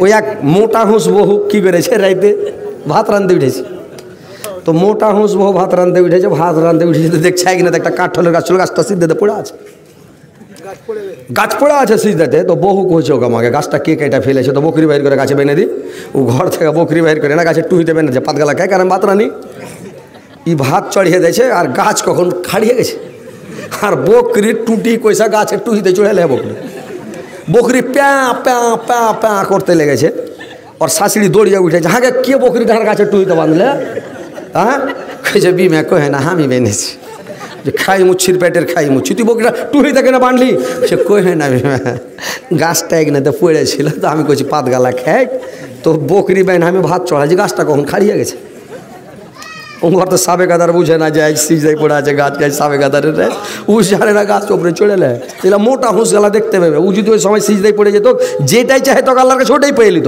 ওই এক মোটা হুঁস বহু কী করেছে রাইতে ভাত রাঁধতে উঠেছে। তো মোটা হুঁস বহু ভাত রাঁধতে উঠেছে, ভাত রাঁধতে উঠেছে তো দেখছে কিনা একটা কাঠলের গাছ ছিল, গাছটা সিদ্ধেতে পড়ে আছে, গাছ পড়ে আছে সিদ্ধেতে। তো বহু কইছে ওকে আমাকে গাছটা কে কেটে ফেলেছে, তো বকরি বাইর করে গাছে বেঁধে দিই। ও ঘর থেকে বকরি বাইর করে না গাছের টুহিতে বেঁধেছে, পাতগালা খায় কারণ ভাত রানি ই ভাত চড়িয়ে দিয়েছে আর গাছ কখন খাড়িয়ে গেছে। আর বকরির টুটি কইসা গাছের টুহিতে চড়ে লে বকরি, বকরি প্যা প্যা প্যা প্যা করতে লেগেছে। আর শাশুড়ি দৌড়িয়ে উঠেছে, হ্যাঁ কে বকরি ঢাকার গাছের টুহিতে বাঁধলে? হ্যাঁ কইছে বিমা কহে না আমি বেঁধেছি, যে খাই মুচ্ছির পেটের খাই মুচ্ছি, তুই বকরিটা টুহিতে কেন বাঁধলি? সে কহে না বিমা গাছটা একনাতে পড়েছিল তো আমি কইছি পাতগালা খাই, তো বকরি বেন আমি ভাত চড়াইছি, গাছটা কখন খাড়িয়ে গেছে। ওর তো সাবে গাদার বুঝে না যে সিজাই পড়ে আছে গাছ গাছ সাবে গাদারের উ জানে না গাছ ওপরে চড়ে নেয়। এগুলো মোটা হুঁস গেলা দেখতে পাবে, ও যদি ওই সময় সিজদাই পড়ে যেত যেটাই চাহে তো আল্লাহর কাছে ওটাই পেয়ে নিত।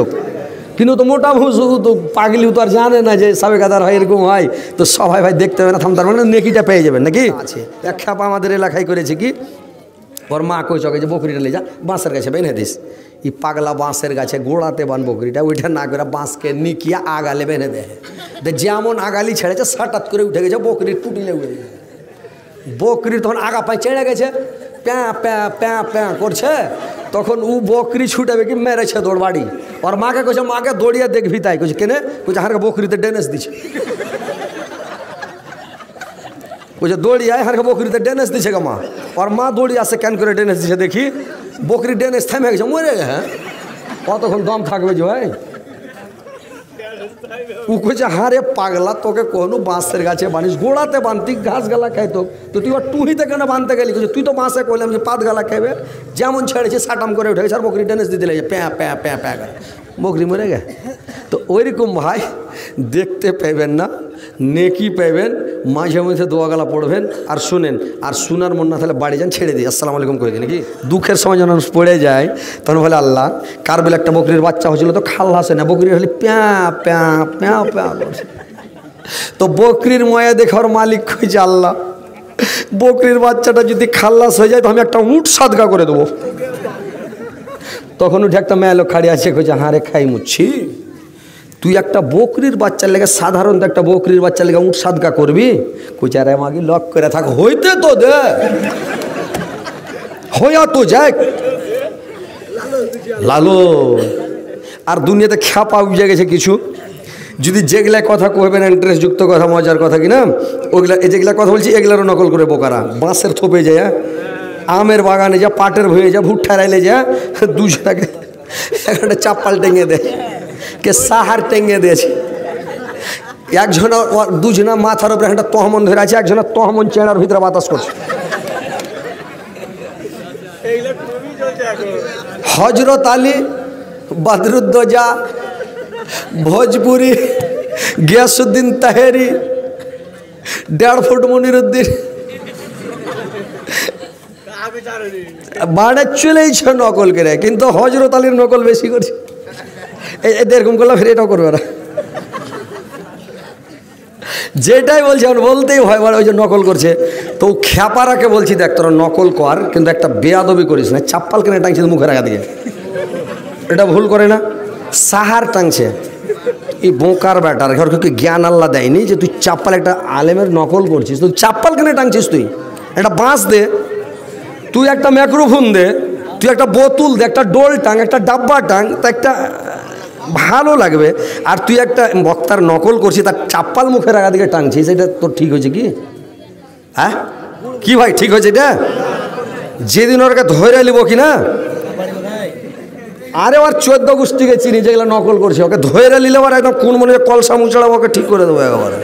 কিন্তু তো মোটা হুঁস তো পাগলি তো আর জানে না যে সাবে গাদার হয় এরকম হয়, তো সবাই ভাই দেখতে হবে না থামতার মানে নেকিটা পেয়ে যাবেন নাকি আছে। এক খাপা আমাদের এলাকায় করেছে কি, ওর মা কই চকে যে বকরিটা লে যা বাঁশের গাছে বেঁধে দিস। ই পাগলা বাঁশের গাছে গোড়াতে বান বকরিটা, ওইটা না করে বাঁশকে নিকিয়া আগালে বেঁধে দেয়। যেমন আগালি ছেড়েছে হঠাৎ করে উঠে গেছে বকরির টুটিলে উঠে গেছে। বকরি তখন আগা পায়ে চেড়ে গেছে, প্যাঁ প্যাঁ প্যাঁ প্যাঁ করছে। তখন ও বকরি ছুটাবে কি মেরেছে দৌড় বাড়ি। ওর মাকে কইছে মাকে দৌড়িয়ে দেখবি তাই কইছে কেনে, কইছে হারকে বকরিতে ডেনেস দিছে, কইছে দৌড়িয়ে হারকে বকরিতে ডেনেস দিছে গা মা। ওর মা দৌড়িয়ে আসে কেন করে ডেনেস দিছে দেখি, বকরি ডেনেস থেমে গেছে মরে গে। হ্যাঁ কতক্ষণ দম থাকবে যে ভাই? ও কইছে হারে পাগলা তোকে কোনো বাঁশের গাছে বানিস গোড়াতে বানতি ঘাস গালা খাইতো, তো তুই আর টুহিতে কেন বানতে গেলি? কইছে তুই তো বাঁশে কইলাম যে পাত গালা খাইবে, যেমন ছেড়েছে সাটাম করে উঠে গেছে আর বকরি ডেনেস দিয়ে দিলে প্যাঁ প্যাঁ প্যাঁ প্যাঁ করে বকরি মরে গে। তো ওইরকম ভাই দেখতে পাইবেন না, নেকি পাইবেন, মাঝে মাঝে দোয়াগালা পড়বেন আর শুনেন। আর শোনার মন না তাহলে বাড়ি যান ছেড়ে দিই আসসালামু আলাইকুম করে দিই নাকি। দুঃখের সময় যখন পড়ে যায় তখন বলে আল্লাহ কার বলে একটা বকরির বাচ্চা হয়েছিল তো খাল হাসে না, বকরির হলে প্যাঁ প্যাঁ প্যাঁ প্যাঁ করছে। তো বকরির ময়া দেখার মালিক কইছে আল্লাহ বকরির বাচ্চাটা যদি খাল্লাস হয়ে যায় তো আমি একটা উট সাদগা করে দেবো। তখন উঠে একটা মেয়ে লোক খাড়ি আছে কইছে হারে খাই মুচ্ছি, তুই একটা বকরির বাচ্চার লেগে সাধারণত একটা বকরির বাচ্চার লেগে উঠ সাদগা করবি? কইছে আরে মাগি লক করে থাক হইতে তো দে হইয়া তো যাক লালো। আর দুনিয়াতে খ্যাপা উঠে গেছে কিছু, যদি যেগুলা কথা কইবেন ইন্টারেস্টযুক্ত কথা মজার কথা কিনা ওইগুলা এই যেগুলা কথা বলছি এগুলারও নকল করে বোকারা। বাঁশের থোপে যায়, আমের বাগানে যা, পাটের ভয়ে যা, ভুট্টা রাইলে যা, দুজনাকে একটা চাপ্পাল টেঙে দেয়, কে সাহার টেঙে দিয়েছে। একজনা দুজনা মাথার উপরে একটা তহমন ধরে আছে, একজনা তহমন চেড়ার ভিতরে বাতাস করছে। হজরত আলী, বদরুদ্দোজা, ভোজপুরি, গিয়াসুদ্দিন তাহেরি, 1.5 ফুট মনিরুদ্দিন বাড়ে চলেইছে নকল করে, কিন্তু হজরত আলীর নকল বেশি করছে। এরকম করলে ফের এটাও করবে না, যেটাই বলছে বলতেই ভয় বলে ওই যে নকল করছে। তো খ্যাপারাকে বলছি দেখ তোরা নকল কর কিন্তু একটা বেয়াদবি করিস না, চাপ্পাল কেন টাংছে মুখের আগা দিয়ে, এটা ভুল করে না। সাহার টাংছে এই বোকার ব্যাটার, ঘরকে জ্ঞান আল্লাহ দেয়নি যে তুই চাপ্পাল একটা আলেমের নকল করছিস, তুই চাপ্পাল কেন টাংছিস? তুই একটা বাঁশ দে, তুই একটা মাইক্রোফোন দে, তুই একটা বোতল দে, একটা ডোল টাং, একটা ডাব্বা টাং, তা একটা ভালো লাগবে। আর তুই একটা বক্তার নকল করছিস, তার চাপ্পাল মুখের আগা দিকে টাংছিস, এটা তোর ঠিক হয়েছে কি? হ্যাঁ কি ভাই ঠিক হয়েছে এটা? যেদিন ওরকে ধরে নিব কি না, আরে ওর 14 গোষ্ঠীকে চিনি যেগুলো নকল করছে, ওকে ধরে নিলে ওর একদম কোন মনে কলসা মুচড়া ওকে ঠিক করে দেবো একবারে,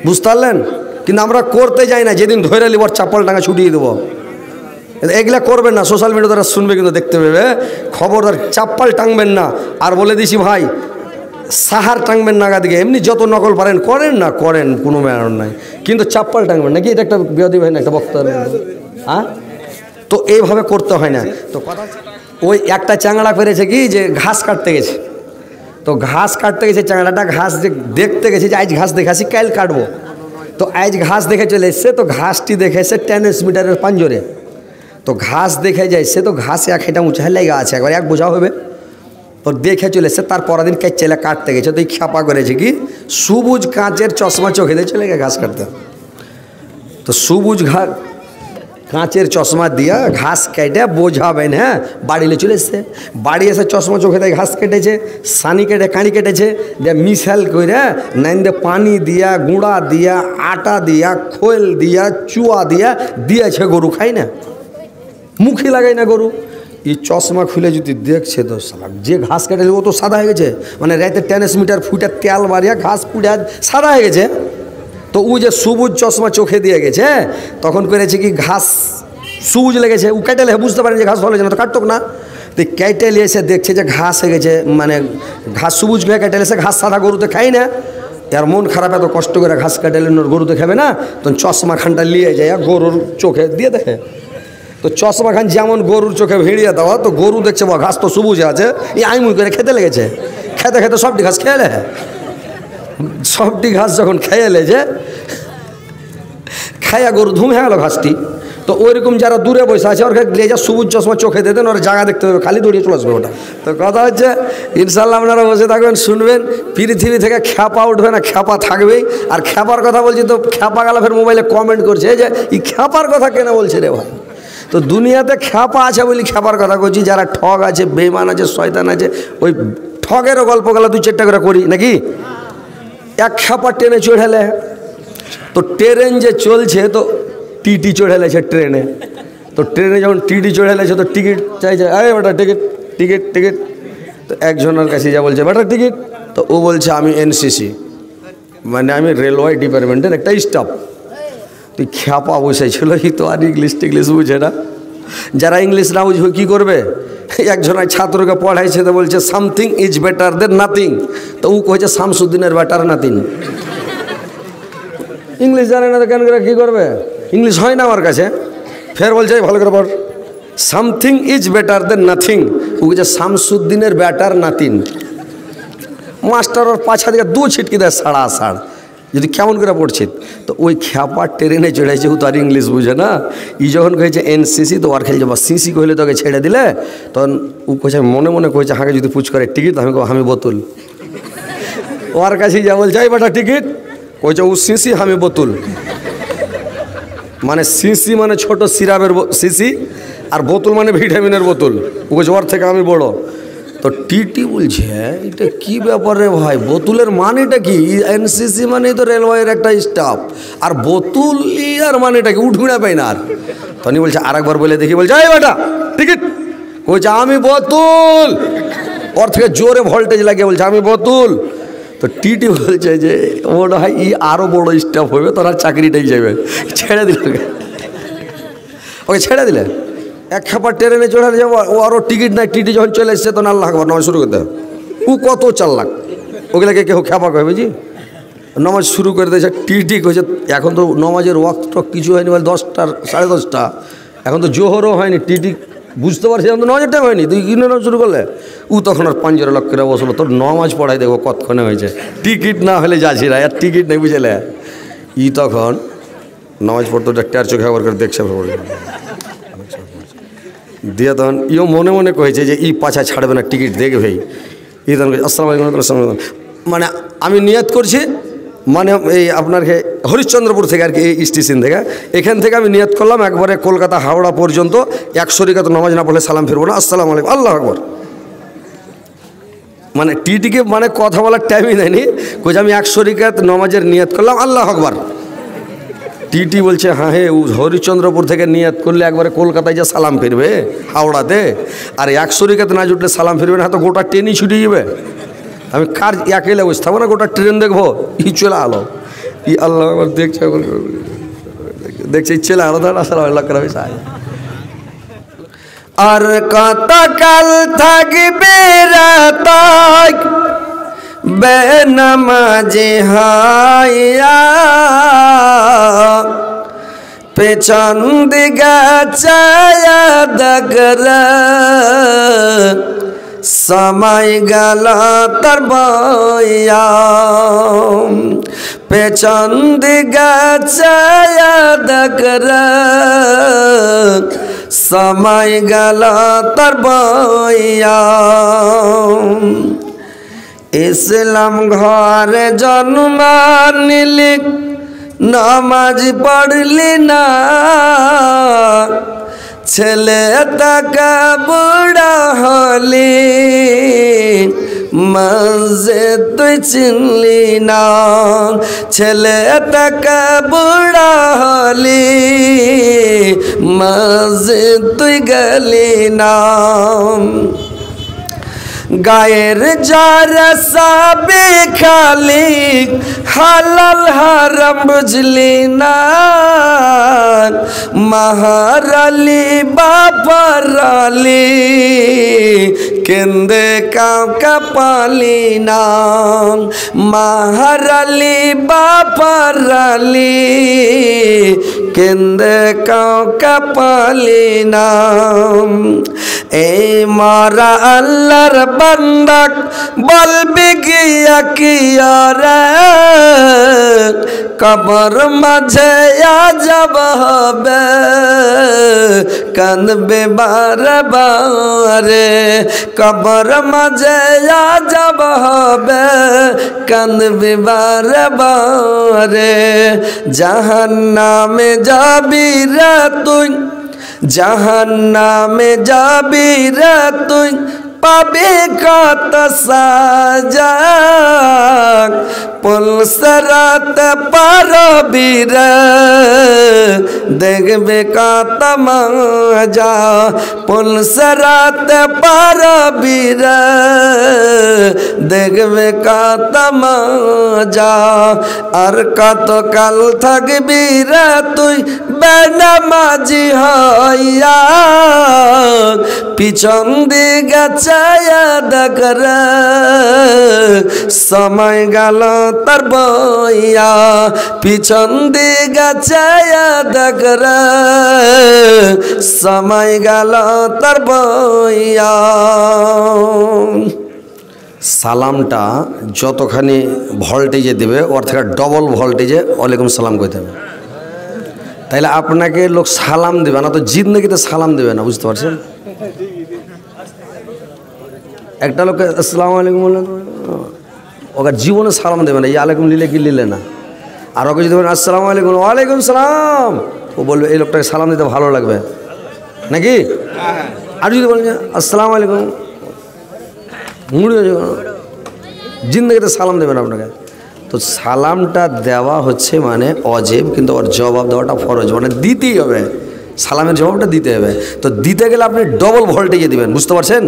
বুঝতে পারলেন? কিন্তু আমরা করতে যাই না, যেদিন ধরে নিব ওর চাপ্পাল টাঙা ছুটিয়ে দেবো। এগুলা করবেন না, সোশ্যাল মিডিয়া তারা শুনবে কিন্তু দেখতে পাবে। খবরদার চাপ্পাল টাঙবেন না। আর বলে দিছি ভাই সাহার টাঙবেন না আগা দিকে, এমনি যত নকল পারেন করেন না, করেন কোনো ব্যাপার নাই, কিন্তু চাপ্পাল টাঙবেন নাকি, এটা একটা বিয়াদি হয় না একটা বক্তা। হ্যাঁ তো এইভাবে করতে হয় না। তো কথা ওই একটা চ্যাংড়া পেরেছে কি যে ঘাস কাটতে গেছে, তো ঘাস কাটতে গেছে চ্যাংড়াটা, ঘাস দেখতে গেছে যে আজ ঘাস দেখেছি কাল কাটবো, তো আজ ঘাস দেখে চলে এসছে, তো ঘাসটি দেখে এসে 10 মিটারের পাঞ্জরে, তো ঘাস দেখে যাইছে, তো ঘাস এক হেঁটা উঁচা লেগা আছে, একবার এক বোঝা হবে, ও দেখে চলে এসছে, তার পরের দিন চেলে কাটতে গেছে, তো এই খ্যাপা করেছে কি সবুজ কাঁচের চশমা চোখে দিয়ে চলে গেছে ঘাস কাটতে। তো সবুজ কাঁচের চশমা দিয়া ঘাস কেটে বোঝাবেন, হ্যাঁ বাড়িলে চলে এসছে। বাড়ি এসে চশমা চোখে দিয়ে ঘাস কেটেছে, সানি কেটে কাঁড়ি কেটেছে, দিয়ে মিশাল করে নাইন দিয়ে পানি দিয়া, গুঁড়া দিয়া, আটা দিয়া, খোল দিয়া, চুয়া দিয়া দিয়েছে। গরু খাই না, মুখে লাগাই না গরু। এই চশমা খুলে যদি দেখছে তো সালা যে ঘাস কেটেছে ও তো সাদা হয়ে গেছে, মানে রাতে ট্রান্সমিটার ফুটে তেল মারিয়া ঘাস পুড়ে সাদা হয়ে গেছে। তো ও যে সবুজ চশমা চোখে দিয়ে গেছে, তখন করেছে কি ঘাস সবুজ লেগেছে, ও কেটে লেগে বুঝতে পারেন যে ঘাস ভালো হয়েছে না, তো কাটতো না। তো কেটে এসে দেখছে যে ঘাস হয়ে গেছে, মানে ঘাস সবুজ হয়ে কেটে এসে ঘাস সাদা গরুতে খাই না। এর মন খারাপ, এত কষ্ট করে ঘাস কেটে গরুতে খাবে না, তখন চশমা খানটা নিয়ে যায় গরুর চোখে দিয়ে দেখে। তো চশমা খান যেমন গরুর চোখে ভিড়িয়ে দেওয়া, তো গরু দেখছে বা ঘাস তো সবুজ আছে, এই আইমুই করে খেতে লেগেছে। খেতে খেতে সবটি ঘাস খেয়ে লে, সবটি ঘাস যখন খেয়ে লেছে, খাইয়া গরু ধুম হয়ে গেল ঘাসটি। তো ওইরকম যারা দূরে বসে আছে ওর লেজা সবুজ চশমা চোখে দিয়ে দেন, ওর জায়গা দেখতে হবে, খালি দৌড়িয়ে চলে আসবে ওটা। তো কথা হচ্ছে ইনশাল্লাহ আপনারা বসে থাকবেন, শুনবেন, পৃথিবী থেকে খ্যাপা উঠবে না, খ্যাপা থাকবেই। আর খ্যাপার কথা বলছি তো খ্যাপা গেলা ফের মোবাইলে কমেন্ট করছে যে এই খ্যাপার কথা কেন বলছে রে ভাই। তো দুনিয়াতে খ্যাপা আছে বলি খ্যাপার কথা বলছি, যারা ঠগ আছে, বেইমান আছে, শয়তান আছে, ওই ঠগেরও গল্পগুলো দু চারটা করে করি নাকি। এক খ্যাপা ট্রেনে চড়েলে, তো ট্রেন যে চলছে তো টিটি চড়েলেছে ট্রেনে। তো ট্রেনে যখন টিটি চড়েলেছে তো টিকিট চাইছে, আরে বেটা টিকিট টিকিট টিকিট। তো একজনের কাছে যা বলছে বেটা টিকিট, তো ও বলছে আমি এনসিসি, মানে আমি রেলওয়ে ডিপার্টমেন্টের একটা স্টাফ। তুই খ্যাপা বসেছিল, এই তো আর ইংলিশ টিংলিশ বুঝে না। যারা ইংলিশ না বুঝবে কী করবে, একজন ছাত্রকে পড়াইছে তো বলছে something is better than nothing, তো ও কয়েছে শামসুদ্দিনের বেটার নাথিং। ইংলিশ জানে না তো কেন করে কী করবে, ইংলিশ হয় না আমার কাছে। ফের বলছে ভালো করে পড়, something is better than nothing, ও কয়েছে শামসুদ্দিনের বেটার নাতিন। মাস্টার ওর পাছা দিকে দু ছিটকি দেয় সাড়া সাড়, যদি কেমন করে পড়ছে। তো ওই খ্যাপা ট্রেনে চড়েছে, ও তো আর ইংলিশ বুঝে না। ই যখন কয়েছে এনসিসি, তো আর খেলছে বা সিসি কহিলে তোকে ছেড়ে দিলে, তখন ও কয়েছে মনে মনে কয়েছে হাঁকে যদি পুচ করে টিকিট, আমি বোতল। ওর কাছে যা বলছে এই বেটা টিকিট, কইছে ও সিসি আমি বোতল। মানে সিসি মানে ছোট সিরাপের সিসি, আর বোতল মানে ভিটামিনের বোতল। ও কইছে ওর থেকে আমি বড়। তো টিটি বলছে এটা কি ব্যাপার রে ভাই, বোতলের মানেটা কি? এনসিসি মানে তো রেলওয়ের একটা স্টাফ, আর বোতল আর মানেটা কি? উঠুড়া পাই না। আর তনি বলছে আরেকবার বলে দেখি, বলছে এই বেটা টিকিট, কইছে আমি বোতল। ওর থেকে জোরে ভোল্টেজ লাগিয়ে বলছে আমি বোতল। তো টিটি বলছে যে ওটা হয় ই আরও বড় স্টাফ হবে, তোর আর চাকরিটাই যাবে। ছেড়ে দিল, ওকে ছেড়ে দিলে। এক খেপা ট্রেনে চড়ে যাবো, ও আরও টিকিট নাই। টিটি যখন চলে এসছে তখন আল্লাহ আকবার নামাজ শুরু করতে হবে। ও কত চাল্লাক, ওগুলাকে কেউ খেপা কয় বুঝি, নামাজ শুরু করে দিয়েছে। টিটি কইছে এখন তো নামাজের ওয়াক্ত কিছু হয়নি, বলে 10টা 10:30, এখন তো জোহরও হয়নি। টিটি বুঝতে পারছি এখন তো নামাজের টাইম হয়নি, তুই কিনে নামাজ শুরু করলে। ও তখন আর 5 লাখ করে বসলো, তোর নামাজ পড়াই দেখবো কতক্ষণে হয়েছে, টিকিট না হলে যাচ্ছি না, আর টিকিট নেই বুঝলে। ই তখন নামাজ পড়তো, ডাক্তার চোখে আবার করে দেখছে দিয়ে, তখন ইও মনে মনে কয়েছে যে ই পাছা ছাড়বে না, টিকিট দেখে ভাই। ই তখন আসসালামু আলাইকুম, মানে আমি নিয়ত করছি, মানে এই আপনার হরিশ্চন্দ্রপুর থেকে আর কি, এই স্টেশন থেকে, এখান থেকে আমি নিয়ত করলাম একবারে কলকাতা হাওড়া পর্যন্ত 100 রিকাত নামাজ না পড়লে সালাম ফিরবো না, আসসালামু আলাইকুম, আল্লাহ আকবার। মানে টিটিকে মানে কথা বলার টাইমই নেয়নি, কইছে আমি 100 রিকাত নামাজের নিয়ত করলাম, আল্লাহ আকবার। টিটি বলছে হ্যাঁ হে, ও হরিশ্চন্দ্রপুর থেকে নিয়ত করলে একবারে কলকাতায় যা সালাম ফিরবে হাওড়াতে, আর 100 রিকাত না জুটলে সালাম ফিরবে না, তো গোটা ট্রেনই ছুটে যাবে। আমি কার একেলে বসে থাকবো না, গোটা ট্রেন দেখবো। ই চলে আলো, ই আল্লাহ দেখছে, দেখছে চলে আলো, ধর আসসালাম আল্লাহ করা হয়েছে। আর কত কাল থাকবে রাত বেনামাজি হাইয়া, পেছন দিগা চায়া দগর, সময় গেল তার বইয়া, পেছন দিগা চায়া দগর, সময় গেল তার বইয়া ইসলাম ঘরে জন্ম নিলি নামাজ পড়লি না ছেলে তাকে বুড়া হলি মসজিদ তুই চিনলি না ছেলে তাকে বুড়া হলি মসজিদ তুই গেলি না গায়ের যারা সাবে খালি হালাল হারাম বুঝলি না মাহারালি বাপারালি কেন্দে কাউকে পালি না মাহারালি বাপারালি কেন্দে কাউকে পালি না এই মারা আল্লাহর বান্দাক বলবি গিয়া কিয়া রে কবর মাঝে আজব হবে কাঁদবে বারে বারে কবর মাঝে আজব হবে কাঁদবে বারে বারে জাহান্নামে যাবি রে তুই জাহান্নামে যাবি রে তুই পাবে কত সাজা পুলসরাত পারবি রে দেখবে কত মজা পুলসরাত পারবি রে দেখবে কত মজা আর কত কাল থাকবি রে তুই বেনামাজি হইয়া পিছন দিকে চায়া দেখ রে সময় গেল তার বইয়া পিছন দিকে চায়া দেখ রে সময় গেল তার বইয়া সালামটা যতখানি ভোল্টেজে দেবে ওর থেকে ডবল ভোল্টেজে ওয়ালাইকুম সালাম কইতে হবে তাইলে আপনাকে লোক সালাম দেবে না তো জিন্দগিতে সালাম দেবে না বুঝতে পারছেন একটা লোককে আসসালামু আলাইকুম বললেন ওকে জীবনে সালাম দেবে না এই আলাইকুম লিলে কি লিলে না আর ওকে যদি বলেন আসসালামু আলাইকুম ওয়ালাইকুম সালাম ও বলবে এই লোকটাকে সালাম দিতে ভালো লাগবে নাকি আর যদি বলেন আসসালামু আলাইকুম মুড়ি জিন্দগিতে সালাম দেবেন আপনাকে তো সালামটা দেওয়া হচ্ছে মানে অজেব কিন্তু ওর জবাব দেওয়াটা ফরজ মানে দিতেই হবে সালামের জবাবটা দিতে হবে তো দিতে গেলে আপনি ডবল ভোল্টেজে দিবেন বুঝতে পারছেন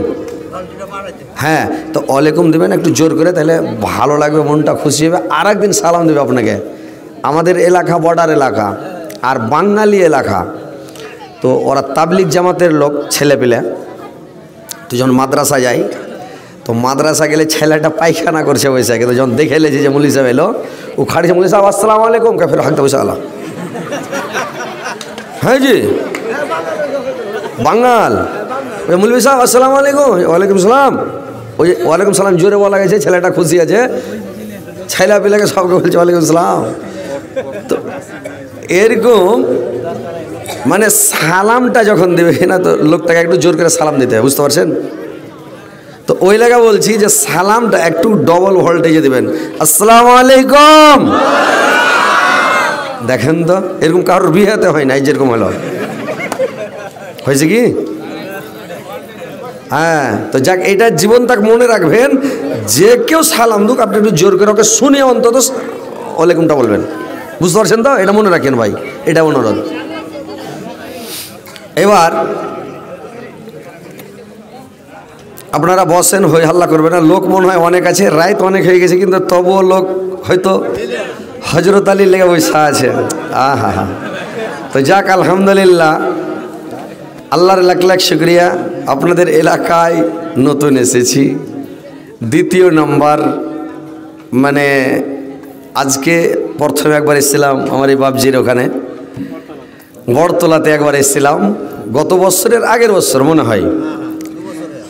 হ্যাঁ তো ওয়ালাইকুম দেবেন একটু জোর করে তাহলে ভালো লাগবে মনটা খুশি হবে আর একদিন সালাম দেবে আপনাকে আমাদের এলাকা বর্ডার এলাকা আর বাঙালি এলাকা তো ওরা তাবলিগ জামাতের লোক ছেলেপেলে তো যখন মাদ্রাসা যাই তো মাদ্রাসা গেলে ছেলেটা পায়খানা করছে বসে কিন্তু যখন দেখে এলেছে যে মুলি সাহেব এলো ও খাড়িছে মুলি সাহেব আসসালামু আলাইকুম কে ফের হাঁকতে বসে আলা হ্যাঁ জি বাঙাল মুলি সাহেব আসসালামু আলাইকুম ওয়ালাইকুম সালাম ওই ওয়ালাইকুম সালাম জোরে বলা গেছে ছেলেটা খুশি আছে ছেলে পেলেকে সবকে বলছে ওয়ালাইকুম সালাম তো এরকম মানে সালামটা যখন দেবে না তো লোকটাকে একটু জোর করে সালাম দিতে হবে বুঝতে পারছেন তো ওই লাগা বলছি যে সালামটা একটু ডবল ভোল্টেজে দেবেন আসসালামু আলাইকুম দেখেন তো এরকম কারোর বিয়েতে হয় নাই যেরকম হলো হয়েছে কি হ্যাঁ তো যাক এটা জীবন তাক মনে রাখবেন যে কেউ সালাম দুক আপনি একটু জোর করে ওকে শুনে অন্তত ওয়ালাইকুমটা বলবেন বুঝতে পারছেন তো এটা মনে রাখেন ভাই এটা অনুরোধ এবার আপনারা বসেন হই হাল্লা করবেন না লোক মনে হয় অনেক আছে রাত অনেক হয়ে গেছে কিন্তু তবুও লোক হয়তো হজরত আলীর লেগে বসা আছে আহা হা তো যাক আলহামদুলিল্লাহ আল্লাহর লাখ লাখ শুক্রিয়া আপনাদের এলাকায় নতুন এসেছি দ্বিতীয় নাম্বার মানে আজকে প্রথমে একবার এসেছিলাম আমার এই বাবজির ওখানে বড়তলাতে একবার এসেছিলাম গত বছরের আগের বছর মনে হয়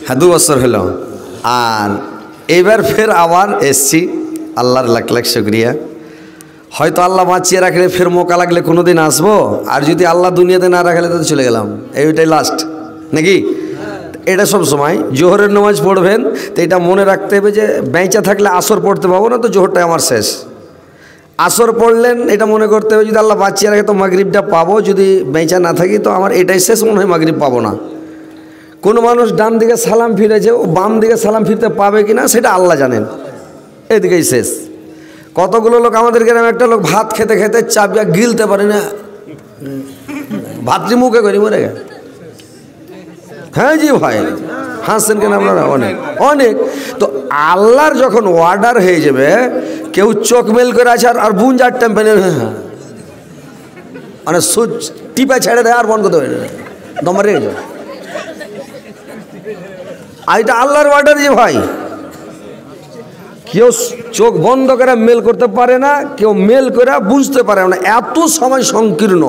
হ্যাঁ 2 বছর হলো আর এবার ফের আবার এসছি আল্লাহর লাখ লাখ শুক্রিয়া হয়তো আল্লাহ বাঁচিয়ে রাখলে ফের মোকা লাগলে কোনো দিন আসবো, আর যদি আল্লাহ দুনিয়াতে না রাখলে তো চলে গেলাম, এইটাই লাস্ট নাকি? এটা সব সময় জোহরের নামাজ পড়বেন তো এটা মনে রাখতে হবে যে বেঁচে থাকলে আসর পড়তে পাবো না, তো জোহরটাই আমার শেষ। আসর পড়লেন এটা মনে করতে হবে যদি আল্লাহ বাঁচিয়ে রাখে তো মাগরিবটা পাবো, যদি বেঁচে না থাকি তো আমার এটাই শেষ, মনে হয় মাগরিব পাবো না। কোনো মানুষ ডান দিকে সালাম ফিরেছে, ও বাম দিকে সালাম ফিরতে পাবে কি না সেটা আল্লাহ জানেন, এদিকেই শেষ। কতগুলো লোক আমাদের গ্রামে, একটা লোক ভাত খেতে খেতে চাপিয়া গিলতে পারে না, ভাতটি মুখে করি মরে গে। হ্যাঁ জি ভাই, হাসছেন কেন আপনারা? অনেক অনেক। তো আল্লাহর যখন অর্ডার হয়ে যাবে, কেউ চোখ মেল করে আছে আর বুন যার টেম্পেনে মানে সুচ টিপা ছেড়ে দেয় আর বন্ধ করতে হবে দমা রেখে যাবে, আর এটা আল্লাহর অর্ডার যে ভাই। কেউ চোখ বন্ধ করে মেল করতে পারে না, কেউ মেল করে বুঝতে পারে না, এত সময় সংকীর্ণ,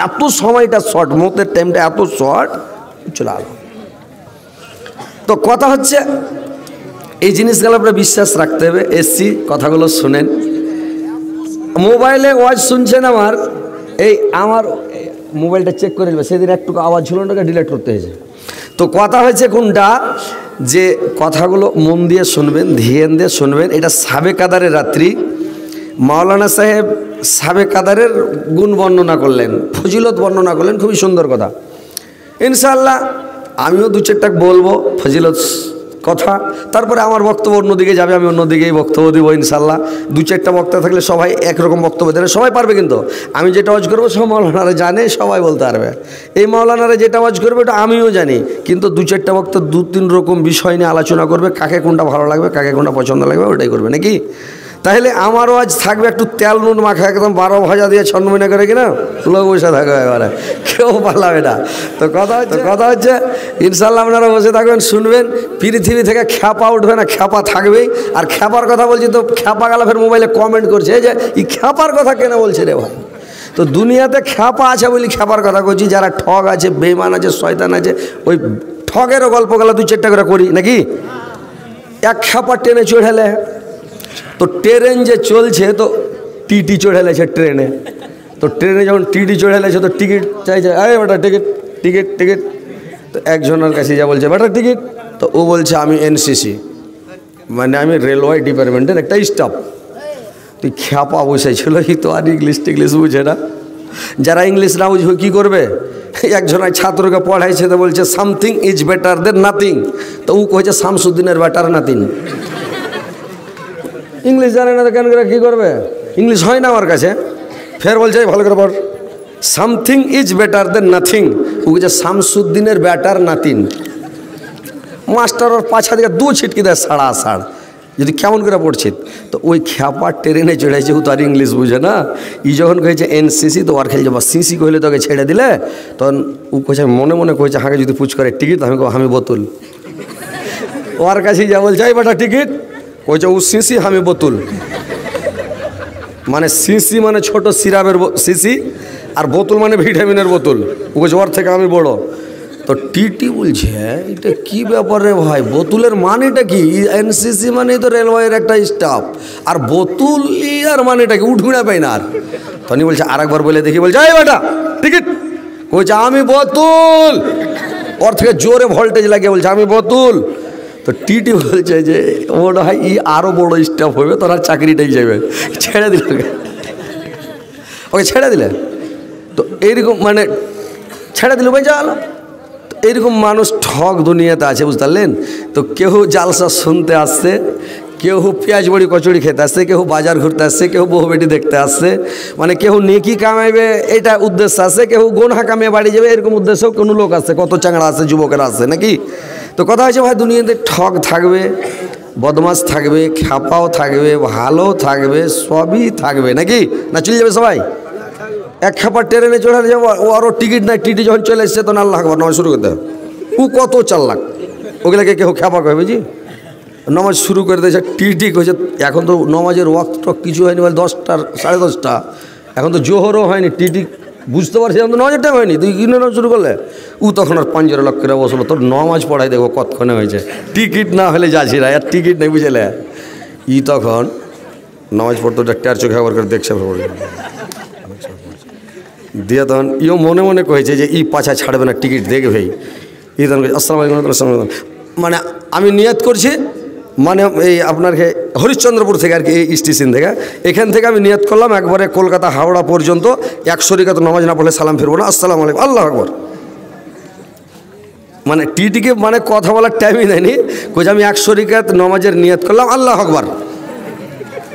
এত সময়টা শর্ট, মতের টাইমটা এত শর্ট, চলে আলো। তো কথা হচ্ছে এই জিনিসগুলো আপনার বিশ্বাস রাখতে হবে। এসছি কথাগুলো শুনেন, মোবাইলে ওয়াজ শুনছেন আমার, এই আমার মোবাইলটা চেক করে নেবে, সেদিন একটু আওয়াজ ছিল ওটাকে ডিলিট করতে হয়েছে। তো কথা হয়েছে কোনটা, যে কথাগুলো মন দিয়ে শুনবেন, ধ্যান দিয়ে শুনবেন। এটা সাবে কাদারের রাত্রি, মাওলানা সাহেব সাবে কাদারের গুণ বর্ণনা করলেন, ফজিলত বর্ণনা করলেন, খুবই সুন্দর কথা। ইনশাআল্লাহ আমিও দু চারটা বলবো ফজিলত কথা, তারপরে আমার বক্তব্য অন্যদিকে যাবে, আমি অন্যদিকেই বক্তব্য দিব ইনশাআল্লাহ। দু চারটা বক্তা থাকলে সবাই একরকম বক্তব্য দেবে, সবাই পারবে, কিন্তু আমি যেটা ওয়াজ করবো সব মাওলানারা জানে, সবাই বলতে পারবে। এই মাওলানারা যেটা ওয়াজ করবে ওটা আমিও জানি, কিন্তু দু চারটা বক্তা দু তিন রকম বিষয় নিয়ে আলোচনা করবে, কাকে কোনটা ভালো লাগবে, কাকে কোনটা পছন্দ লাগবে, ওটাই করবে নাকি। তাহলে আমারও আজ থাকবে একটু তেল নুন মাখা, একদম 12 ভাজা দিয়ে ছন্নমিনা করে কিনা লোক বসে থাকবে, এবারে কেউ পালাবে না। তো কথা হচ্ছে ইনশাল্লাহ আপনারা বসে থাকবেন, শুনবেন, পৃথিবী থেকে খ্যাপা উঠবে না, খ্যাপা থাকবেই। আর খ্যাপার কথা বলছি তো খ্যাপা গেলা ফের মোবাইলে কমেন্ট করছে যে এই খ্যাপার কথা কেন বলছে রে ভাই। তো দুনিয়াতে খ্যাপা আছে বলি খ্যাপার কথা করছি, যারা ঠগ আছে, বেঈমান আছে, শয়তান আছে, ওই ঠগেরও গল্পগুলো দু চারটা করে করি নাকি। এক খ্যাপা ট্রেনে চড়েলে, তো ট্রেন যে চলছে তো টিটি চড়েলেছে ট্রেনে, তো ট্রেনে যখন টিটি চড়েলেছে তো টিকিট চাইছে, আরে বেটা টিকিট টিকিট টিকিট। তো একজনের কাছে যা বলছে বেটা টিকিট, তো ও বলছে আমি এনসিসি, মানে আমি রেলওয়ে ডিপার্টমেন্টের একটা স্টাফ। তুই খ্যাপা বসেছিল, এই তো আর ইংলিশ টিংলিশ বুঝে না। যারা ইংলিশ না বুঝবে কী করবে, একজন ছাত্রকে পড়াইছে তো বলছে something is better than nothing, তো ও কয়েছে শামসুদ্দিনের বেটার নাথিং। ইংলিশ জানে না তো কেন করে কী করবে, ইংলিশ হয় না আমার কাছে। ফের বলছে ভালো করে পড়, something is better than nothing, ও যে শামসুদ্দিনের বেটার নাতিন। মাস্টার ওর পাছা দিকে দু ছিটকি দেয় সাড়া সাড়, যদি কেমন করে পড়ছে। তো ওই খ্যাপা ট্রেনে চড়েছে, ও তো আর ইংলিশ বুঝে না। ই যখন কয়েছে এনসিসি, তো আর খেলছে বা সিসি কইলে তোকে ছেড়ে দিলে, তখন ও কইছে মনে মনে কইছে হাঁকে যদি পুচ করে টিকিট, আমি বোতল। ওর কাছে যা বলছে এই বেটা টিকিট, কইছে ও সিসি আমি বোতল। মানে সিসি মানে ছোট সিরাপের সিসি, আর বোতল মানে ভিটামিনের বোতল। ও কইছে ওর থেকে আমি বড়। তো টিটি বলছে এটা কি ব্যাপার রে ভাই, বোতলের মানেটা কি? এনসিসি মানে তো রেলওয়ের একটা স্টাফ, আর বোতল আর মানেটা কি? উঠুড়া পাই না। আর তনি বলছে আরেকবার বলে দেখি, বলছে এই বেটা টিকিট, কইছে আমি বোতল। ওর থেকে জোরে ভোল্টেজ লাগিয়ে বলছে আমি বোতল। তো টিটি বলছে যে ওটা হয় ই আরও বড় স্টাফ হবে, তোর আর চাকরিটাই যাবে, ছেড়ে দিল, ওকে ছেড়ে দিলে। তো এইরকম মানে ছেড়ে দিল ভাই, যা এইরকম মানুষ ঠক দুনিয়াতে আছে, বুঝতে পারলেন। তো কেউ জালসা শুনতে আসছে, কেউ পেঁয়াজ বড়ি কচুরি খেতে আসছে, কেউ বাজার ঘুরতে আসছে, কেউ বউ বেটি দেখতে আসছে, মানে কেউ নেকি কামাইবে এটা উদ্দেশ্য আছে, কেউ গোনা কামিয়ে বাড়ি যাবে এরকম উদ্দেশ্যেও কোনো লোক আছে, কত চাংড়া আছে, যুবকেরা আছে নাকি। তো কথা হচ্ছে ভাই দুনিয়াতে ঠক থাকবে, বদমাস থাকবে, খ্যাপাও থাকবে, ভালো থাকবে, সবই থাকবে নাকি। না চলে যাবে সবাই? এক খ্যাপা ট্রেনে চড়ে যাবো, ও আরও টিকিট নাই, টিটি যখন চলে এসছে তখন আল্লাহ আকবার নামাজ শুরু করতে হবে। ও কত 4 লাখ, ওগুলাকে কেউ খ্যাপা কয় বুঝি, নামাজ শুরু করে দিয়েছে। টিটি কইছে এখন তো নামাজের ওয়াক্ত কিছু হয়নি, বলে 10টা 10:30, এখন তো জোহরও হয়নি। টিটি বুঝতে পারছি এখন তো নামাজের টাইম হয়নি, তুই কিনে নামাজ শুরু করলে। ও তখন আর 5 লাখ করে বসলো, তোর নামাজ পড়াই দেখো কতক্ষণে হয়েছে, টিকিট না হলে যাচ্ছি না, আর টিকিট নেই বুঝলে। ই তখন নামাজ পড়তো ডাক্তার চোখে একবার করে দেখছে দিয়ে তখন ইও মনে মনে কয়েছে যে ই পাছা ছাড়বে না, টিকিট দেখবেই। ই তখন আসসালামু আলাইকুম, আসসালামু আলাইকুম। মানে আমি নিয়ত করছি, মানে এই আপনার হরিশ্চন্দ্রপুর থেকে আর কি, এই স্টেশন থেকে, এখান থেকে আমি নিয়ত করলাম একবারে কলকাতা হাওড়া পর্যন্ত 100 রাকাত নামাজ না পড়লে সালাম ফিরবো না, আসসালামু আলাইকুম, আল্লাহু আকবার। মানে টিটিকে মানে কথা বলার টাইমই দেয়নি, কইছে আমি 100 রাকাত নামাজের নিয়ত করলাম, আল্লাহু আকবার।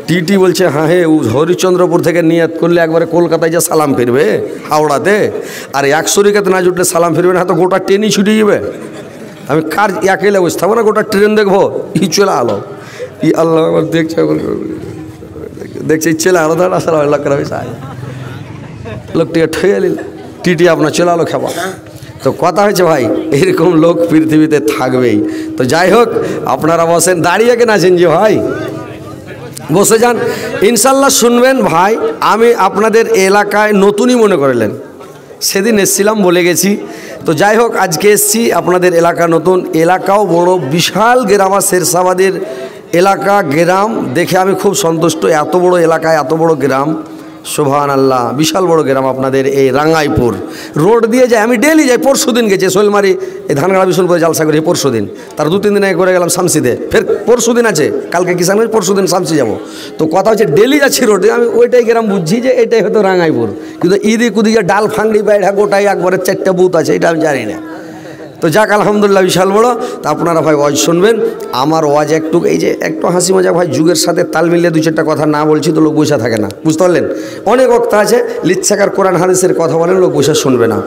টিটি বলছে হ্যাঁ হরিশ্চন্দ্রপুর থেকে নিয়ত করলে একবারে কলকাতায় যে সালাম ফিরবে হাওড়াতে, আর 100 রাকাত না জুটলে সালাম ফিরবে না, তো গোটা ট্রেনই ছুটে যাবে। আমি কার একেলে বসে থাকবো না, গোটা ট্রেন দেখবো। ই চলে আলো, ই আল্লাহ একবার দেখছে, দেখছে চলে আলো, ধর আসলে আল্লাহ করে লোকটিকে ঠেয়ে নিল, টিটি আপনার চলে আলো খাবা। তো কথা হয়েছে ভাই, এরকম লোক পৃথিবীতে থাকবেই। তো যাই হোক, আপনারা বসেন, দাঁড়িয়ে কেন আছেন যে ভাই, বসে যান, ইনশাল্লাহ শুনবেন। ভাই আমি আপনাদের এলাকায় নতুনই মনে করলেন, সেদিন এসছিলাম বলে গেছি। তো যাই হোক, আজকে এসছি আপনাদের এলাকা নতুন, এলাকাও বড়, বিশাল গ্রাম, শেরশাবাদের এলাকা গ্রাম দেখে আমি খুব সন্তুষ্ট। এত বড় এলাকায় এত বড় গ্রাম, সুবহানাল্লাহ, বিশাল বড় গ্রাম আপনাদের এই রাঙ্গাইপুর রোড দিয়ে যায়। আমি ডেলি যাই, পরশু দিন গেছি শৈলমারি, এই ধানগাড়া বিশালপুরে জালসা করি পরশু দিন, তার 2-3 দিন আগে করে গেলাম শামসিতে, ফের পরশু দিন আছে, কালকে কিষানগঞ্জ, পরশু দিন শামসি যাবো। তো কথা হচ্ছে ডেলি যাচ্ছি রোডে, আমি ওইটাই গ্রাম বুঝছি যে এটাই হয়তো রাঙ্গাইপুর, কিন্তু ইদি কুদিকে ডাল ফাংড়ি বাইড়া গোটাই একবারে 4টা বুথ আছে, এটা আমি জানি না। তো যাক আলহামদুলিল্লাহ, বিশাল বড়। তা আপনারা ভাই ওয়াজ শুনবেন, আমার ওয়াজ একটু এই যে একটু হাসি মজা ভাই, যুগের সাথে তাল মিলিয়ে 2-4টা কথা না বলছি তো লোক বসে থাকে না, বুঝতে পারলেন। অনেক বক্তা আছে লিচ্ছাকার কোরআন হাদিসের কথা বলেন, লোক বসে শুনবে না।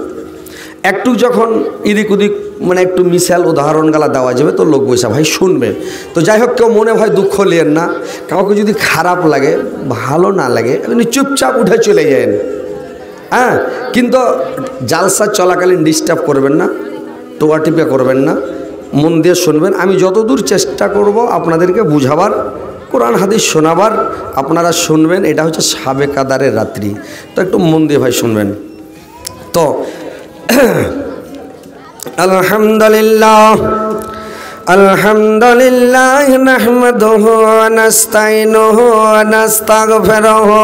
একটু যখন ইদিক উদিক মানে একটু মিশাল উদাহরণ গালা দেওয়া যাবে তো লোক বসে ভাই শুনবে। তো যাই হোক, কেউ মনে ভাই দুঃখ নেন না, কাউকে যদি খারাপ লাগে ভালো না লাগে আপনি চুপচাপ উঠে চলে যান, হ্যাঁ। কিন্তু জালসা চলাকালীন ডিস্টার্ব করবেন না, টোয়া টিপে করবেন না, মন দিয়ে শুনবেন। আমি যতদূর চেষ্টা করব আপনাদেরকে বুঝাবার, কোরআন হাদিস শোনাবার, আপনারা শুনবেন। এটা হচ্ছে সাবে কাদারের রাত্রি, তো একটু মন দিয়ে ভাই শুনবেন। তো আলহামদুলিল্লাহ আলহামদুলিল্লাহ নাহমাদুহু ওয়া নাস্তাইনুহু ওয়া নাস্তাগফিরুহু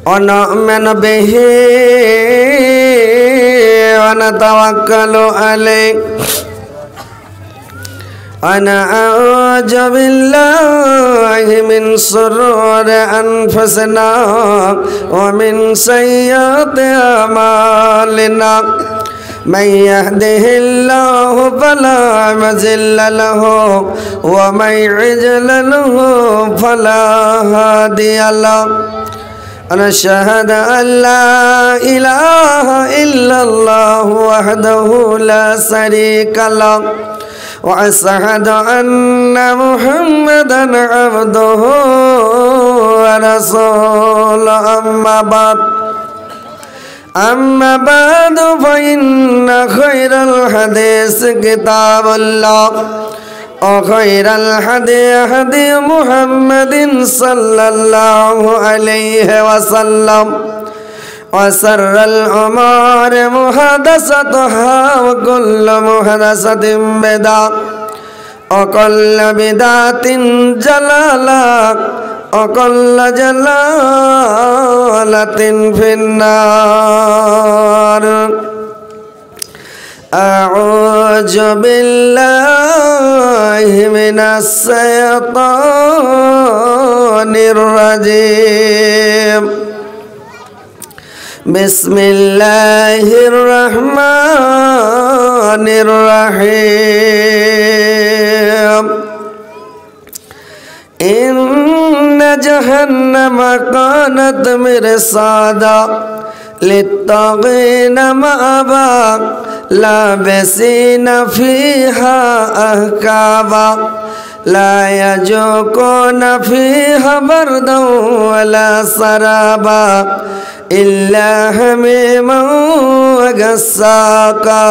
ওয়া নু'মিনু বিহি ওয়া নাতাওয়াক্কালু আলাইহি ওয়া না'উযু বিল্লাহি মিন শুরুরি আনফুসিনা ওয়া মিন সাইয়্যাতি আমালিনা। من يهده الله فلا مضل له ومن يضلل فلا هادي له. ونشهد أن لا إله إلا الله وحده لا شريك له وأشهد أن محمدا عبده ورسوله. أما بعد فإن خير الحديث كتاب الله وخير الهدي هدي محمد صلى الله عليه وسلم وشر الأمور محدثاتها وكل محدثة بدعة وكل بدعة ضلالة وكل ضلالة في النار. أعوذ بالله من الشيطان الرجيم. بسم الله الرحمن الرحيم. إن جهنم كانت مرصادا للطاغين مآبا لابسين فيها أحقابا لا يذوقون فيها بردا ولا شرابا إلا حميما وغساقا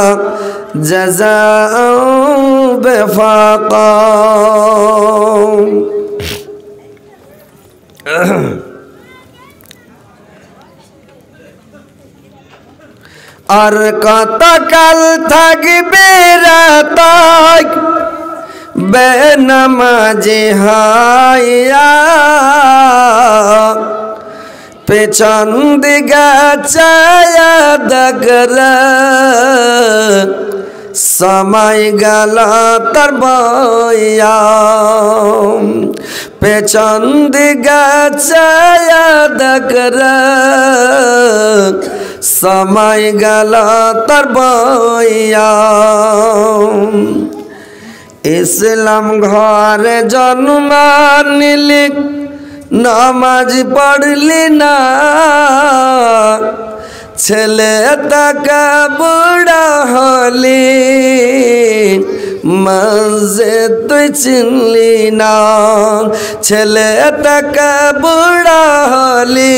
جزاء وفاقا. আর কতকাল থাকবে রাত বেনামাজি হাইয়া পেছন দিকে চায়া দেখরা সময় গেল তার বইয়া পেছন দিকে চায়া দেখরা সময় গেল তার বইয়া ইসলাম ঘরে জন্ম নিলি নামাজ পড়লি না ছেলে তাকা বুড়া হলি মসজিদ তুই চিনলি না ছেলে তাকা বুড়া হলি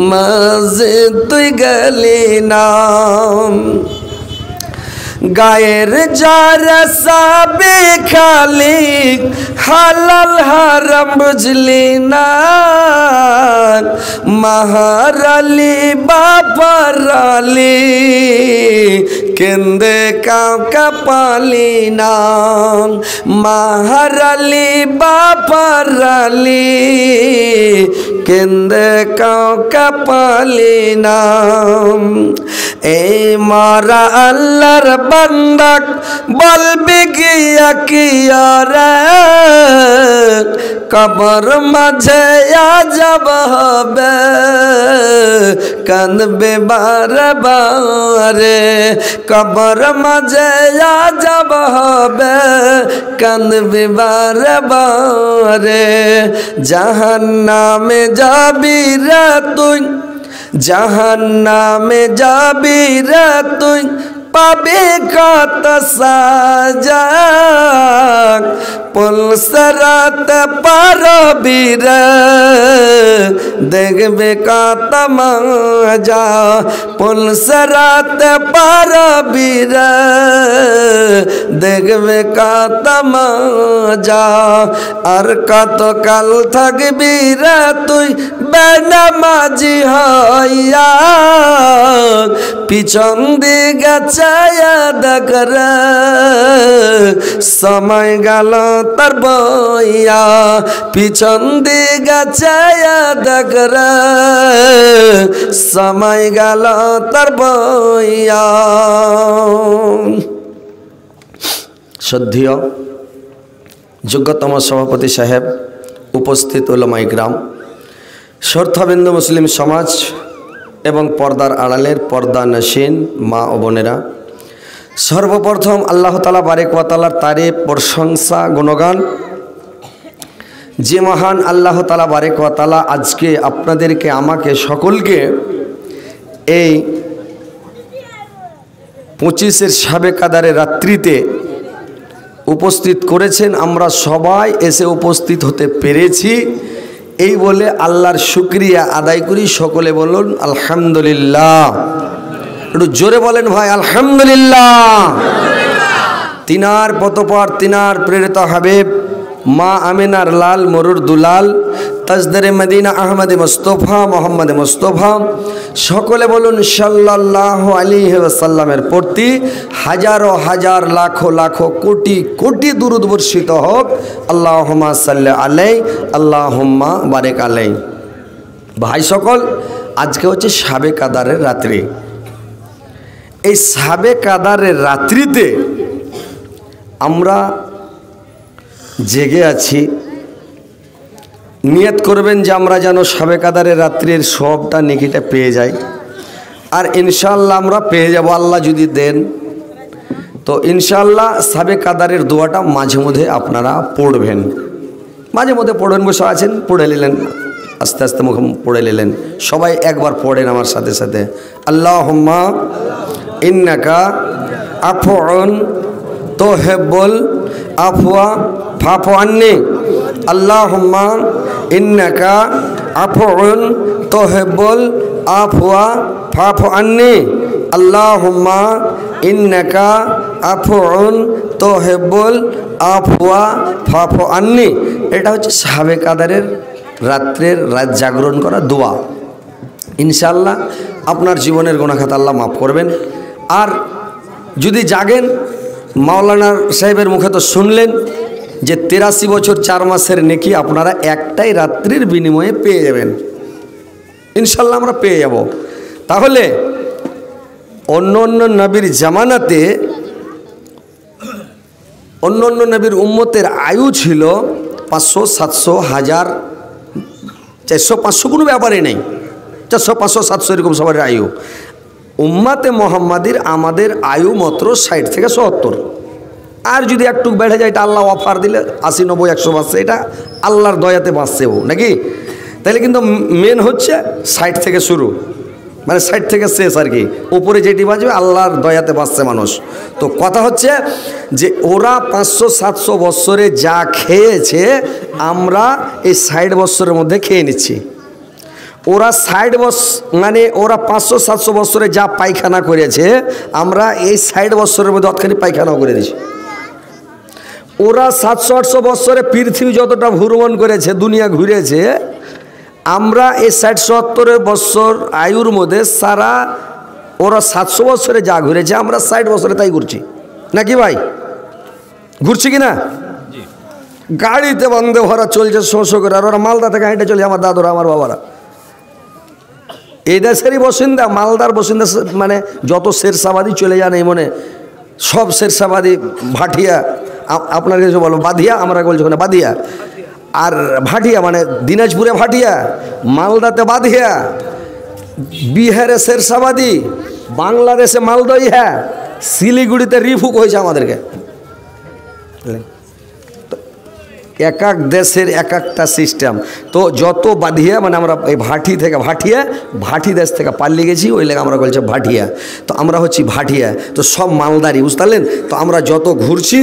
মসজিদ তুই গেলি না গায়ের যারা সাবে খালি হালাল হারাম বুঝলি না মাহারালি বাপারালি কেন্দে কাউকা পালি না মাহারালি বাপারালি কেন্দে কাউকা পালি না এই মারা আল্লাহর বান্দাক বলবি গিয়া কিয়া রে কবর মাঝে আজব হবে কাঁদবে বারে বারে কবর মাঝে আজব হবে কাঁদবে বারে বারে জাহান্নামে যাবি রে তুই জাহান্নামে যাবি রে তুই পাবে কত সাজা পুলসরাত পারবি রে দেখবে কত মজা পুলসরাত পারবি রে দেখবে কত মজা আর কত কাল থাকবি রে তুই বেনামাজি হইয়া পিছন দিকে চায়া দেখরা সময় গেল তার বইয়া পিছন দিকে চায়া দেখরা সময় গেল তার বইয়া শ্রদ্ধেয় যোগ্যতম সভাপতি সাহেব উপস্থিত উলামায়ে কিরাম শ্রদ্ধাবিন্দু মুসলিম সমাজ এবং পর্দার আড়ালের পর্দা নশীন মা ও বোনেরা সর্বপ্রথম আল্লাহ তাআলা বারেক ওয়া তাআলার তারিফ প্রশংসা গুণগান যে মহান আল্লাহ তাআলা বারেক ওয়া তাআলা আজকে আপনাদেরকে আমাকে সকলকে এই 25-এর শাবে কাদারের রাত্রিতে উপস্থিত করেছেন আমরা সবাই এসে উপস্থিত হতে পেরেছি এই বলে আল্লাহর শুকরিয়া আদায় করি সকলে বলুন আলহামদুলিল্লাহ একটু জোরে বলেন ভাই আলহামদুলিল্লাহ তিনার পতপর তিনার প্রেরিত হাবিব মা আমিনার লাল মরুর দুলাল তাজদারে মদিনা আহমদ মুস্তফা মোহাম্মদ মুস্তফা সকলে বলুন সাল্লাল্লাহু আলাইহি ওয়াসাল্লামের প্রতি হাজারো হাজার লাখো লাখো কোটি কোটি দুরূদ বর্ষিত হোক আল্লাহুম্মা সাল্লি আলাইহি আল্লাহুম্মা বারিক আলাইহি ভাই সকল আজকে হচ্ছে শাবে কাদারের রাত্রি এই শাবে কাদারের রাত্রিতে আমরা জেগে আছি নিয়ত করবেন যে আমরা যেন শাবে কাদারের রাত্রির সবটা নেকিটা পেয়ে যাই আর ইনশাআল্লাহ আমরা পেয়ে যাব আল্লাহ যদি দেন তো ইনশাআল্লাহ শাবে কাদারের দোয়াটা মাঝে মধ্যে আপনারা পড়বেন মাঝে মধ্যে পড়বেন বসে আছেন পড়ে নিলেন আস্তে আস্তে মুখ পড়ে নিলেন সবাই একবার পড়েন আমার সাথে সাথে আল্লাহুম্মা ইন্নাকা আফউন তুহিব্বুল আফওয়া ফাফু আন্নি আল্লাহুম্মা ইন্নাকা আফউন তুহিব্বুল আফওয়া ফাফু আন্নি আল্লাহুম্মা ইন্নাকা আফউন তুহিব্বুল আফওয়া ফাফু আন্নি এটা হচ্ছে শাবে কাদারের রাত্রের রাত জাগরণ করা দোয়া ইনশাআল্লাহ আপনার জীবনের গুনাহ খাতা আল্লাহ মাফ করবেন আর যদি জাগেন মাওলানা সাহেবের মুখে তো শুনলেন যে 83 বছর 4 মাসের নেকি আপনারা একটাই রাত্রির বিনিময়ে পেয়ে যাবেন। ইনশাল্লাহ আমরা পেয়ে যাব। তাহলে অন্য অন্য নবীর জামানাতে অন্য অন্য নবীর উম্মতের আয়ু ছিল 500, 700, 1000, 400, 500 কোনো ব্যাপারই নেই। 400, 500, 700 এরকম সবার আয়ু। উম্মাতে মোহাম্মদীর আমাদের আয়ু মাত্র 60 থেকে 70। আর যদি একটু বেড়ে যায় এটা আল্লাহ অফার দিলে 80, 90, 100 বাঁচছে, এটা আল্লাহর দয়াতে বাঁচছেও নাকি। তাহলে কিন্তু মেন হচ্ছে 60 থেকে শুরু, মানে 60 থেকে শেষ আর কি। উপরে যেটি বাঁচবে আল্লাহর দয়াতে বাঁচছে মানুষ। তো কথা হচ্ছে যে ওরা 500, 700 বৎসরে যা খেয়েছে আমরা এই 60 বৎসরের মধ্যে খেয়ে নিচ্ছি। ওরা 60 বৎসর মানে ওরা 500, 700 বৎসরে যা পায়খানা করেছে আমরা এই 60 বৎসরের মধ্যে অতখানি পায়খানাও করে দিচ্ছি। ওরা 700, 800 বৎসরে পৃথিবী যতটা ভ্রমণ করেছে, দুনিয়া ঘুরেছে, আমরা এই 60, 70 বৎসর আয়ুর মধ্যে সারা ওরা 700 বৎসরে যা ঘুরেছে আমরা 60 বছরে তাই ঘুরছি নাকি ভাই? ঘুরছি কি না? গাড়িতে বন্ধে ভরা চলছে শোষো করে, আর ওরা মালদা থেকে হেঁটে চলে, আমার দাদুরা আমার বাবারা। এই দেশেরই বাসিন্দা, মালদার বাসিন্দা, মানে যত শেরশাবাদী চলে যান এই মনে সব শেরশাবাদী ভাটিয়া, আপনার কিছু বলো বাধিয়া, আমরা বলছি ওখানে বাদিয়া, আর ভাটিয়া মানে দিনাজপুরে ভাটিয়া, মালদাতে বাধিয়া, বিহারে শেরশাবাদী, বাংলাদেশে মালদইহা, শিলিগুড়িতে রিফুক হয়েছে আমাদেরকে। এক এক দেশের এক একটা সিস্টেম। তো যত বাধিয়া মানে আমরা এই ভাটি থেকে ভাটি দেশ থেকে পালিয়ে গেছি, ওই লেগে আমরা বলছি ভাটিয়া। তো আমরা হচ্ছি ভাটিয়া, তো সব মালদারি, বুঝতে পারলেন? তো আমরা যত ঘুরছি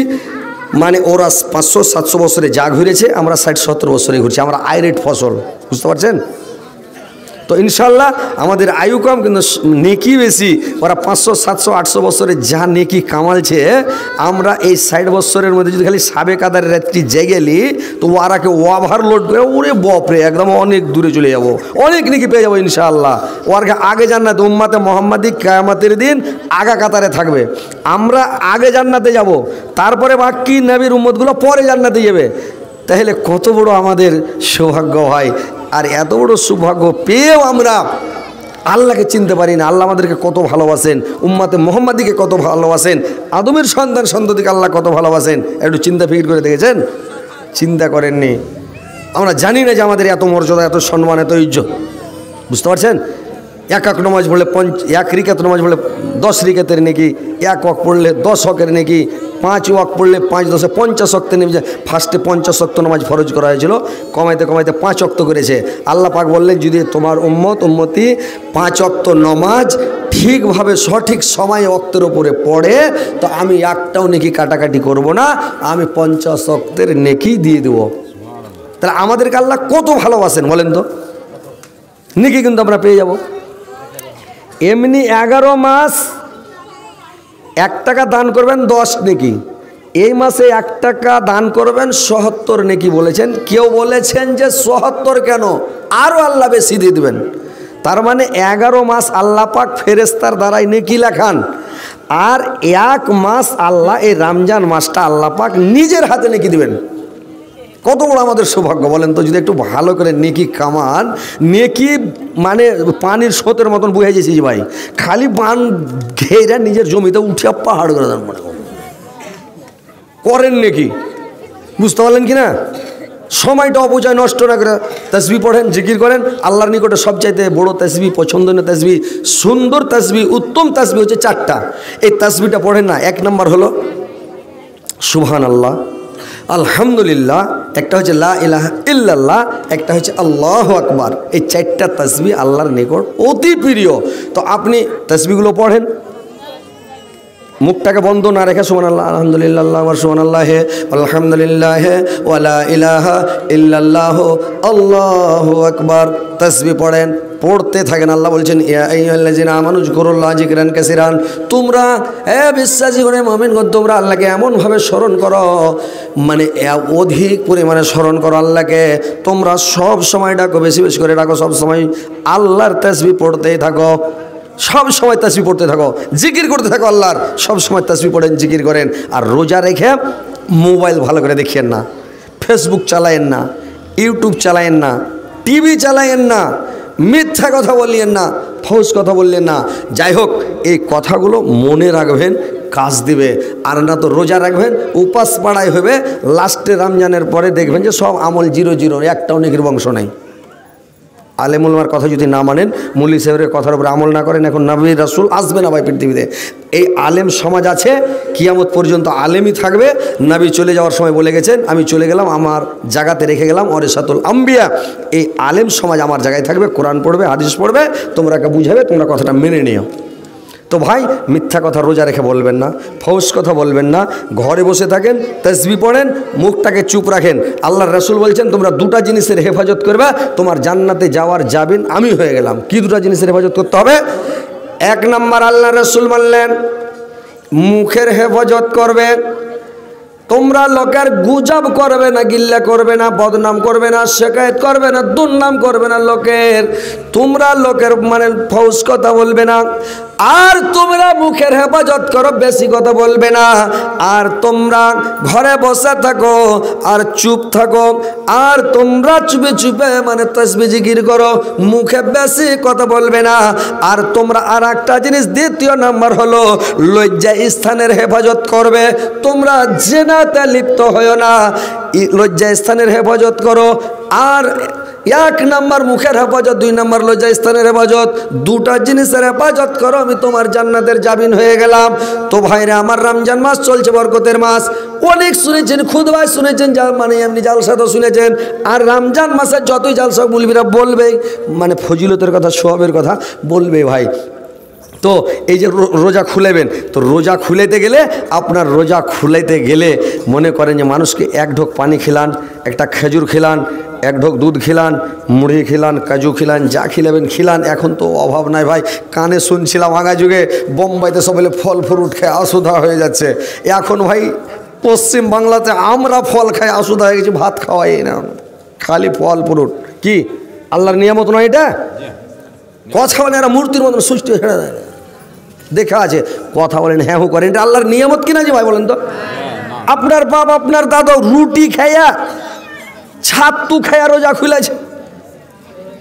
মানে ওরা 500, 700 বছরে যা ঘুরেছে আমরা 60, 70 বছরে ঘুরছি। আমরা আইরেট ফসল, বুঝতে পারছেন? তো ইনশাল্লাহ আমাদের আয়ু কম কিন্তু নেকি বেশি। ওরা 500, 700, 800 বছরে যা নেকি কামালছে, আমরা এই 60 বছরের মধ্যে যদি খালি সাবে কাদার রাত্রি জেগেলি তো ওরাকে ওভারলোড করে ওরে বাপরে একদম অনেক দূরে চলে যাব, অনেক নেকি পেয়ে যাবো ইনশাআল্লাহ। ওরকে আগে জান্নাত, উম্মাতে মোহাম্মদী কিয়ামতের দিন আগা কাতারে থাকবে। আমরা আগে জান্নাতে যাব, তারপরে বাকি নবীর উম্মতগুলো পরে জান্নাতে যাবে। তাহলে কত বড় আমাদের সৌভাগ্য হয়। আর এত বড় সৌভাগ্য পেয়েও আমরা আল্লাহকে চিনতে পারি না। আল্লাহ আমাদেরকে কত ভালোবাসেন, উম্মাতে মোহাম্মদীকে কত ভালোবাসেন, আদমের সন্তান সন্ততিকে আল্লাহ কত ভালোবাসেন, একটু চিন্তা ফিকির করে দেখেছেন? চিন্তা করেননি। আমরা জানি না যে আমাদের এত মর্যাদা, এত সম্মান, এত ইজ্জত, বুঝতে পারছেন? এক নমাজ পড়লে এক রিকাত নমাজ পড়লে 10 রিকাতের নেকি, এক ওয়াক্ত পড়লে 10 ওয়াক্তের নেকি, 5 ওয়াক্ত পড়লে 5 10 50 ওয়াক্তে নেমে যায়। ফার্স্টে 50 ওয়াক্ত নমাজ ফরজ করা হয়েছিল, কমাইতে কমাইতে 5 ওয়াক্ত করেছে। আল্লাহ পাক বললেন যদি তোমার উম্মতি 5 ওয়াক্ত নমাজ ঠিকভাবে সঠিক সময় ওয়াক্তের উপরে পড়ে তো আমি একটাও নেকি কাটাকাটি করব না, আমি 50 ওয়াক্তের নেকি দিয়ে দেবো। তাহলে আমাদেরকে আল্লাহ কত ভালোবাসেন বলেন তো? নেকি কিন্তু আমরা পেয়ে যাব। এমনি 11 মাস 1 টাকা দান করবেন 10 নেকি, এই মাসে 1 টাকা দান করবেন 77 নেকি বলেছেন। কেউ বলেছেন যে 77 কেন, আরও আল্লাহ বেশি দিয়ে দেবেন। তার মানে 11 মাস আল্লাহ পাক ফেরেস্তার দ্বারাই নেকি লেখান, আর 1 মাস আল্লাহ, এই রমজান মাসটা আল্লাহ পাক নিজের হাতে নেকি দিবেন। কত বড় আমাদের সৌভাগ্য বলেন তো? যদি একটু ভালো করে নেকি কামান, নেকি মানে পানির স্রোতের মতন বুঝে গেছি ভাই, খালি পান ঘেরা নিজের জমিতে উঠিয়া পাহাড় করে দেন মনে করেন নেকি, বুঝতে পারলেন কি না? সময়টা অপচয় নষ্ট না করে তাসবিহ পড়েন, জিকির করেন। আল্লাহর নিকটে সবচাইতে বড় তাসবিহ, পছন্দনীয় তাসবিহ, সুন্দর তাসবিহ, উত্তম তাসবিহ হচ্ছে 4টা। এই তাসবিহটা পড়েন না। 1 নম্বর হলো সুবহানাল্লাহ, আলহামদুলিল্লাহ, একটা হচ্ছে লা ইলাহা ইল্লাল্লাহ, একটা হচ্ছে আল্লাহু আকবার। এই 4টা তাসবিহ আল্লাহর নিকট অতি প্রিয়। তো আপনি তাসবিহগুলো পড়েন, মুখটাকে বন্ধ না রেখে সুবহানাল্লাহ, আলহামদুলিল্লাহ, সুবহানাল্লাহ, আলহামদুলিল্লাহ, ওয়া লা ইলাহা ইল্লাল্লাহ, আল্লাহু আকবার। তাসবিহ পড়েন, পড়তে থাকেন। আল্লাহ বলছেন ইয়া আইয়ুহাল্লাযিনা আমানু যিকুরুল্লাহ যিকরান কাসীরান, তোমরা বিশ্বাসী করে মুমিনগণ তোমরা আল্লাহকে এমনভাবে স্মরণ করো, মানে অধিক পরিমাণে স্মরণ করো আল্লাহকে। তোমরা সব সময় ডাকো, বেশি বেশি করে ডাকো, সব সময় আল্লাহর তাসবিহ পড়তেই থাকো। সব সময় তাসবিহ পড়তে থাকো, জিকির করতে থাকো আল্লাহর, সব সময় তাসবিহ পড়েন, জিকির করেন। আর রোজা রেখে মোবাইল ভালো করে দেখিয়েন না, ফেসবুক চালায়েন না, ইউটিউব চালায়েন না, টিভি চালায়েন না, মিথ্যা কথা বললেন না, ফৌজ কথা বললেন না। যাই হোক, এই কথাগুলো মনে রাখবেন, কাজ দিবে। আর না তো রোজা রাখবেন, উপাস পাড়াই হবে, লাস্টে রমজানের পরে দেখবেন যে সব আমল 0-0, একটাও নেকির বংশ নাই। আলেমুলমার কথা যদি না মানেন, মুল্লি সাহেবের কথার উপরে আমল না করেন, এখন নবী রাসূল আসবে না ভাই পৃথিবীতে। এই আলেম সমাজ আছে, কিয়ামত পর্যন্ত আলেমই থাকবে। নবী চলে যাওয়ার সময় বলে গেছেন, আমি চলে গেলাম, আমার জায়গাতে রেখে গেলাম ওয়ারিসাতুল আম্বিয়া। এই আলেম সমাজ আমার জায়গায় থাকবে, কোরআন পড়বে, হাদিস পড়বে, তোমরা বুঝাবে, তোমরা কথাটা মেনে নিও। তো ভাই মিথ্যা কথা রোজা রেখে বলবেন না, ফৌজ কথা বলবেন না, ঘরে বসে থাকেন, তাসবিহ পড়েন, মুখটাকে চুপ রাখেন। আল্লাহর রাসূল বলছেন তোমরা দুটা জিনিসের হেফাজত করবে, তোমার জান্নাতে যাওয়ার জাবিন আমি হয়ে গেলাম। কি দুটা জিনিসের হেফাজত করতে হবে? 1 নম্বর আল্লাহর রাসূল বললেন মুখের হেফাজত করবে। তোমরা লোকের গুজব করবে না, গিল্লা করবে না, বদনাম করবে না, শিকায়ত করবে না, দুর্নাম করবে না লোকের। তোমরা লোকের মানে ফৌজ কথা বলবে না। আর তোমরা মুখের হেফাজত করো, বেশি কথা বলবে না। আর তোমরা ঘরে বসে থাকো আর চুপ থাকো। আর তোমরা চুপে চুপে মানে তাসবিহ জিকির করো, মুখে বেশি কথা বলবে না। আর তোমরা আর একটা জিনিস, 2 নম্বর হলো লজ্জা স্থানের হেফাজত করবে। তোমরা জিনাতে লিপ্ত হয়ো না, লজ্জা স্থানের হেফাজত করো। আর 1 নম্বর মুখের হেফাজত, 2 নম্বর লজ্জা স্থানের হেফাজত, দুটা জিনিসের হেফাজত করো, আমি তোমার জান্নাতের জামিন হয়ে গেলাম। তো ভাইরা আমার, রমজান মাস চলছে, বরকতের মাস। অনেক শুনেছেন, খুতবায় শুনেছেন, মানে এমনি জালসা তো শুনেছেন। আর রমজান মাসে যতই জালসা মুলবিরা বলবে, মানে ফজিলতের কথা, সওয়াবের কথা বলবে ভাই। তো এই যে রোজা খুলেবেন, তো রোজা খুলেতে গেলে, আপনার রোজা খুলেতে গেলে মনে করেন যে মানুষকে 1 ঢোক পানি খিলান, একটা খেজুর খিলান, 1 ঢোক দুধ খিলান, মুড়ি খিলান, কাজু খিলান, যা খিলাবেন খিলান। এখন তো অভাব নাই ভাই, কানে শুনছিলাম আগা যুগে বোম্বাইতে সব বলে ফল ফ্রুট খেয়ে অসুধা হয়ে যাচ্ছে। এখন ভাই পশ্চিম বাংলাতে আমরা ফল খাই অসুধা হয়ে গেছি, ভাত খাওয়াই না, খালি ফল ফ্রুট। কি আল্লাহর নিয়ামত নয় এটা? কথা বলেন এরা মূর্তির মতন সুষ্ঠু ছেড়ে দেয়, দেখা আছে, কথা বলেন, হ্যাঁ হু করেন, এটা আল্লাহর নিয়ামত কিনা যে ভাই বলেন তো? আপনার বাপ আপনার দাদা রুটি খাইয়া, ছাতু খাইয়া রোজা খুলেছে।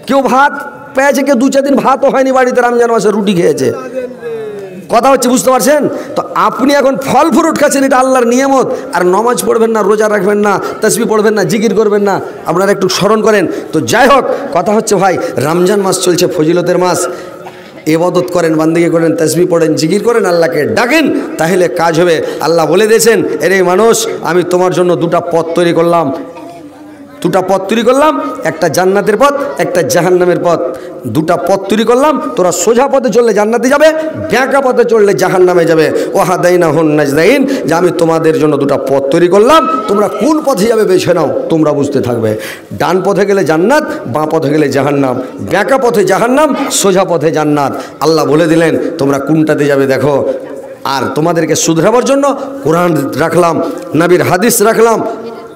কেউ ভাত পেয়েছে, কেউ 2-4 দিন ভাতও হয়নি বাড়িতে, রমজান মাসে রুটি খেয়েছে। কথা হচ্ছে, বুঝতে পারছেন? তো আপনি এখন ফল ফ্রুট খাচ্ছেন, এটা আল্লাহর নিয়ামত। আর নামাজ পড়বেন না, রোজা রাখবেন না, তাসবিহ পড়বেন না, জিকির করবেন না, আপনারা একটু স্মরণ করেন। তো যাই হোক, কথা হচ্ছে ভাই, রমজান মাস চলছে, ফজিলতের মাস। ইবাদত করেন, বান্দিগি করেন, তাসবিহ পড়েন, জিকির করেন, আল্লাহকে ডাকেন, তাহলে কাজ হবে। আল্লাহ বলে দিয়েছেন, এরে মানুষ, আমি তোমার জন্য 2টা পথ তৈরি করলাম, 2টা পথ তৈরি করলাম, একটা জান্নাতের পথ, একটা জাহান্নামের পথ। 2টা পথ তৈরি করলাম, তোরা সোজা পথে চললে জান্নাতে যাবে, বাঁকা পথে চললে জাহান্নামে যাবে। ওয়াহাদাইনাহুন নাজদাইন, যে আমি তোমাদের জন্য 2টা পথ তৈরি করলাম, তোমরা কোন পথে যাবে বেছে নাও, তোমরা বুঝতে থাকবে। ডান পথে গেলে জান্নাত, বাঁ পথে গেলে জাহান্নাম, বাঁকা পথে জাহান্নাম, সোজা পথে জান্নাত। আল্লাহ বলে দিলেন তোমরা কোনটাতে যাবে দেখো। আর তোমাদেরকে শুধরাবার জন্য কোরআন রাখলাম, নবীর হাদিস রাখলাম,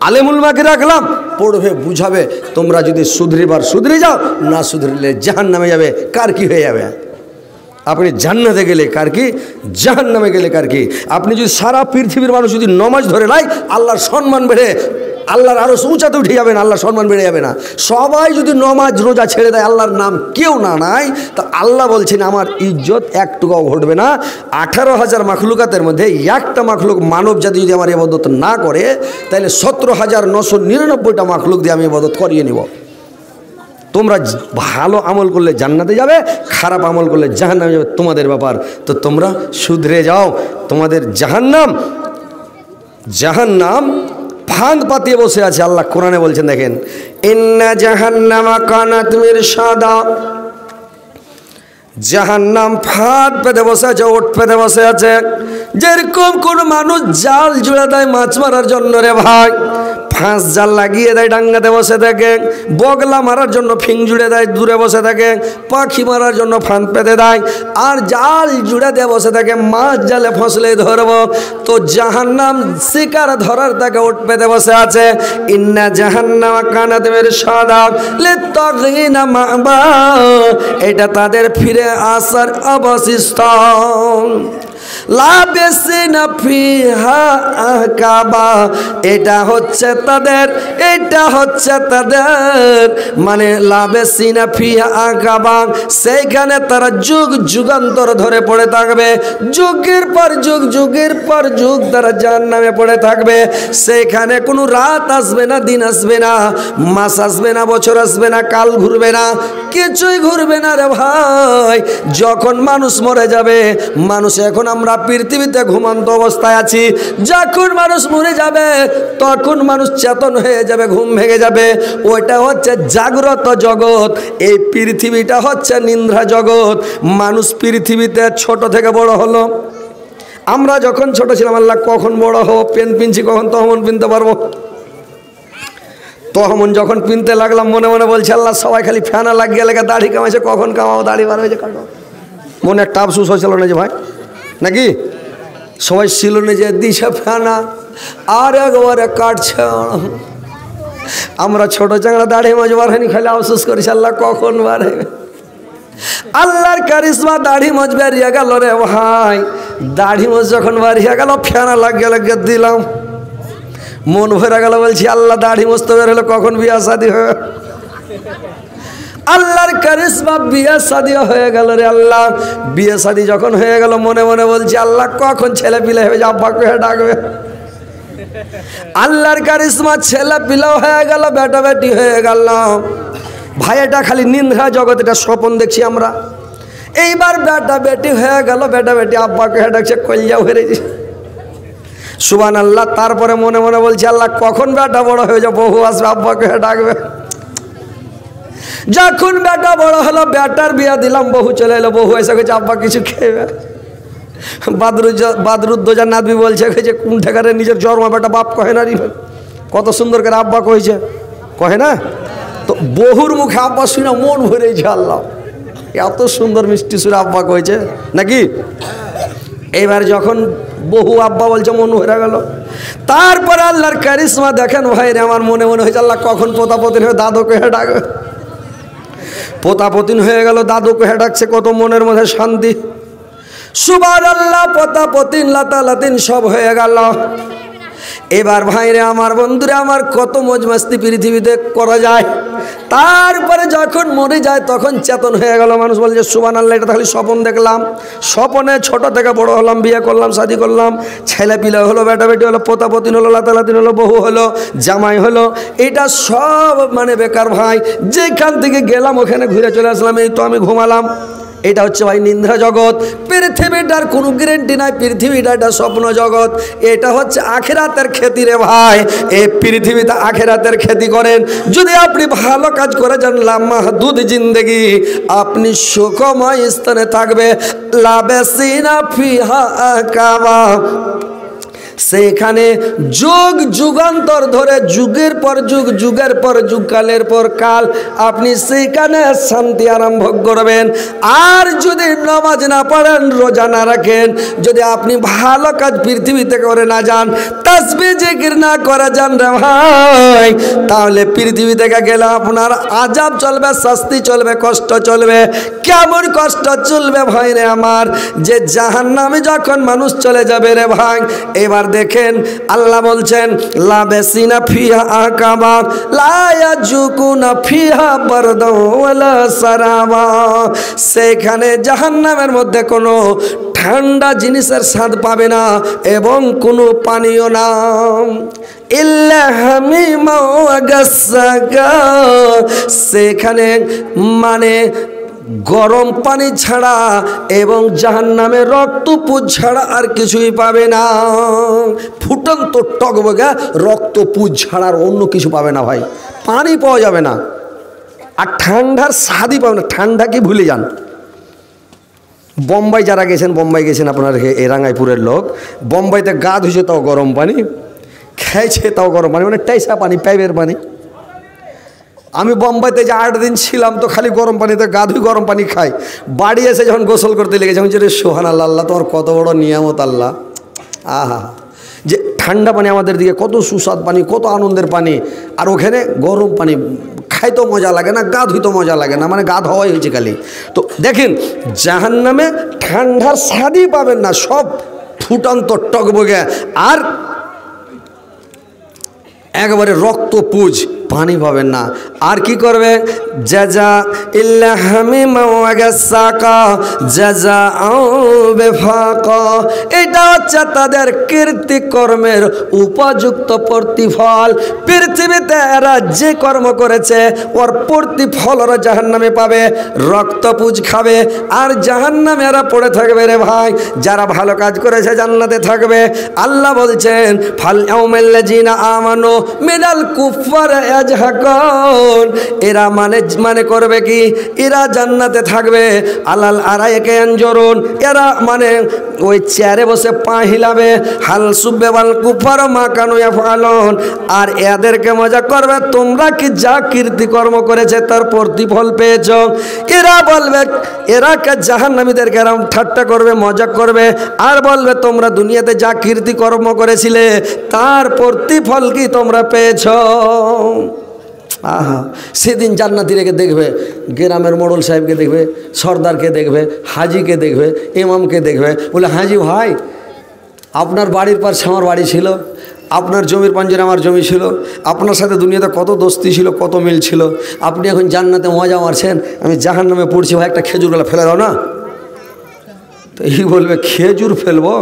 আলেমুলমাকে রাখলাম, পড়বে, বুঝাবে। তোমরা যদি শুধরিবার শুধরে যাও, না শুধরিলে জাহান্নামে যাবে। কার কি হয়ে যাবে? আপনি জান্নাতে গেলে কার কি, জাহান্নামে গেলে কার কি? আপনি যদি সারা পৃথিবীর মানুষ যদি নমাজ ধরে নাই, আল্লাহর সম্মান বেড়ে, আল্লাহর আরো উঁচাতে উঠে যাবেন, আল্লাহর সম্মান বেড়ে যাবে না। সবাই যদি নমাজ রোজা ছেড়ে দেয়, আল্লাহর নাম কেউ না নাই, তা আল্লাহ বলছেন আমার ইজ্জত একটুকুও ঘটবে না। 18,000 মাখলুকাতের মধ্যে একটা মাখলুক মানব জাতি যদি আমার ইবাদত না করে, তাহলে 17,999টা মাখলুক দিয়ে আমি ইবাদত করিয়ে নিব। তোমরা ভালো আমল করলে জান্নাতে যাবে, খারাপ আমল করলে জাহান্নামে যাবে, তোমাদের ব্যাপার। তো তোমরা শুধরে যাও, তোমাদের জাহান্নাম ফাঁদ পাতিয়ে বসে আছে। আল্লাহ কোরআনে বলছেন, দেখেন, ইন্না জাহান্নামা কানাত মিরসাদা, জাহান্নাম ফাঁদ পেতে বসে আছে, ওট পেতে বসে আছে। যেরকম কোন মানুষ জাল জুড়ে দেয় মাছ মারার জন্য রে ভাই, ফাঁস জাল লাগিয়ে দেয়, ডাঙ্গাতে বসে থাকে। বগলা মারার জন্য ফিং জুড়ে দেয়, দূরে বসে থাকে। পাখি মারার জন্য ফাঁদ পেতে দেয়, আর জাল জুড়ে দিয়ে বসে থাকে। মাছ জালে ফসলে ধরব, তো জাহান্নাম শিকার ধরার তাকে ওট পেতে বসে আছে। ইন্না জাহান্নামা কানাত মিরসাদা লিত্তাগিনা মা'বা, এটা তাদের ফিরে আসার অবশিষ্টন। লাবিসিনা ফিহা আহকাবা, এটা হচ্ছে তাদের মানে লাবিসিনা ফিহা আহকাবা, সেইখানে তারা যুগ যুগান্তর ধরে পড়ে থাকবে। যুগের পর যুগ তারা জাহান্নামে পড়ে থাকবে। সেইখানে কোনো রাত আসবে না, দিন আসবে না, মাস আসবে না, বছর আসবে না, কাল ঘুরবে না, কিছুই ঘুরবে না রে ভাই। যখন মানুষ মরে যাবে, মানুষ এখন আমরা পৃথিবীতে ঘুমন্ত অবস্থায় আছি, যখন মানুষ মরে যাবে তখন মানুষ চেতন হয়ে যাবে, ঘুম ভেঙে যাবে। ওইটা হচ্ছে জাগ্রত জগৎ, এই পৃথিবীটা হচ্ছে নিদ্রা জগৎ। মানুষ পৃথিবীতে ছোট থেকে বড় হলো। আমরা যখন ছোট ছিলাম, আল্লাহ কখন বড় হবো, পেন পিনছি কখন, তখন পিনতে পারবো। তখন যখন পিনতে লাগলাম মনে মনে বলছে আল্লাহ সবাই খালি ফ্যানা লাগিয়ে লেগে দাড়ি কামাইছে, কখন কামাবো, দাড়ি বার হয়েছে কাটো। মনে একটা আফসোস হয়েছিল না যে ভাই, নাকি সবাই ছিল না যে দিশা ফ্যানা আর একবারে কাটছে। আমরা ছোট চাংড়া দাড়ি মাঝ বার হয়নি, খালি আফসোস করেছি আল্লাহ কখন বার হবে। আল্লাহর কারিশমা, দাড়ি মাঝ বেরিয়ে গেল রে ভাই। দাড়ি মাঝ যখন বাড়িয়ে গেল, ফ্যানা লাগিয়ে দিলাম, মন ভরে গেল। বলছি আল্লাহ দাড়ি মস্ত বের হলো, কখন বিয়া শাদী হবে। আল্লাহর কারিশমা, বিয়ে শাদী হয়ে গেল রে আল্লাহ। বিয়ে শাদী যখন হয়ে গেল, মনে মনে বলছি আল্লাহ কখন ছেলে পিলে হবে, আব্বা কে ডাকবে। আল্লাহর কারিশমা, ছেলে পিলেও হয়ে গেল, বেটা বেটি হয়ে গেল। ভাই এটা খালি নিদ্রা জগৎ, এটা স্বপ্ন দেখছি আমরা। এইবার বেটা বেটি হয়ে গেল, বেটা বেটি আব্বা কে ডাকছে, কলিজা হয়েছে সুবহানাল্লাহ। তারপরে মনে মনে বলছি আল্লাহ কখন বেটা বড় হয়ে যাবে, বহু আসবে, আব্বাকে ডাকবে। যখন বেটা বড় হলো, বেটার বিয়া দিলাম, বহু চলে এলো, বহু এসে গেছে আব্বা কিছু খেয়ে। বাদরুদ্দোজা নাদবি বলছে কোন ঠেকারে নিজের জন্মা বেটা বাপ কহে না রে। কত সুন্দর করে আব্বা কহেছে, কহে না? তো বহুর মুখে আব্বা শুনে মন ভরেছে, আল্লাহ এত সুন্দর মিষ্টি সুরে আব্বা কয়েছে নাকি। এবার যখন বহু আব্বা বলছে, মন ভরে গেল। তারপরে আল্লাহর কারিশমা দেখেন ভাই রে, আমার মনে মনে হয়েছে আল্লাহ কখন পোতাপতিন হয়ে দাদুকে হে ডাকবে। পোতাপতিন হয়ে গেল, দাদুকে হে ডাকছে, কত মনের মধ্যে শান্তি। সুবহানাল্লাহ, পোতাপতিন লাতালাতিন সব হয়ে গেল। এবার ভাইরে আমার, বন্ধুরে আমার, কত মজ মাস্তি পৃথিবীতে করা যায়। তারপরে যখন মরে যায় তখন চেতন হয়ে গেল। মানুষ বলে যে সুবহানাল্লাহ, এটা তাহলে স্বপ্ন দেখলাম। স্বপ্নে ছোট থেকে বড় হলাম, বিয়ে করলাম, শাদী করলাম, ছেলে পিলে হলো, বেটা বেটি হলো, পোতাপতিন হলো, লাতালাতিন হলো, বহু হলো, জামাই হলো। এটা সব মানে বেকার ভাই। যেখান থেকে গেলাম ওখানে ঘুরে চলে আসলাম, এই তো আমি ঘুমালাম। এটা হচ্ছে ভাই নিদ্রা জগৎ। পৃথিবীটার কোনো গ্যারান্টি নাই, পৃথিবীটা একটা স্বপ্ন জগৎ। এটা হচ্ছে আখিরাতের খ্যাতি রে ভাই। এই পৃথিবীতে আখিরাতের খ্যাতি করেন যদি আপনি ভালো কাজ করে যান, লামাহদুদ জিন্দেগি, আপনি সুখময় স্থানে থাকবে। লাবেসিনা ফিহা আকাবা, সেখানে যুগ যুগান্তর ধরে, যুগের পর যুগ, যুগের পর যুগ, কালের পর কাল আপনি সেখানে শান্তি আরাম ভোগ করবেন। আর যদি নামাজ না পড়েন, রোজা না রাখেন, যদি আপনি ভালো কাজ পৃথিবীতে করে না যান, তাসবিহ জিকির না করে যান রে ভাই, তাহলে পৃথিবী থেকে গেলে আপনার আযাব চলবে, শাস্তি চলবে, কষ্ট চলবে। কেমন কষ্ট চলবে ভাই রে আমার, যে জাহান্নামে যখন মানুষ চলে যাবে রে ভাই। এবার দেখেন আল্লাহ বলছেন, লাবেসিনা ফিহা আকাবা লা ইয়াজুকুনা ফিহা বারদা ওয়ালা সারাবা, সেখানে জাহান্নামের মধ্যে কোনো ঠান্ডা জিনিসের স্বাদ পাবে না এবং কোনো পানীয় না। ইল্লা হামিমা ওয়া গাসসাকা, সেখানে মানে গরম পানি ছাড়া এবং জাহান্নামের রক্তপুঁজ ছাড়া আর কিছুই পাবে না। ফুটন্ত টকবগা রক্তপুঁজ ছাড়া আর অন্য কিছু পাবে না ভাই। পানি পাওয়া যাবে না, আর ঠান্ডার স্বাদই পাবে না। ঠান্ডা কি ভুলে যান। বোম্বাই যারা গেছেন, বোম্বাই গেছেন আপনার এই রাঙ্গাইপুরের লোক, বোম্বাইতে গা ধুয়েছে তাও গরম পানি। খেয়েছে তাও গরম পানি, মানে টাইসা পানি, পাইপের পানি। আমি বোম্বাইতে যে 8 দিন ছিলাম তো খালি গরম পানিতে গা ধুই, গরম পানি খাই। বাড়ি এসে যখন গোসল করতে লেগেছে আমি যে সুবহানাল্লাহ, আল্লাহ তোমার কত বড় নিয়ামত আল্লাহ। আহা, যে ঠান্ডা পানি আমাদের দিকে কত সুস্বাদ পানি, কত আনন্দের পানি, আর ওখানে গরম পানি। খাইতো মজা লাগে না, গা ধুইতো মজা লাগে না, মানে গা ধোয়াই হয়েছে খালি। তো দেখেন জাহান্নামে ঠান্ডার স্বাদই পাবেন না, সব ফুটন্ত টকবগে আর একবারে রক্ত পুজ পানি পাবেন না। আর কি করবে? জাজা ইল্লা হামিমা ওয়া গাসাকা জাজা আও বিফাকা। এটা হচ্ছে তাদের কীর্তিকর্মের উপযুক্ত প্রতিফল। পৃথিবীতে এরা যে কর্ম করেছে ওর প্রতিফল ওরা জাহান্নামে পাবে, রক্তপুজ খাবে আর জাহান্নামে এরা পড়ে থাকবে। রে ভাই, যারা ভালো কাজ করেছে জান্নাতে থাকবে। আল্লাহ বলছেন ফাল ইয়াউমাল্লাযিনা আমানু মিনাল কুফার ইয়াজহাকুন। এরা মানে করবে কি? এরা জান্নাতে থাকবে আলাল আরাইকা ইয়ানজুরুন। এরা মানে ওই চেয়ারে বসে পা হিলাবে। হাল সুব্বাল কুফার মা কানু ইয়াফআলুন। আর এদেরকে মজা করবে তোমরা কি যা কীর্তিকর্ম করেছে তার প্রতিফল পেয়েছ। এরা বলবে, এরা কে জাহান্নামীদেরকে এরকম ঠাট্টা করবে, মজা করবে আর বলবে তোমরা দুনিয়াতে যা কীর্তিকর্ম করেছিলে তার প্রতিফল কি তোমরা পেয়েছ। আহা, সেদিন জান্নাতীকে দেখবে, গ্রামের মোড়ল সাহেবকে দেখবে, সর্দারকে দেখবে, হাজিকে দেখবে, ইমামকে দেখবে। বলে হাজি ভাই, আপনার বাড়ির পাশে আমার বাড়ি ছিল, আপনার জমির পাঞ্জরে আমার জমি ছিল, আপনার সাথে দুনিয়াতে কত দোস্তি ছিল, কত মিল ছিল, আপনি এখন জান্নাতে মজা মারছেন, আমি জাহান্নামে পড়ছি, ভাই একটা খেজুরগুলো ফেলে দাও না। তো এই বলবে খেজুর ফেলবো?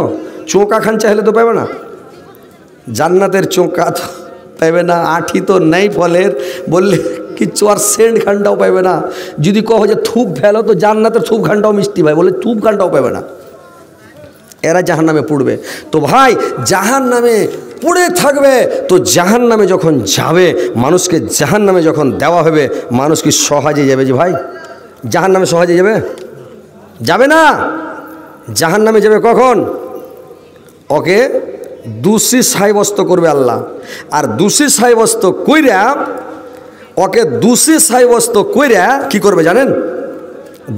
চোঁকা খান চাইলে তো পাবে না, জান্নাতের চোঁকা তো পাইবে না, আঠি তো নেই ফলের, বললে কিচ্ছু আর সেন্ট খানটাও পাইবে না। যদি কহ যে থুপ ফেলো তো জান্নাতের থুপ খানটাও মিষ্টি ভাই, বলে থুপ খানটাও পাবে না। এরা জাহান্নামে পড়বে। তো ভাই জাহান্নামে পড়ে থাকবে। তো জাহান্নামে যখন যাবে, মানুষকে জাহান্নামে যখন দেওয়া হবে, মানুষ কি সহজে যাবে? যে ভাই জাহান্নামে সহজে যাবে? যাবে না। জাহান্নামে যাবে কখন? ওকে দোষী সাব্যস্ত করবে আল্লাহ। আর দোষী সাব্যস্ত কইরা, ওকে দোষী সাব্যস্ত কইরা কি করবে জানেন?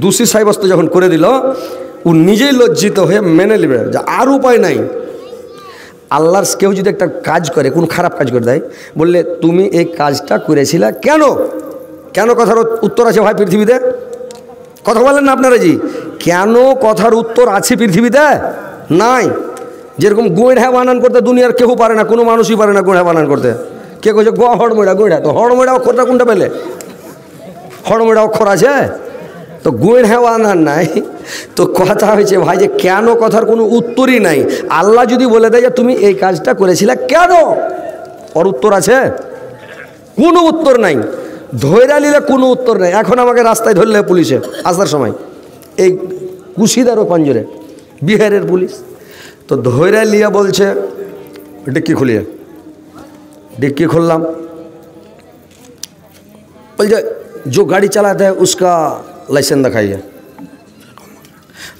দোষী সাব্যস্ত যখন করে দিল, ও নিজেই লজ্জিত হয়ে মেনে নেবে যে আর উপায় নাই। আল্লাহর কেউ যদি একটা কাজ করে, কোন খারাপ কাজ করে দেয়, বললে তুমি এই কাজটা করেছিলে কেন? কেন কথার উত্তর আছে ভাই পৃথিবীতে? কথা বলেন না আপনারা জি? কেন কথার উত্তর আছে পৃথিবীতে? নাই। যেরকম গোঁড়া বানান করতে দুনিয়ার কেউ পারে না, কোনো মানুষই পারে না গোঁড়া বানান করতে। কে কইছে গ হড়মোড়া গোঁড়া? তো হড়মোড়া অক্ষরটা কোনটা পেলে? হড়মোড়া অক্ষর আছে তো গোঁড়া বানান নাই। তো কথা হয়েছে ভাই যে কেন কথার কোনো উত্তরই নাই। আল্লাহ যদি বলে দেয় যে তুমি এই কাজটা করেছিলে কেন, ওর উত্তর আছে? কোনো উত্তর নাই। ধৈরা নিলে কোনো উত্তর নেই। এখন আমাকে রাস্তায় ধরলে পুলিশে আসার সময়, এই কুশিদারও পাঞ্জরে বিহারের পুলিশ, তো ধৈরা লিয়া বলছে ডিক্কি খুলিয়ে। डिक्की खोललाम, बोल जो गाड़ी चलाता है उसका लाइसेंस दिखाइए।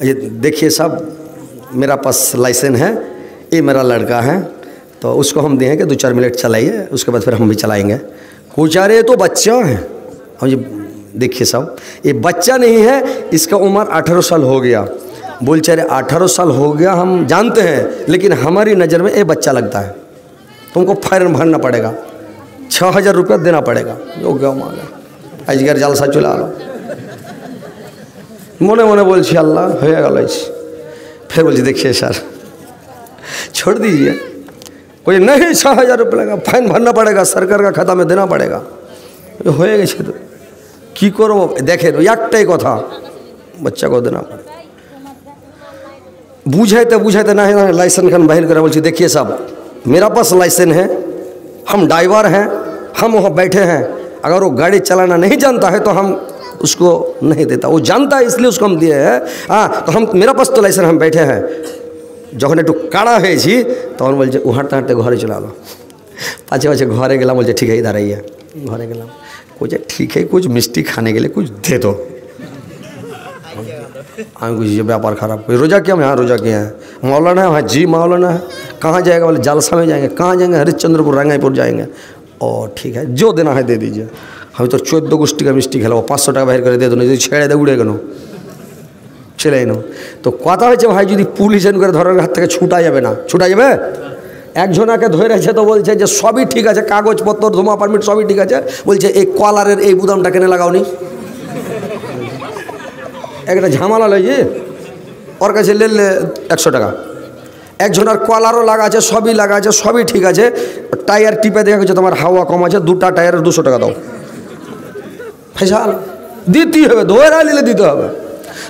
ये देखिए साहब मेरा पास लाइसेंस है, ये मेरा लड़का है, तो उसको हम दिए कि 2-4 मिनट चलाइए, उसके बाद फिर हम भी चलाएंगे। बेचारे तो बच्चा है। हम ये देखिए साहब ये बच्चा नहीं है, इसका उम्र 18 साल हो गया। बोल चाहे 18 साल हो गया हम जानते हैं, लेकिन हमारी नज़र में ये बच्चा लगता है, तुमको फाइन भरना पड़ेगा, 6000 रुपया देना पड़ेगा। जो गया मांगा आजकल जलसा चला लो मने मने बोल अल्लाह हो गल। फिर बोल देखिए सर छोड़ दीजिए, कोई नहीं 6000 रुपये लगा, फाइन भरना पड़ेगा, सरकार का खाता में देना पड़ेगा। हो गए तो की करो देखे एकटाई कथा बच्चा को देना पड़े। बुझाते बुझाते ना लाइसेंस खान बाहर करा। बोल देखिए साहब मेरा पास लाइसेंस है, हम ड्राइवर हैं, हम वहाँ बैठे हैं, अगर वो गाड़ी चलाना नहीं जानता है तो हम उसको नहीं देता, वो जानता है इसलिए उसको हम दिए हैं। हाँ तो हम मेरा पास तो लाइसेंस, हम बैठे हैं। যখন একটু কাড়া হয়েছি তখন বলছে ও হাঁটতে হাঁটতে ঘরে চলে এলো। পাছে পাছে ঘরে গেলাম, বলছে ঠিক है দাঁড়াইয়া। ঘরে গেলাম, বলছে ठीक है कुछ मिष्टी खाने के लिए कुछ दे दो। আমি বুঝি যে ব্যাপার খারাপ। रोजा किया? हाँ रोजा किया है। मौलाना है? हाँ जी मौलाना है। कहाँ जाएगा? बोले जालसा में जाएंगे। कहाँ जाएंगे? हरिश्चंद्रपुर रंगाईपुर जाएंगे। और ठीक है जो देना है दे दीजिए। हम तो 14 गोष्ठी का मिष्टी खेलो 500 টাকা बाहर करे दे दो, नहीं छेड़े दे उड़े गनो चले नो। तो कथा হয়েছে ভাই যদি পুলিশ এন করে ধরার হাত থেকে ছুটা যাবে না? ছুটা যাবে? একজনাকে ধরেছে তো বলছে যে সবই ঠিক আছে, কাগজপত্র ধোঁয়া পারমিট সবই ঠিক আছে, বলছে এই কলারের এই বুদামটা কেন লাগাওনি? একটা ঝামেলা লইছে ওর কাছে লেলে 100 টাকা। একজনের কলারও লাগা আছে, সবই লাগা আছে, সবই ঠিক আছে, টায়ার টিপে দেখা গেছে তোমার হাওয়া কম আছে, 2টা টায়ারের 200 টাকা দাও। ফেসাল দিতেই হবে, ধরে নিলে দিতে হবে।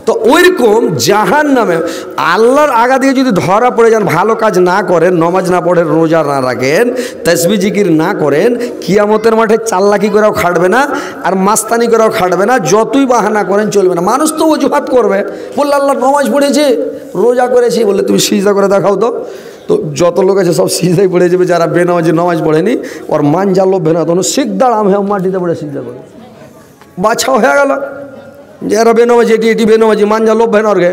তো ওইরকম জাহান নামে আল্লাহর আগা দিয়ে যদি ধরা পড়ে যান, ভালো কাজ না করেন, নমাজ না পড়েন, রোজা না রাখেন, তাসবিহ জিকির না করেন, কিয়ামতের মাঠে চাল্লাকি করেও খাটবে না আর মাস্তানি করেও খাটবে না, যতই বাহানা করেন চলবে না। মানুষ তো অজুহাত করবে, বললে আল্লাহ নমাজ পড়েছি, রোজা করেছি, বললে তুমি সিজদা করে দেখাও তো। তো যত লোক আছে সব সিজদাই পড়ে যাবে, যারা বেনামাজি নমাজ পড়েনি ওর মান যা লোভ না, তখন সিজদার আম হ্যাঁ মাটিতে পড়ে সিজদা করে বাছাও হয়ে গেল। যারা বেনামাজি এটি বেনামাজি মানজা লোভ ভেন ওরকে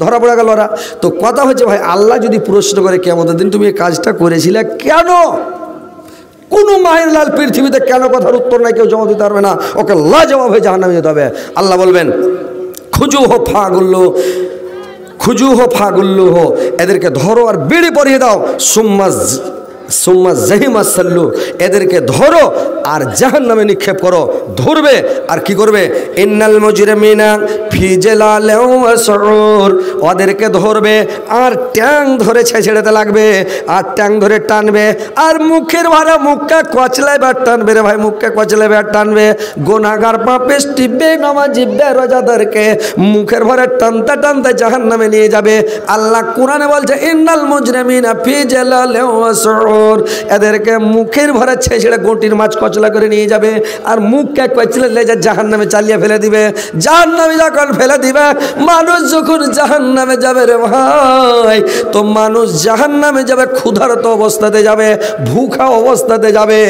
ধরা পড়ে গেল ওরা। তো কথা হচ্ছে ভাই আল্লাহ যদি প্রশ্ন করে কিয়ামতের দিন তুমি এই কাজটা করেছিলে কেন, কোনো মায়ের লাল পৃথিবীতে কেন কথার উত্তর নাই, কেউ জবাব দিতে পারবে না, ওকে লাজবাব হয়ে জাহান্নামে যেতে হবে। আল্লাহ বলবেন খুজু হো ফাগুল্লু, খুজু হো ফাগুল্লু হো, এদেরকে ধরো আর বিড়ি পরিয়ে দাও, সুম্মা জাহিমা সাল্লু, এদেরকে ধরো আর জাহান্নামে নিক্ষেপ করো। ধরবে আর কি করবে? ইন্নাল মুজরিমিনা ফি জালালিন ওয়া সুউর, ওদেরকে ধরবে আর ট্যাং ধরে ছেড়েতে লাগবে, আর ট্যাং ধরে টানবে, আর মুখের ভাড়া মুখকে কচলাইবে আর টানবে রে ভাই, মুখকে কচলাইবে আর টানবে। গুনাহগার পাপিষ্টি বেনামাজি বেরোজাদারকে মুখের ভরে টানতে টানতে জাহান্নামে নিয়ে যাবে। আল্লাহ কোরআনে বলছে ইন্নাল মুজরিমিনা ফি জালালিন ওয়া সুউর, এদেরকে মুখের ভরে ছেড়ে গোটির মাছ কচলা করে নিয়ে যাবে আর মুখকে কচলে লেজে জাহান্নামে চালিয়ে ফেলে দিবে। জাহান্নামে যখন ফেলে দিবে, মানুষ যখন জাহান্নামে যাবে রে ভাই, তো মানুষ জাহান্নামে যাবে ক্ষুধার্ত অবস্থাতে যাবে, ভুখা অবস্থাতে যাবে,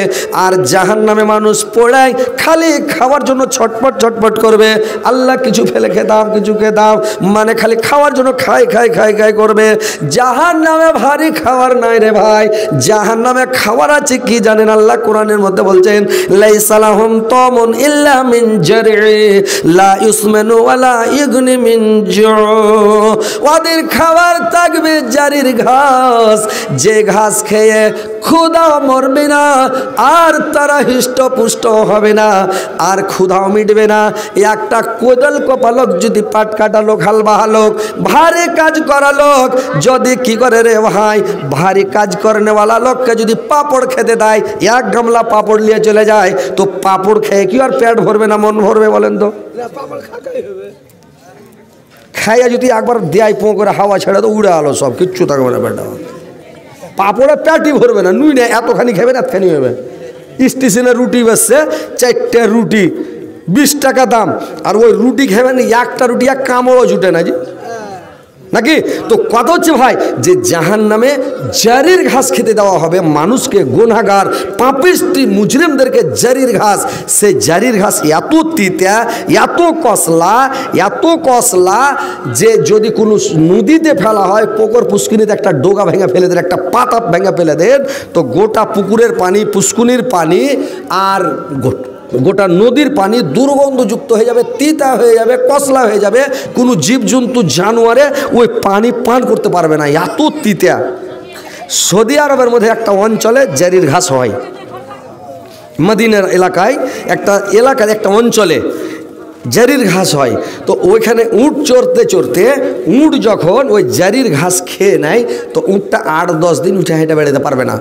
আর জাহান্নামে মানুষ পড়ায় খালি খাওয়ার জন্য ছটপট ছটপট করবে। আল্লাহ কিছু ফেলে খেতাম, কিছু খেতাম, মানে খালি খাওয়ার জন্য খাই খাই খাই খাই করবে। জাহান্নামে ভারী খাওয়ার নাই রে ভাই, জাহান্নামে খাবার আছে কি জানেন? আল্লাহ কোরআনের মধ্যে বলছেন লাইসা লাহুম তামুন ইল্লা মিন জারঈ লা ইসমানু ওয়ালা ইগনি মিন জু, ওদের খাবার থাকবে জারির ঘাস, যে ঘাস খেয়ে ক্ষুধা মরবে না আর তারা হৃষ্টপুষ্ট হবে না আর ক্ষুধাও মিটবে না। একটা কোদাল কপালক যদি পাট কাটা লোক, হাল বাহা লোক, ভারী কাজ করা লোক যদি কি করে রে ভাই, ভারী কাজ করেনেওয়ালা লোককে যদি পাপড় খেতে দেয়, এক গামলা পাপড় নিয়ে চলে যায়, তো পাপড় খেয়ে কি আর পেট ভরবে না মন ভরবে বলেন তো? খাইয়া যদি একবার দেয় পো করে হাওয়া ছেড়ে তো উড়ে আলো, সব কিচ্ছু থাকবে না পেটে, পাপড়ে পেটই ভরবে না। নুই না এতখানি খাবেন এতখানি হবে। স্টেশনে রুটি বেচছে, 4টে রুটি 20 টাকা দাম, আর ওই রুটি খাবেন একটা রুটি এক কামড়ও জুটে না জি নাকি? তো কথা হচ্ছে ভাই যে জাহান্নামে জারির ঘাস খেতে দেওয়া হবে মানুষকে, গুনাহগার পাপিষ্টি মুজরিমদেরকে জারির ঘাস। সে জারির ঘাস এত তিতা, এত কসলা যে যদি কোনো নদীতে ফেলা হয়, পুকুর পুষ্কুনিতে একটা ডোগা ভেঙে ফেলে দেন, একটা পাতা ভেঙে ফেলে দেন, তো গোটা পুকুরের পানি, পুষ্কুনির পানি আর গোটা নদীর পানি দুর্গন্ধযুক্ত হয়ে যাবে, তিতা হয়ে যাবে, কসলা হয়ে যাবে, কোনো জীবজন্তু জানোয়ারে ওই পানি পান করতে পারবে না, এত তিতা। সৌদি আরবের মধ্যে একটা অঞ্চলে জারির ঘাস হয়, মদিনার এলাকায় একটা অঞ্চলে জারির ঘাস হয়। তো ওইখানে উট চড়তে চড়তে উট যখন ওই জারির ঘাস খেয়ে নেয়, তো উটটা 8-10 দিন উঠে হেঁটে বেড়াতে পারবে না,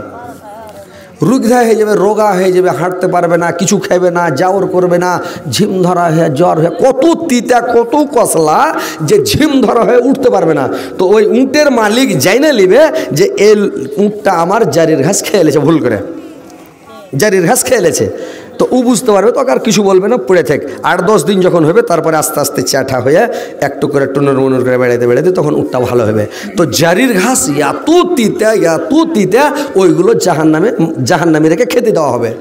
রুগা হয়ে যাবে, রোগা হয়ে যাবে, হাঁটতে পারবে না, কিছু খাবে না, জাওর করবে না, ঝিম ধরা হয়ে জ্বর হয়ে, কত তিতা কত কসলা যে ঝিম ধরা হয়ে উঠতে পারবে না। তো ওই উটের মালিক জাইনে নিবে যে এই উটটা আমার জারির ঘাস খেয়ে এলেছে, ভুল করে জারির ঘাস খেয়ে এলেছে, তো ও বুঝতে পারবে, তো আর কিছু বলবে না, পড়ে থাক। 8-10 দিন যখন হবে, তারপরে আস্তে আস্তে চ্যাঠা হয়ে একটু করে টুনুর মুনুর করে বেড়াইতে তখন উটটা ভালো হবে। তো জারির ঘাস এত তিতা ওইগুলো জাহান্নামে রেখে খেতে দেওয়া হবে।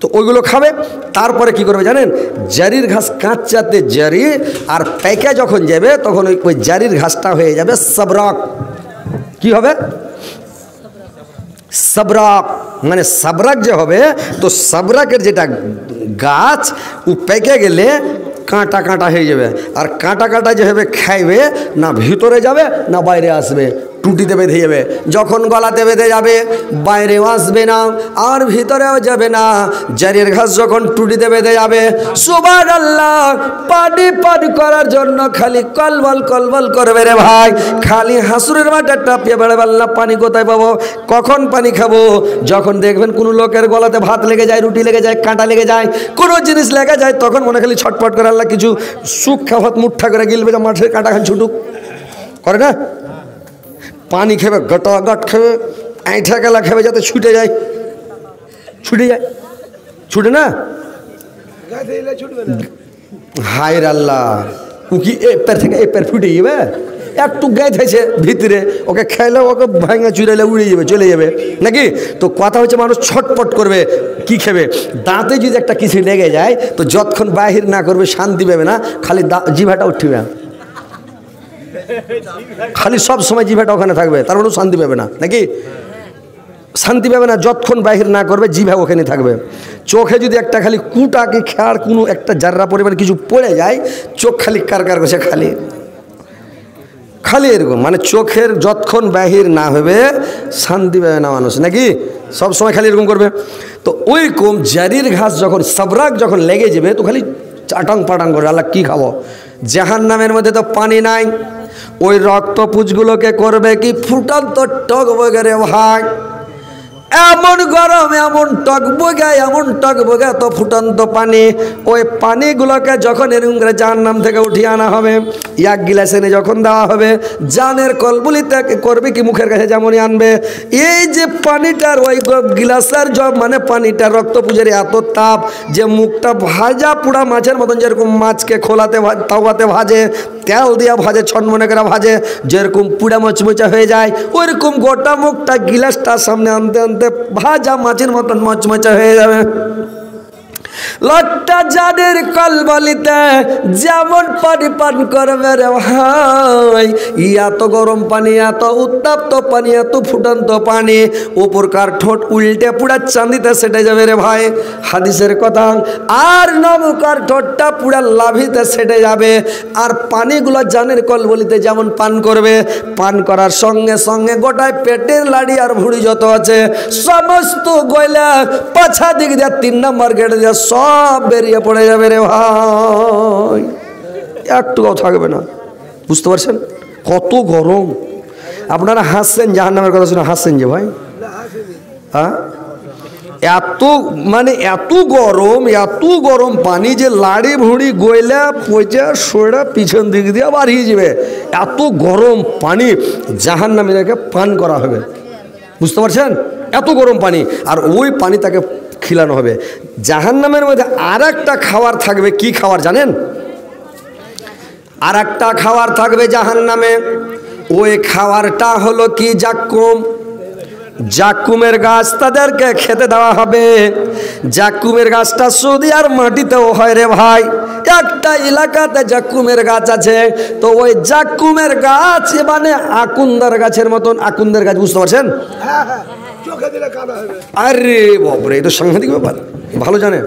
তো ওইগুলো খাবে। তারপরে কি করবে জানেন, জারির ঘাস কাঁচাতে জারি আর পেকে যখন যাবে তখন ওই জারির ঘাসটা হয়ে যাবে সবরক। কি হবে? সবরক, মানে সবরক যে হবে, তো সবরকের যেটা গাছ ও পেকে গেলে কাঁটা কাঁটা হয়ে যাবে, আর কাঁটা কাঁটা যেভাবে খাইবে না ভিতরে যাবে না বাইরে আসবে, টুটিতে বেঁধে যাবে। যখন গলাতে বেঁধে যাবে বাইরেও আসবে না আর ভিতরেও যাবে না। জারির ঘাস যখন টুটিতে বেঁধে যাবে, সুবহানাল্লাহ, পানি পান করার জন্য খালি কলবল কলবল করবে রে ভাই, খালি হাসুরের মাঠে টাপিয়ে বেড়ে বললাম পানি কোথায় পাবো, কখন পানি খাবো। যখন দেখবেন কোনো লোকের গলাতে ভাত লেগে যায়, রুটি লেগে যায়, কাঁটা লেগে যায়, কোনো জিনিস লেগে যায়, তখন মনে খালি ছটফট করে আল্লাহ কিছু সুখ খাওয়াত মুঠা করে গিলবে, মাঠের কাঁটা খান ছুটুক করে না। পানি খেবে, গটা গট খেবে, আইঠা গেলা খেবে যাতে ছুটে যায়, ছুটে যায়, ছুটে না। হায় আল্লাহ, ও কি এপার থেকে এপার ফুটে যাবে, একটু গায়ে থাকছে ভিতরে, ওকে খেলে ওকে ভাঙা চুরাইলে উড়ে যাবে, চলে যাবে নাকি। তো কথা হচ্ছে মানুষ ছটপট করবে, কি খেবে। দাঁতে যদি একটা কিছু লেগে যায় তো যতক্ষণ বাহির না করবে শান্তি পাবে না, খালি জিভাটা উঠবে, খালি সব সময় জিভাটা ওখানে থাকবে, তার মানে শান্তি পাবে না নাকি, শান্তি পাবে না যতক্ষণ বাহির না করবে, জিভা ওখানে থাকবে। চোখে যদি একটা খালি কুটা কি খেয়ার কোনো একটা জাররা পরিমাণ কিছু পড়ে যায়, চোখ খালি কারকার করছে, খালি খালি এরকম, মানে চোখের যতক্ষণ বাহির না হবে শান্তি পাবে না মানুষ নাকি, সব সময় খালি এরকম করবে। তো ওইরকম জারির ঘাস যখন সবরাক যখন লেগে যাবে তো খালি চাটাং পাটাং করে আল্লাহ কি খাবো। জাহান্নামের মধ্যে তো পানি নাই, ওই রক্তপুঞ্জগুলোকে করবে কি ফুটান্ত টক বগেরে ভাই, এমন গরম, এমন টকবগা, এমন টকবগা তো ফুটন্ত পানি। ওই পানিগুলোকে যখন এরকম করে জাহান্নাম থেকে উঠিয়ে আনা হবে, এক গিলাস এনে যখন দেওয়া হবে, জানের কলবুলিতে করবে কি মুখের কাছে যেমনই আনবে, এই যে পানিটার ওই গিলাসের মানে পানিটা রক্তপুঞ্জের এত তাপ যে মুখটা ভাজা পুরা মাছের মতন, যেরকম মাছকে খোলাতে তাওয়াতে ভাজে, তেল দিয়া ভাজে, ছনমনে করে ভাজে, যেরকম পুরা মচমচা হয়ে যায়, ওইরকম গোটা মুখটা গিলাসটা সামনে আনতে আনতে ভাজা মাছের মতন মচমচা হয়ে যাবে। লট্টা জানের কলবলিতে যেমন পানি পান করবে রে ভাই, এত গরম পানি, এত উত্তপ্ত পানি, এত ফুটন্ত পানি, উপরকার ঠোঁট উল্টে পুরা চাঁদিতে সেটে যাবে রে ভাই, হাদিসের কথা। আর নমকার ঠোঁটটা পুরা লাভিতে সেটে যাবে। আর পানিগুলো জানের কলবলিতে যেমন পান করবে, পান করার সঙ্গে সঙ্গে গোটায় পেটের লাড়ি আর ভুঁড়ি যত আছে সমস্ত গয়লা পাছা দিক দিয়ে 3 নম্বর গেটে দিয়ে সব বেরিয়ে পড়ে যাবে রে ভাই, একটুও থাকবে না। বুঝতে পারছেন কত গরম? আপনারা হাসছেন জাহান্নামের কথা শুনে, হাসছেন যে ভাই, হ্যাঁ, এত মানে এত গরম পানি যে লাড়ি ভুঁড়ি গয়লা পচা সোড়া পিছন দিক দিয়ে বাড়িয়ে যাবে, এত গরম পানি জাহান্নামীদেরকে পান করা হবে। বুঝতে পারছেন, এত গরম পানি, আর ওই পানি তাকে খিলানো হবে। জাহান্নামের মধ্যে আর একটা খাবার থাকবে, কি খাবার জানেন? আর একটা খাবার থাকবে জাহান্নামে, ওই খাবারটা হলো কি জাক্কুম। জাক্কুমের গাছ তাদেরকে খেতে দেওয়া হবে। জাক্কুমের গাছটা সৌদি আর মাটিতেও হয় রে ভাই, একটা এলাকাতে জাক্কুমের গাছ আছে। তো ওই জাক্কুমের গাছ মানে আকুন্দার গাছের মতন, আকুন্দের গাছ, বুঝতে পারছেন? আরে বাপরে, এটা সাংঘাতিক ব্যাপার, ভালো জানে।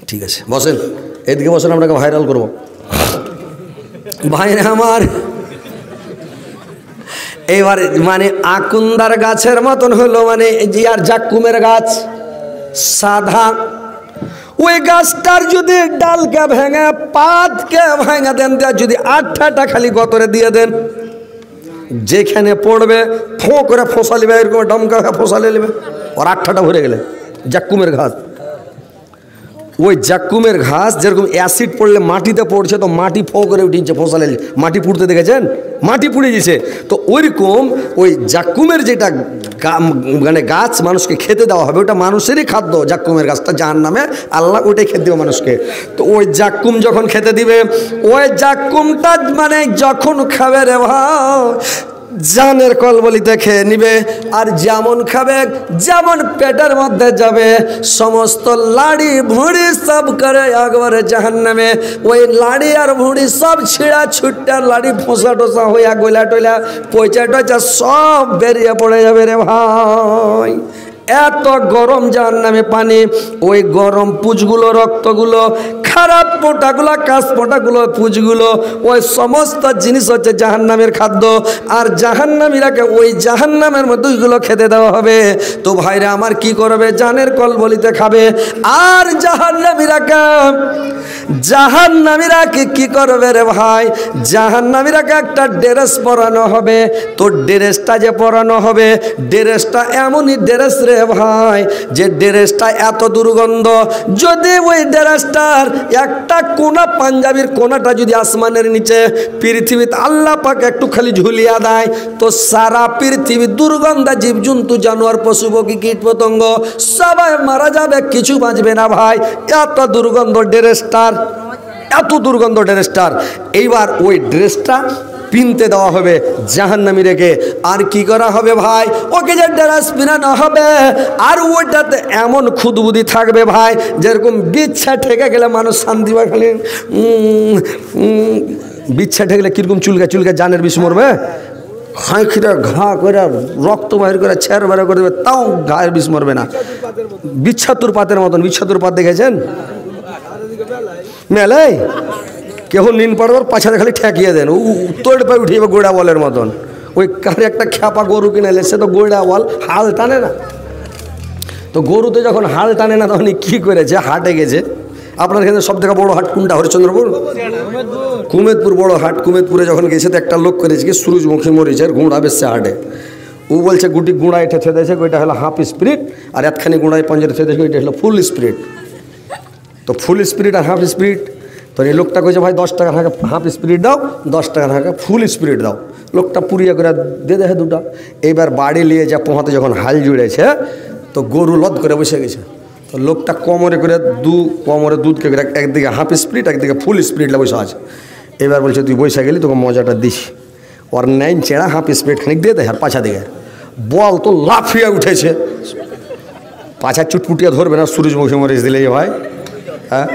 ঠিক আছে বসেন, এদিকে বসেন, আপনাকে ভাইরাল করবো। ভাইরা আমার, এবার মানে আকুন্দার গাছের মতন হলো, মানে যে আর জাক্কুমের গাছ সাদা, ওই গাছটার যদি ডালকে ভেঙে পাতকে ভেঙে দেন, যদি 8টা খালি গতরে দিয়ে দেন, যেখানে পড়বে ফোঁ করে ফসা নেবে, এরকম ডমকা ফসালে নেবে, ওর 8টা ভরে গেলে। জাক্কুমের ঘাস, ওই জাক্কুমের ঘাস যেরকম অ্যাসিড পড়লে মাটিতে পড়ছে, তো মাটি ফোঁ করে উঠিছে, ফসালে মাটি পুড়তে দেখেছেন, মাটি পুড়ে গেছে। তো ওইরকম ওই জাক্কুমের যেটা মানে গাছ মানুষকে খেতে দেওয়া হবে, ওটা মানুষেরই খাদ্য। জাক্কুমের গাছটা জাহান্নামে, আল্লাহ ওইটাই খেতে দেবে মানুষকে। তো ওই জাক্কুম যখন খেতে দিবে, ওই জাক্কুমটা মানে যখন খাবে রে ভাই, জানের কলবলিতে খেয়ে নিবে আর যেমন খাবে যেমন পেটের মধ্যে যাবে সমস্ত লাড়ি ভুঁড়ি সব করে একবারে জাহান্নামে। ওই লাড়ি আর ভুঁড়ি সব ছিঁড়া ছুটটা লাড়ি ফোঁসা টোসা হইয়া গোলা টোলা পয়চা টয়চা সব বেরিয়ে পড়ে যাবে রে ভাই। এত গরম জাহান্নামে পানি, ওই গরম পুঁজগুলো রক্তগুলো খারাপ পোটাগুলো কাশ পোটাগুলো পুঁজগুলো ওই সমস্ত জিনিস হচ্ছে জাহান্নামের খাদ্য। আর জাহান্নামীরাকে ওই জাহান্নামের মধ্যে ওইগুলো খেতে দেওয়া হবে। তো ভাইরা আমার কি করবে? জানের কলবলিতে খাবে। আর জাহান্নামীরাকে কি করবে রে ভাই? জাহান্নামীরাকে একটা ড্রেস পরানো হবে। তো ড্রেসটা যে পরানো হবে ড্রেসটা এমনই ড্রেস রে ভাই যে ড্রেসটা এত দুর্গন্ধ, যদি ওই ড্রেসটার একটা কোনা পাঞ্জাবির কোনাটা যদি আসমানের নিচে পৃথিবীতে আল্লাহ পাক একটু খালি ঝুলিয়া দেয় তো সারা পৃথিবী দুর্গন্ধা জীবজন্তু জানোয়ার পশু পক্ষী কীট পতঙ্গ সবাই মারা যাবে, কিছু বাঁচবে না ভাই। এত দুর্গন্ধ ড্রেসটার, এত দুর্গন্ধ ড্রেসটার। এইবার ওই ড্রেসটা পিনতে দেওয়া হবে জাহান্নামী রেখে। আর কি করা হবে ভাই? ওকে যে ড্রেস পিনানো হবে আর ওইটাতে এমন খুদবুদি থাকবে ভাই যেরকম বিচ্ছা ঠেকে গেলে মানুষ শান্তি পায়। খালি বিচ্ছা ঠেকলে কীরকম চুলকা চুলকা জানের বিষ মরবে, খাঁখিরা ঘা করে রক্ত বাহির করে ছেড় বেড়া করে দেবে, তাও ঘায়ের বিষ মরবে না। বিচ্ছাতুর পাতের মতন। বিচ্ছাতুর পাত দেখেছেন মেলায়? কেউ নিন পড়বার পাছাতে খালি ঠেকিয়ে দেন, তোড় পায়ে উঠিয়ে গোড়া বলের মতন। ওই কারে একটা খ্যাপা গরু কিনে এলে সে তো গোড়া বল হাল টানে না। তো গরুতে যখন হাল টানে না তখন কি করেছে? হাটে গেছে। আপনার এখানে সব থেকে বড় হাট কোনটা? হরিশ্চন্দ্রপুর, কুমেদপুর বড় হাট। কুমেদপুরে যখন গেছে তো একটা লোক করেছে কি সূরজমুখী মরিচের গুঁড়া বেসছে হাটে। ও বলছে গুটি গুঁড়া এটা থেদেছে, ওইটা হলো হাফ স্পিরিট, আর একখানি গুঁড়ায় পঞ্জরে থেদেছে, ওইটা হলো ফুল স্পিরিট। তো ফুল স্পিরিট আর হাফ স্পিরিট। তো এই লোকটা কইছে ভাই 10 টাকা হাফ স্পিরিট দাও, 10 টাকা ফুল স্পিরিট দাও। লোকটা পুরিয়া করে দিয়ে দেখে দুটা। এইবার বাড়ি নিয়ে যা পোহাতে যখন হাল জুড়েছে তো গরু লদ করে বসে গেছে। তো লোকটা কোমরে দুধকে করে একদিকে হাফ স্পিরিট একদিকে ফুল স্পিরিট বসে আছে। এবার বলছে তুই বসে গেলি তোকে মজাটা দিস। ওর 9 চেড়া হাফ স্পিরিট খানিক দিয়ে দেয় আর পাছা দিকে বল তো লাফিয়ে উঠেছে। পাছা চুটপুটিয়া ধরবে না সূরজমুখী মরিচ দিলেই ভাই। হ্যাঁ,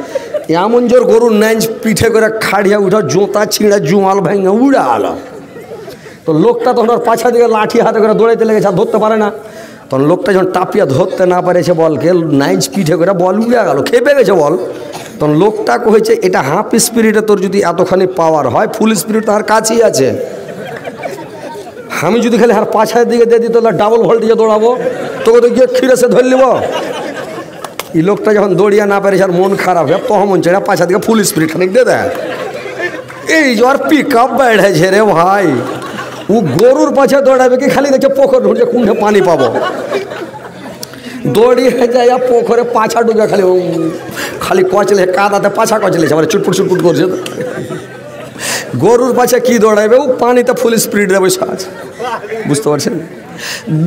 এমন জোর গরুর 9 পিঠে করে খাড়িয়া উঠা জোতা ছিঁড়া জুমাল ভাঙা উড়া আলো। তো লোকটা তখন ওর পাছা দিকে লাঠি হাতে করে দৌড়াইতে লেগেছে, আর ধরতে পারে না। তখন লোকটা যখন টাপিয়া ধরতে না পারেছে বলকে 9 পিঠে করে বল উড়ে গেল, খেপে গেছে বল। তখন লোকটা কয়েছে এটা হাফ স্পিরিটে তোর যদি এতখানি পাওয়ার হয়, ফুল স্পিরিট তার কাছেই আছে। আমি যদি খালি আর পাছার দিকে দিয়ে দিই তাহলে ডাবল ভোল্টেজে দৌড়াবো, তোকে তো গিয়ে খিরে সে ধরে নিব। এই লোকটা যখন দৌড়িয়া না পারে আর মন খারাপ হয় তখন মন চাই পাছা দিকে ফুল স্পিরিট খানিক দিয়ে দেয়। এই জ্বর পিক আপ বেড়েছে রে ভাই। ও গরুর পাছে দৌড়াবে কি খালি দেখছে পোখর ঢুকছে কোনটা পানি পাবো, দৌড়িয়ে যায় পোখরে পাছা ঢুকে খালি খালি কচলে কাদাতে পাছা কচলেছে, মানে চুটপুট চুটপুট করছে। গরুর পাছে কি দৌড়াবে? ও পানিতে ফুল স্পিরিট দেবে সাজ। বুঝতে পারছেন?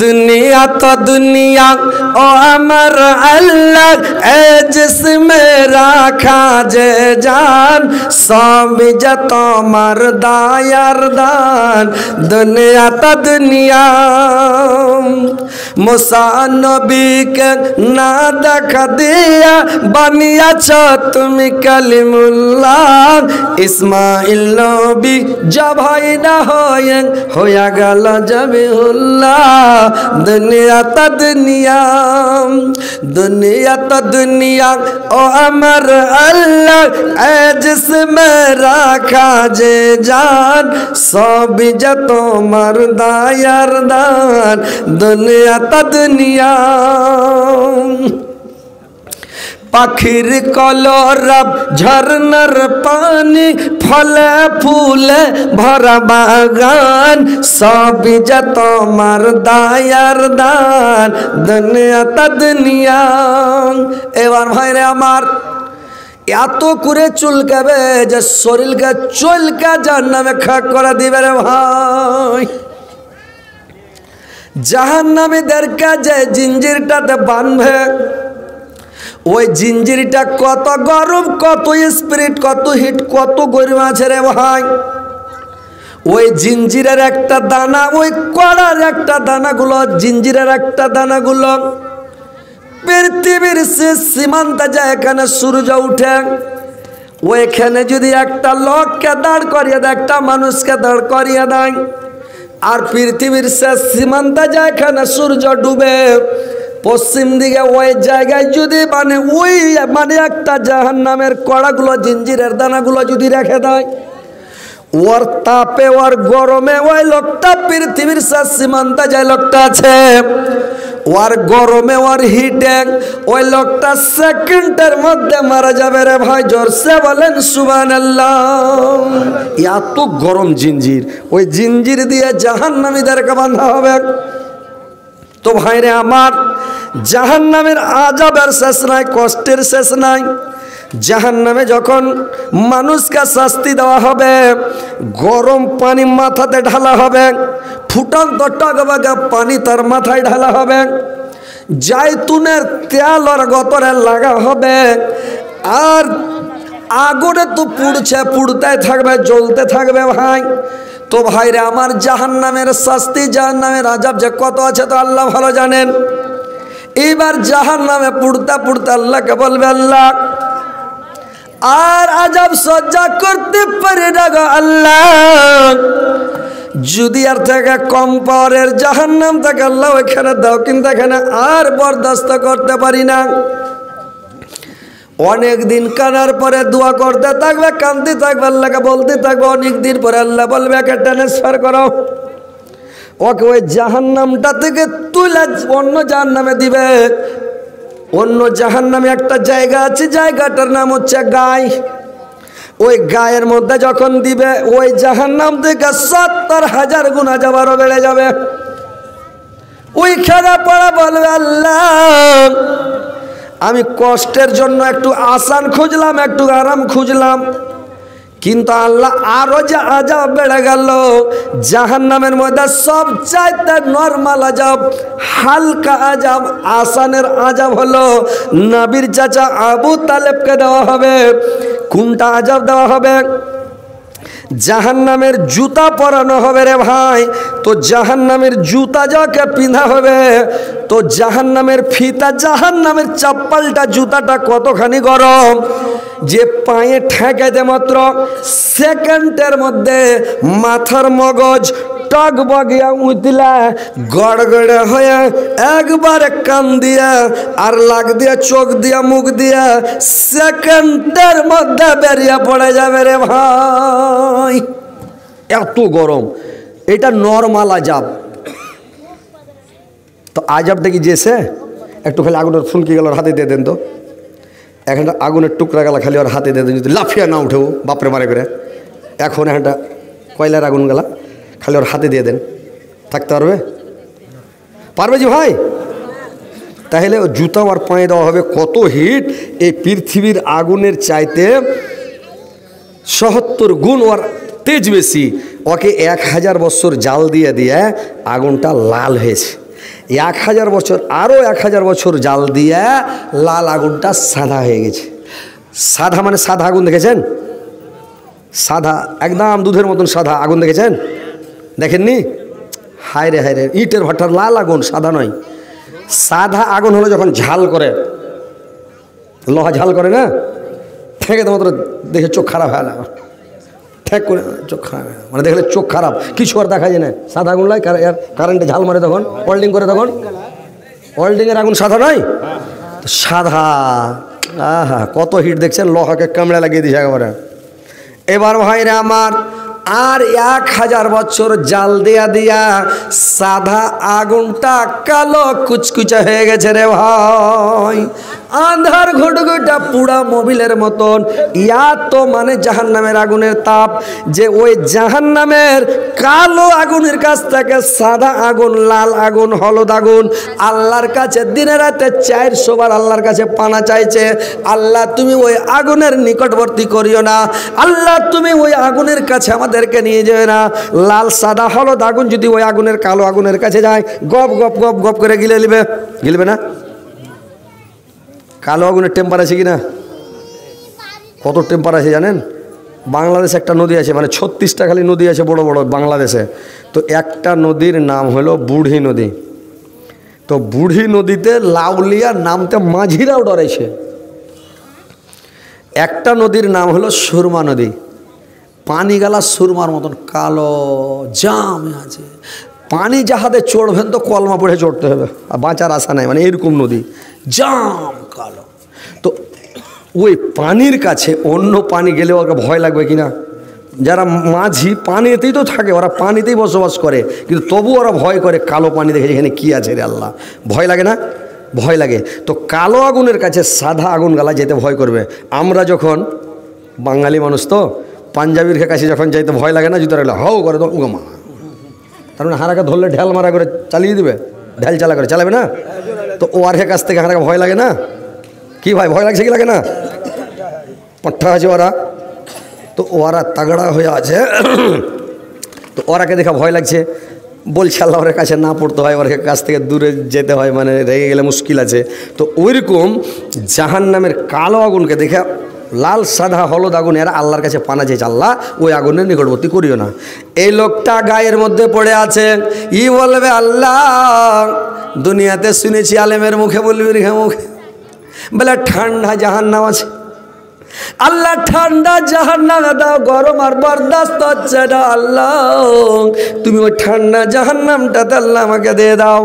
दुनिया तो दुनिया ओ अमर अल्लाह ए जिसमें राखा जे जान सब जतो मरदा यारदान। दुनिया तो दुनिया मूसा नबी के ना देखा दिया बनिया छो तुम कलिमुल्लाह। इस्माइल नबी जब भाई ना होया गल जबीहुल्लाह। दुनिया तो दुनिया दुनिया तो दुनिया ओ अमर अल्लाह ए जिसमें राखा जे जान सब जतो मरदा यारदान। दुनिया तो दुनिया पाखिर कलरब झरनर पानी फले फूले भरा बागान सब जतो मरदा यारदान। दुनिया तो दुनिया। এবার ভাইরে আমার এত করে চুলকাবে যে শরীরকে চুলকা জাহান্নামে খাক করে দিবে রে ভাই। জাহান্নামীদেরকে যে জিঞ্জিরটাতে বাঁধবে ওই জিঞ্জিরটা কত গরম, কত স্পিরিট, কত হিট, কত গরম আছে রে ভাই। ওই জিঞ্জিরের একটা দানা, ওই কড়ার একটা দানাগুলো, জিঞ্জিরের একটা দানাগুলো পৃথিবীর শেষ সীমান্তে যায়, এখানে সূর্য উঠে, ওইখানে যদি একটা লোককে দাঁড় করিয়ে দেয়, একটা মানুষকে দাঁড় করিয়ে দেয়, আর পৃথিবীর শেষ সীমান্তে যায়, এখানে সূর্য ডুবে পশ্চিম দিকে, ওই জায়গায় যদি মানে একটা জাহান্নামের কড়াগুলো, জিঞ্জিরের দানাগুলো যদি রেখে দেয়, ওর তাপে ওর গরমে ওই লোকটা পৃথিবীর শেষ সীমান্তে যায় লোকটা আছে, ওর গরমে ওর হিটে ওই লোকটা সেকেন্ডের মধ্যে মারা যাবে রে ভাই। জোরসে বলেন সুবহানাল্লাহ। এত গরম জিঞ্জির, ওই জিঞ্জির দিয়ে জাহান্নামীদেরকে বাঁধা হবে। তো ভাইরে আমার, জাহান্নামের আযাবের শেষ নাই, কষ্টের শেষ নাই। জাহান্নামে যখন মানুষকে শাস্তি দেওয়া হবে, গরম পানি মাথাতে ঢালা হবে, ফুটন্ত টকবকে পানি তার মাথায় ঢালা হবে, জাইতুনের তেল আর গতরে লাগা হবে, আর আগুনে তো পুড়ছে, পুড়তে থাকবে, জ্বলতে থাকবে ভাই। তো ভাইরে আমার, জাহান্নামের শাস্তি, জাহান্নামের আযাব যে কত আছে তো আল্লাহ ভালো জানেন। এইবার জাহান্নামে পুড়তে পুড়তে আল্লাহকে বলবে, আল্লাহ আর আযাব সহ্য করতে পারি না গো আল্লাহ, যদি আর থেকে কম পাওয়ারের জাহান্নাম থেকে আল্লাহ ওইখানে দাও, কিন্তু এখানে আর বরদাস্ত করতে পারি না। অনেক দিন কানার পরে দোয়া করতে থাকবে, কাঁদতে থাকবে, আল্লাহকে বলতে থাকবে। অনেক দিন পরে আল্লাহ বলবে একে ট্রান্সফার করো, ওকে ওই জাহান্নামটা থেকে তুলে অন্য জাহান্নামে দিবে। অন্য জাহান্নামে একটা জায়গা আছে, জায়গাটার নাম হচ্ছে গায়। ওই গায়ের মধ্যে যখন দিবে, ওই জাহান্নাম থেকে 70,000 গুণ আযাব আরো বেড়ে যাবে। ওই খেলা পড়া বলবে, আল্লাহ আমি কষ্টের জন্য একটু আসান খুঁজলাম, একটু আরাম খুঁজলাম, কিন্তু আল্লাহ আরো যে আযাব বেড়ে গেল। জাহান্নামের মধ্যে সবচাইতে নরমাল আযাব, হালকা আযাব, আসানের আযাব হলো নবীর চাচা আবু তালেবকে দেওয়া হবে। কোনটা আযাব দেওয়া হবে? জাহান্নামের জুতা পরানো হবে রে ভাই। তো জাহান্নামের জুতা যাকে পিঁধা হবে, তো জাহান্নামের ফিতা, জাহান্নামের চাপ্পালটা, জুতাটা কতখানি গরম যে পায়ে ঠেকাইতে মাত্র সেকেন্ডের মধ্যে মাথার মগজ টকবগিয়া উঠলা, গড়গড়ে হয়ে একবারে কান দিয়া আর লাগ দিয়া, চোখ দিয়া, মুখ দিয়া সেকেন্ডের মধ্যে বেরিয়ে পড়ে যাবে রে ভাই। এত গরম, এটা নরমাল আযাব। তো আযাবটা কি যেছে একটু খালি আগুনের ফুলকি গেল হাতে দিয়ে দেন, তো এখানটা আগুনের টুকরা গেলা খালি ওর হাতে দিয়ে দেন, যদি লাফিয়া না উঠেও বাপরে মারে করে। এখন এখানটা কয়লার আগুন গেলা খালি ওর হাতে দিয়ে দেন, থাকতে পারবে? পারবে জি ভাই? তাহলে জুতা আর পায়ে দেওয়া হবে। কত হিট! এই পৃথিবীর আগুনের চাইতে ৭০ গুণ ওর তেজ বেশি। ওকে 1000 বছর জাল দিয়ে দিয়ে আগুনটা লাল হয়েছে। 1000 বছর, আরও 1000 বছর জাল দিয়ে লাল আগুনটা সাদা হয়ে গেছে। সাদা মানে সাদা আগুন দেখেছেন? সাদা, একদম দুধের মতন সাদা আগুন দেখেছেন? দেখেননি? হায় রে হায় রে, ইটের ভাটার লাল আগুন, সাদা নয়। সাদা আগুন হলো যখন ঝাল করে, লোহা ঝাল করে না, ঠেকে তো মাত্র দেখে চোখ খারাপ হয় না, ঠেক করে চোখ খারাপ, মানে দেখলে চোখ খারাপ, কিছু আর দেখা যায় না। সাদা আগুন লাই, কারেন্টে ঝাল মারে তখন, ওয়েল্ডিং করে তখন। ওয়েল্ডিংয়ের আগুন সাদা নয়, সাদা। আহা, কত হিট দেখছেন, লোহাকে কামড়ে লাগিয়ে দিয়েছে একেবারে। এবার ভাইরা আমার, আর 1000 বছর জাল দিয়া দিয়া সাদা আগুনটা কালো কুচকুচা হয়ে গেছে রে ভাই। আন্ধার ঘুটঘুটা পুরা মোবিলের মতন। ইয়া তো মানে জাহান্নামের আগুনের তাপ, যে ওই জাহান্নামের কালো আগুনের কাছ থেকে সাদা আগুন, লাল আগুন, হলুদ আগুন আল্লাহর কাছে দিনে রাতে 400 বার আল্লাহর কাছে পানা চাইছে। আল্লাহ তুমি ওই আগুনের নিকটবর্তী করিও না, আল্লাহ তুমি ওই আগুনের কাছে আমাদেরকে নিয়ে যাবে না। লাল, সাদা, হলুদ আগুন যদি ওই আগুনের, কালো আগুনের কাছে যায়, গপ গপ গপ গপ করে গিলে নিবে, গিলবে না? কালো আগুনের টেম্পার আছে কি না? কত টেম্পার আছে জানেন? বাংলাদেশে একটা নদী আছে, মানে 36টা খালি নদী আছে বড় বড় বাংলাদেশে। তো একটা নদীর নাম হলো বুড়ি নদী। তো বুড়ি নদীতে লাউলিয়া নামতে মাঝিরাও ডরেছে। একটা নদীর নাম হলো সুরমা নদী, পানি গেলা সুরমার মতন কালো জামে আছে। পানি যাহাতে চড়বেন তো কলমা পড়ে চড়তে হবে, আর বাঁচার আশা নাই, মানে এরকম নদী জাম কালো। তো ওই পানির কাছে অন্য পানি গেলে ওকে ভয় লাগবে কিনা? যারা মাঝি পানিতেই তো থাকে, ওরা পানিতেই বসবাস করে, কিন্তু তবু ওরা ভয় করে কালো পানি দেখে, এখানে কী আছে রে আল্লাহ, ভয় লাগে না? ভয় লাগে। তো কালো আগুনের কাছে সাদা আগুন গালা যেতে ভয় করবে। আমরা যখন বাঙালি মানুষ তো পাঞ্জাবির কাছে যখন যাইতে ভয় লাগে না, জুতো রাখলে হাও করে তো উগামা, তার মানে হারাকে ধরলে ঢেল মারা করে চালিয়ে দিবে, ঢেল চালা করে চালাবে না। তো ওর কাছ থেকে হারাকে ভয় লাগে না? কি ভাই ভয় লাগছে কি লাগে না? পাঠা আছে ওরা, তো ওরা তাগড়া হয়ে আছে। তো ওরাকে দেখা ভয় লাগছে, বলছে আল্লাহ ওর কাছে না পড়তে হয়, ওর কাছ থেকে দূরে যেতে হয়, মানে রেগে গেলে মুশকিল আছে। তো ওইরকম জাহান্নামের কালো আগুনকে দেখে লাল সাদা হলুদ আগুন এরা আল্লাহর কাছে পানা চেয়েছে, আল্লাহ ওই আগুনের নিকটবর্তী করিও না। এই লোকটা গায়ের মধ্যে পড়ে আছে, ই বলবে আল্লাহ দুনিয়াতে শুনেছি আলেমের মুখে বলবি রেখে মুখে বলে ঠান্ডা জাহান্নাম আছে, আল্লাহ ঠান্ডা জাহান্নামে দাও, গরম আর বরদাস্ত হচ্ছে না, আল্লাহ তুমি ওই ঠান্ডা জাহান্নামটাতে আল্লাহ আমাকে দিয়ে দাও।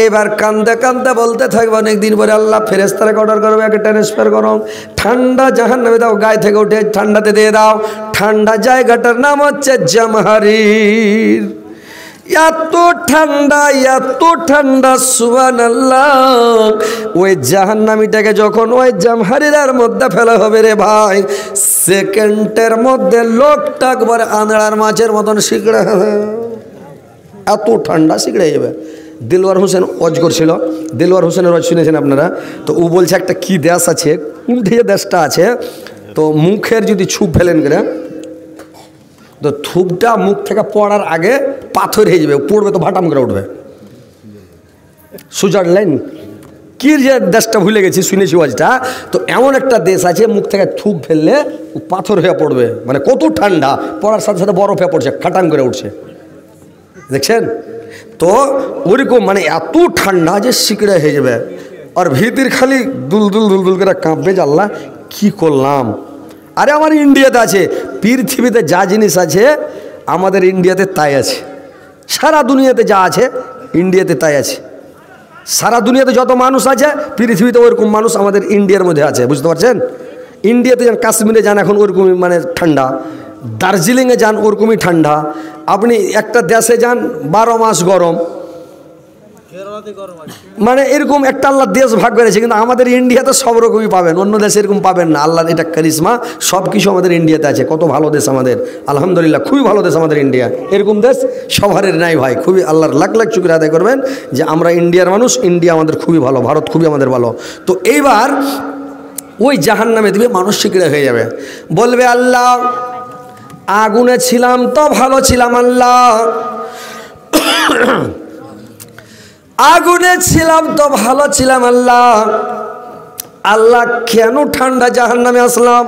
এবার কান্দে কান্দে বলতে থাকবে, অনেকদিন পরে আল্লাহ ফেরেশতাকে অর্ডার করবে, একে ট্রান্সফার করো, ঠান্ডা জাহান্নামে দাও, গায়ে থেকে উঠে ঠান্ডাতে দিয়ে দাও। ঠান্ডা জায়গাটার নাম হচ্ছে জামহারির। এত ঠান্ডা সুবহানাল্লাহ। ওই জাহান্নামীটাকে যখন ওই জামহারিরার মধ্যে ফেলা হবে রে ভাই, সেকেন্ডের মধ্যে লোকটা একবার আঁধড়ার মাছের মতন শিকড়ে হবে, এত ঠান্ডা শিকড়ে যাবে। দিলওয়ার হোসেন ওয়াজ করছিল, দিলওয়ার হোসেনের ওয়াজ শুনেছেন আপনারা? তো ও বলছে একটা কি দেশ আছে, উল্টে দেশটা আছে, তো মুখের যদি ছুপ ফেলেন করে তো থুপটা মুখ থেকে পড়ার আগে পাথর হয়ে যাবে, পড়বে তো ভাটাম করে উঠবে। সুইজারল্যান্ড কি যে দেশটা ভুলে গেছি, শুনেছি ওয়াজটা। তো এমন একটা দেশ আছে মুখ থেকে থুপ ফেললে পাথর হয়ে পড়বে, মানে কত ঠান্ডা, পড়ার সাথে সাথে বরফ হয়ে পড়ছে, খাটাং করে উঠছে, দেখছেন? তো ওরকম মানে এত ঠান্ডা যে শিকড়ে হয়ে যাবে, আর ভিতর খালি দুল করে কাঁপবে যে আল্লাহ কী করলাম। আরে আমার ইন্ডিয়াতে আছে, পৃথিবীতে যা জিনিস আছে আমাদের ইন্ডিয়াতে তাই আছে, সারা দুনিয়াতে যা আছে ইন্ডিয়াতে তাই আছে। সারা দুনিয়াতে যত মানুষ আছে পৃথিবীতে ওরকম মানুষ আমাদের ইন্ডিয়ার মধ্যে আছে, বুঝতে পারছেন? ইন্ডিয়াতে যান, কাশ্মীরে যান, এখন ওরকমই মানে ঠান্ডা, দার্জিলিংয়ে যান ওরকমই ঠান্ডা, আপনি একটা দেশে যান 12 মাস গরম, মানে এরকম একটা আল্লাহ দেশ ভাগ করেছে। কিন্তু আমাদের ইন্ডিয়াতে সব রকমই পাবেন, অন্য দেশে এরকম পাবেন না। আল্লাহর এটা কারিশমা, সব কিছু আমাদের ইন্ডিয়াতে আছে। কত ভালো দেশ আমাদের, আলহামদুলিল্লাহ, খুবই ভালো দেশ আমাদের ইন্ডিয়া। এরকম দেশ সবারের নাই ভাই, খুবই আল্লাহর লাখ লাখ শুকর আদায় করবেন যে আমরা ইন্ডিয়ার মানুষ, ইন্ডিয়া আমাদের খুবই ভালো, ভারত খুবই আমাদের ভালো। তো এইবার ওই জাহান্নামে দিবে, মানুষ শিকড়ে হয়ে যাবে, বলবে আল্লাহ আগুনে ছিলাম তো ভালো ছিলাম, আল্লাহ আগুনে ছিলাম তো ভালো ছিলাম, আল্লাহ আল্লাহ কেন ঠান্ডা জাহান্নামে আসলাম?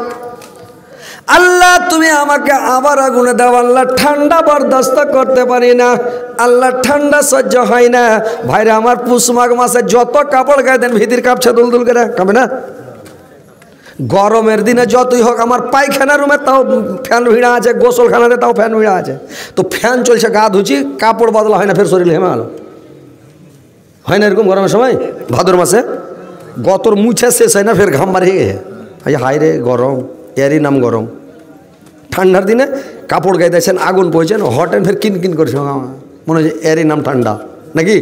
আল্লাহ তুমি আমাকে আবার আগুনে দাও, আল্লাহ ঠান্ডা বরদাস্ত করতে পারি না, আল্লাহ ঠান্ডা সহ্য হয় না। ভাইরা আমার পুষ মাঘ মাসে যত কাপড় গায়ে দেন ভিতর কাঁপছে, দুলদুল করে কাঁপে না? গরমের দিনে যতই হোক, আমার পায়খানা রুমে তাও ফ্যান ভিড়া আছে, গোসলখানাতে তাও ফ্যান ভিড়া আছে, তো ফ্যান চলছে, গা ধুচি, কাপড় বদলা হয় না, ফের শরীর হেমে আলো হয় না এরকম গরমের সময়? ভাদর মাসে গতর মুছে শেষ হয় না, ফের ঘাম বাড়িয়ে গেছে, হায় রে গরম, এরই নাম গরম। ঠান্ডার দিনে কাপড় গায়ে দিয়েছেন, আগুন পড়েছেন, হটেন ফের কিন করছে, মনে হচ্ছে এরই নাম ঠান্ডা নাকি?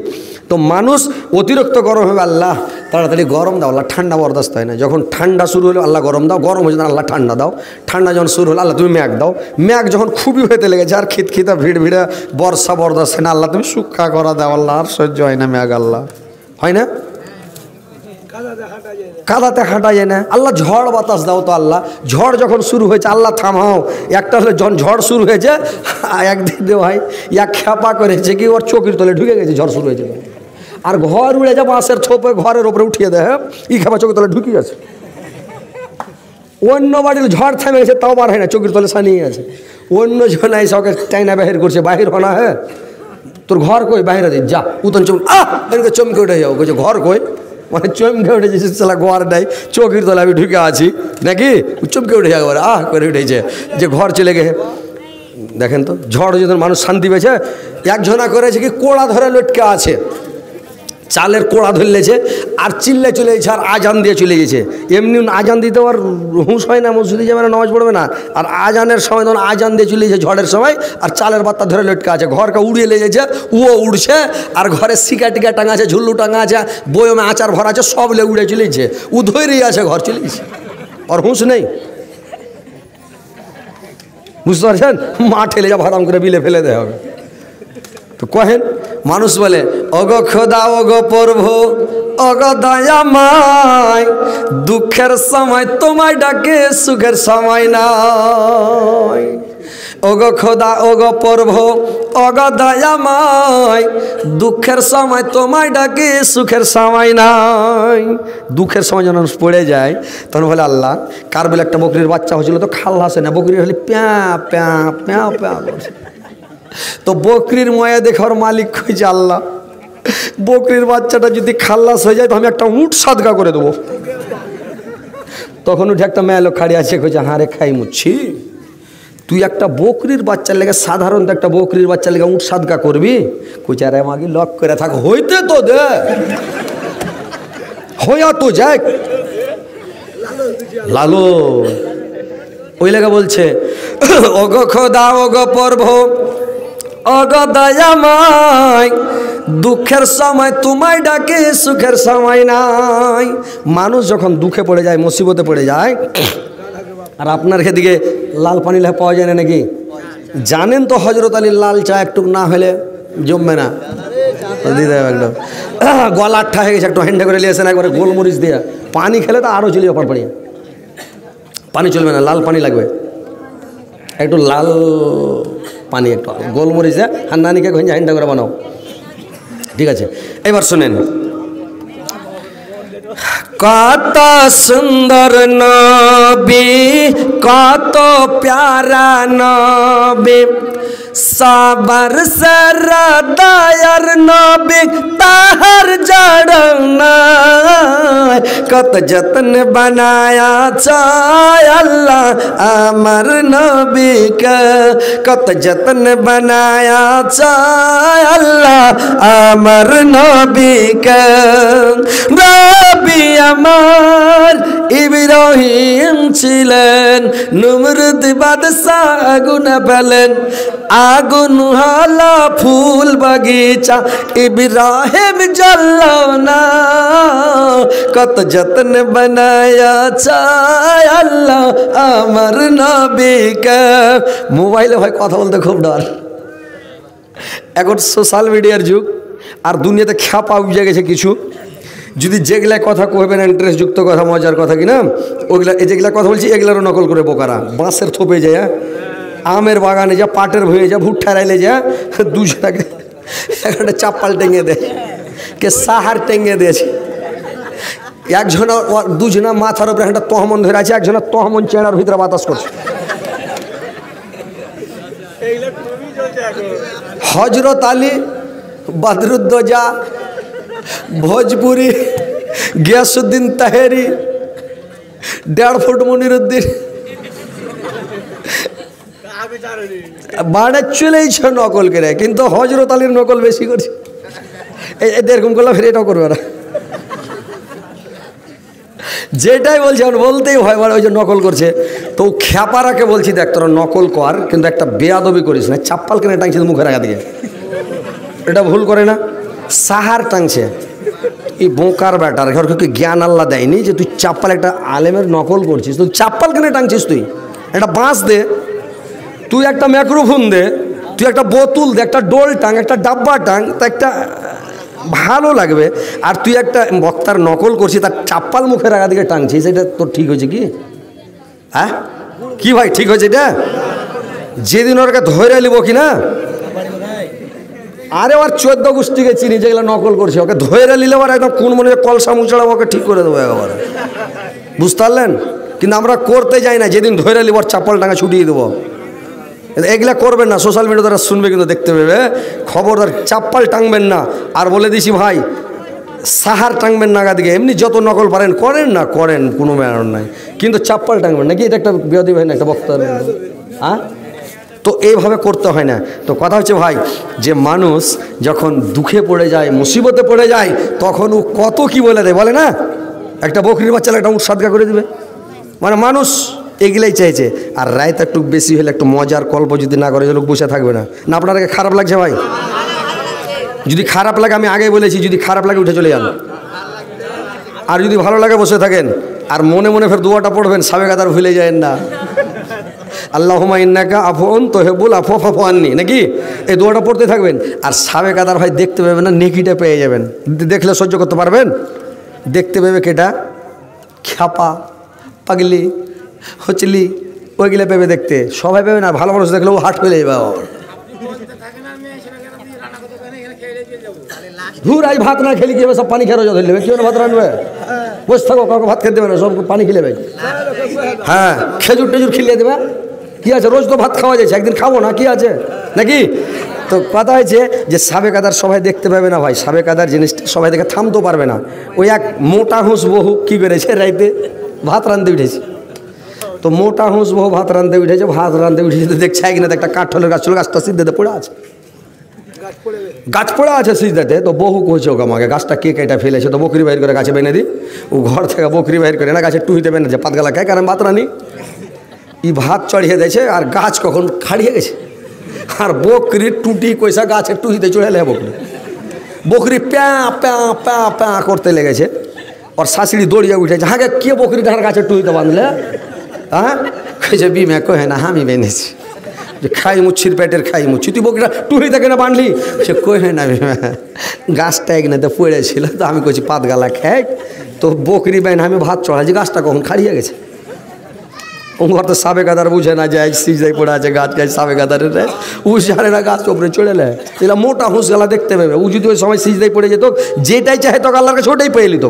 তো মানুষ অতিরিক্ত গরম হবে, আল্লাহ তাড়াতাড়ি গরম দাও, আল্লাহ ঠান্ডা বরদাস্ত হয় না। যখন ঠান্ডা শুরু হলো আল্লাহ গরম দাও, গরম হয়েছে আল্লাহ ঠান্ডা দাও, ঠান্ডা যখন শুরু হলো আল্লাহ তুমি মেঘ দাও, মেঘ যখন খুবই হইতে লেগেছে আর খিতখিতা ভিড় ভিড়ে বর্ষা বরদাস্ত হয় না, আল্লাহ তুমি শুক্ষা করা দাও, আল্লাহ আর সহ্য হয় না মেঘ, আল্লাহ হয় না, কাদাতে হাঁটা যায় না, আল্লাহ ঝড় বাতাস দাও, তো আল্লাহ ঝড় যখন শুরু হয়েছে আল্লাহ থামাও। একটা হলে যখন ঝড় শুরু হয়েছে একদিন দে ভাই এক খ্যাপা করেছে কি ওর চোখের তলে ঢুকে গেছে, ঝড় শুরু হয়েছে, আর ঘর উড়ে যাবো বাঁশের ছোপে ঘরের ওপরে উঠিয়ে দেয়, ই খেপা চোখের তলে ঢুকিয়ে আছে। অন্য বাড়ির ঝড় থেমে গেছে, তাও বার হয় না, চোখের তলে সানিয়ে আছে। অন্য জন এসে ওকে টাইনা বাহির করছে, বাহির হনা হ্যাঁ তোর ঘর কই, বাহিরে দিন যা, উতন চমকে চমকে উঠে যাও, বলছে ঘর কই, মানে চমকে উঠে যাচ্ছে, সালা ঘর নাই, চোখের তলে আমি ঢুকে আছি নাকি, চমকে উঠে যাবে করে উঠেছে যে ঘর চলে গেছে। দেখেন তো ঝড় যদি মানুষ শান্তি পেয়েছে। একজনা করেছে কি কোড়া ধরে লটকে আছে, চালের কোড়া ধরলেছে আর চিল্লে চলে গেছে, আর আজান দিয়ে চলে গেছে। এমনি আজান দিতে আর হুঁশ হয় না, মসজিদে যাবে না, নামাজ পড়বে না, আর আজানের সময় তখন আজান দিয়ে চলে গেছে ঝড়ের সময়, আর চালের বাত্তা ধরে লটকে আছে, ঘরকে উড়িয়ে লেগেছে, ও উড়ছে, আর ঘরে শিকা টিকা টাঙা আছে, ঝুল্লু টাঙা আছে, বয়মে আচার ভরা আছে, সব লে উড়ে চলেছে, ও ধরেই আছে, ঘর চলে গেছে, আর হুঁশ নেই। বুঝতে পারছেন, মা ঠেলে যা ভাড়াম করে বিলে ফেলে দেওয়া হবে। তো কহেন মানুষ বলে অগ খোদা অগ প্রভু অগ দয়াময়, দুঃখের সময় তোমায় ডাকে সুখের সময় নাই। অগ খোদা অগ প্রভু অগ দয়াময়, দুঃখের সময় তোমায় ডাকে সুখের সময় নাই। দুঃখের সময় যখন মানুষ পড়ে যায় তখন বলে আল্লাহ, কার বলে একটা বকরির বাচ্চা হয়েছিল তো খাল আসে না, বকরির হলে প্যা প্যা প্যা প্যা করছে, তো বকরির ময়া দেখার মালিক কইছে আল্লাহ, বকরির বাচ্চাটা যদি খাল্লাস হয়ে যায় তো আমি একটা উট সাদগা করে দেবো। তখন উঠে একটা মেয়ে লোক খাড়ি আছে, কইছে হ্যাঁ রে খাই মুচ্ছি, তুই একটা বকরির বাচ্চার লেগে, সাধারণত একটা বকরির বাচ্চার লেগে উট সাদগা করবি? কইছে আরে মাগি লক করে থাক, হইতে তো দে, হইয়া তো যাক লালো। ওই লেগে বলছে ওগ খোদা ওগ প্রভু অগ দয়াময়, দুঃখের সময় তোমায় ডাকে সুখের সময় নাই। মানুষ যখন দুঃখে পড়ে যায়, মুসিবতে পড়ে যায়, আর আপনার এদিকে লাল পানি পাওয়া যায় না নাকি? জানেন তো হজরত আলীর লাল চা একটু না হলে জমবে না, দিতে হবে একদম, গলা আঠা হয়ে গেছে, একটু হ্যান্ডে করে নিয়ে আসেন একবারে গোলমরিচ দিয়ে, পানি খেলে তো আরও চলিয়ে অপার পাড়িয়ে, পানি চলবে না, লাল পানি লাগবে, একটু লাল পানি, একটু গোলমরিচ দিয়ে হান্নানিকে হ্যান্ডে করে বানাও, ঠিক আছে? এবার শুনেন, কত সুন্দর নবী, কত প্যারা নবী, সবার সারা দয়ার নবী, তাহার জড় নাই, কত যত্ন বানায়া চায় আল্লাহ আমার নবীকে, কত যত্ন বানায়া চায় আল্লাহ আমার নবীকে। নবী আমার ইব্রাহিম ছিলেন, নমরুদ বাদশাহ আগুন পেলেন, আগুন হলো ফুল বাগিচা, ইব্রাহিম জ্বলল না, কত যত্ন বানায়া চায় আল্লাহ আমার নবীকে। মোবাইলে ভাই কথা বলতে খুব ডর, এখন সোশ্যাল মিডিয়ার যুগ, আর দুনিয়াতে খ্যাপা উঠে গেছে কিছু, যদি যেগুলা কথা কইবেন ইন্টারেস্টযুক্ত কথা, মজার কথা কিনা, ওগুলা যেগুলা কথা বলছি এগুলারও নকল করে বোকারা, বাঁশের থোপে যায়, আমের বাগানে যা, পাটের ভয়ে যা, ভুট্টা রাইলে যা, দুজনাকে একটা চাপ্পাল টেঙে দেয়, কে সাহার টেঙে দিয়েছে, একজনা দুজনা মাথার উপরে একটা তহমন ধরে আছে, একজনা তহমন চেনার ভিতরে বাতাস করছে। হজরত আলী, বদরুদ্দোজা, ভোজপুরি, গিয়াসুদ্দিন তাহেরি, 1.5 ফুট মনিরুদ্দিন, বাড়ে চলেইছে নকল করে, কিন্তু হজরত আলীর নকল বেশি করছে। এরকম করলে ফের এটাও করবে না, যেটাই বলছে এখন বলতেই ভয় পারে, ওই যে নকল করছে। তো খ্যাপারাকে বলছি দেখ তোরা নকল কর, কিন্তু একটা বেয়াদবি করিস না, চাপ্পাল কেনে টাংছে মুখের আগা দিকে, এটা ভুল করে না, সাহার টাংছে। এই বোকার ব্যাটার ঘরকে জ্ঞান আল্লাহ দেয়নি যে তুই চাপ্পাল, একটা আলেমের নকল করছিস, তুই চাপ্পাল কেনে টাংছিস, তুই একটা বাঁশ দে, তুই একটা মাইক্রোফোন দে, তুই একটা বোতল দে, একটা ডোল টাং, একটা ডাব্বা টাং, তা একটা ভালো লাগবে। আর তুই একটা বক্তার নকল করছিস, তার চাপ্পাল মুখের আগা দিকে টাংছিস, এটা তোর ঠিক হয়েছে কি? হ্যাঁ কি ভাই ঠিক হয়েছে এটা? যেদিন ওরকে ধরে নিব কি না, আরে ওর 14 গোষ্ঠীকে চিনি যেগুলো নকল করছে, ওকে ধরে নিলে ওর একদম কোন মনে কলসা মুচড়া ওকে ঠিক করে দেবো একেবারে, বুঝতে পারলেন? কিন্তু আমরা করতে যাই না, যেদিন ধরে নিব চাপ্পল টাঙা ছুটিয়ে দেবো। এগুলা করবেন না, সোশ্যাল মিডিয়া দ্বারা শুনবে কিন্তু দেখতে পাবে। খবরদার চাপ্পাল টাঙবেন না। আর বলে দিছি ভাই, সাহার টাঙবেন না দিকে, এমনি যত নকল পারেন করেন না, করেন, কোনো ব্যাপার নাই, কিন্তু চাপ্পাল টাঙবেন নাকি, এটা একটা বিরোধী ভাই না, একটা বক্তব্য। হ্যাঁ, তো এইভাবে করতে হয় না। তো কথা হচ্ছে ভাই, যে মানুষ যখন দুঃখে পড়ে যায়, মুসিবতে পড়ে যায়, তখন ও কত কি বলে দেয়, বলে না, একটা বকরির বাচ্চা একটা উট সাদগা করে দেবে। মানে মানুষ এগুলাই চাইছে। আর রায়তা একটু বেশি হলে একটু মজার গল্প যদি না করে, লোক বসে থাকবে না। না আপনাকে খারাপ লাগছে ভাই? যদি খারাপ লাগে, আমি আগেই বলেছি, যদি খারাপ লাগে উঠে চলে যান। আর যদি ভালো লাগে বসে থাকেন। আর মনে মনে ফের দুয়াটা পড়বেন, সাবেক আদার ভুলে যায়েন না, আল্লাহুম্মা ইন্নাকা আফুউন তুহিব্বুল আফওয়া ফা'ফু আন্নী, নাকি এই দোয়াটা পড়তে থাকবেন। আর সাবেক আদার ভাই দেখতে পাবেন না, নেকিটা পেয়ে যাবেন। দেখলে সহ্য করতে পারবেন? দেখতে পাবে কেটা, খ্যাপা, পাগলি, হচলি, ওইগুলো পেবে দেখতে, সবাই পেবে না। ভালো মানুষ দেখলেও হাট ফেলে যাবে। ধুর, আজ ভাত না খেলি কি হবে, সব পানি খেয়ে ধরে নেবে, কেউ ভাত রানবে, বসে থাকো, কাউকে ভাত খেতে দেবে না, সব পানি খেলে ভাই। হ্যাঁ, খেজুর টেজুর খিলিয়ে দেবে, কি আছে, রোজ তো ভাত খাওয়া যাচ্ছে, একদিন খাবো না, কি আছে নাকি? তো কথা হয়েছে যে সাবেক আদার সবাই দেখতে পাবে না ভাই, সাবেক আদার জিনিসটা সবাই দেখে থামতেও পারবে না। ওই এক মোটা হুঁস বহু কী করেছে, রাইতে ভাত রাঁধতে উঠেছে। তো মোটা হুঁস বহু ভাত রাঁধতে উঠেছে, ভাত রাঁধতে উঠেছে, তো দেখছে কিনা একটা কাঠলের গাছ ছিল, গাছটা সিদ্ধেতে পড়ে আছে, গাছ পড়ে আছে সিদ্ধেতে। তো বহু কইছে ওকে, আমাকে গাছটা কে কেটে ফেলেছে, তো বকরি বাইর করে গাছে বেঁধে দিই। ও ঘর থেকে বকরি বাইর করে না, গাছে টুহিতে বেঁধেছে, পাতগালা খায়, কারণ ভাত রানি ই ভাত চড়িয়ে দিয়েছে। আর গাছ কখন খাড়িয়ে গেছে, আর বকরি টুটি কইসা গাছের টুহিতে চড়ে লে, বকরি প্যা প্যা প্যা প্যা করতে লেগেছে। ওর শাশুড়ি দৌড়িয়ে উঠেছে, হ্যাঁ কে বকরি ঢাকার গাছের টুহিতে বাঁধলে? হ্যাঁ, কইছে বিমা, কহে না আমি বেঁধেছি, যে খাই মুচ্ছির পেটের খাই মুচ্ছি, তুই বকরিটা টুহিতে কেন বাঁধলি? সে কহে না বিমা, গাছটা একনাতে পড়েছিল, তো আমি কইছি পাতগালা খাই, তো বকরি বেন আমি ভাত চড়াইছি, গাছটা কখন খাড়িয়ে গেছে। ওর তো সাবেক আদার বুঝে না, যে সিজাই পড়ে আছে গাছ, গাছ সাবেক আদারের উ জানে না গাছ ওপরে চড়ে নেয়। এগুলো মোটা হুঁস গেলা দেখতে পাবে। ও যদি ওই সময় সিজদাই পড়ে যেত, যেটাই চাহে তো আল্লাহর কাছে ওটাই পেয়ে নিত।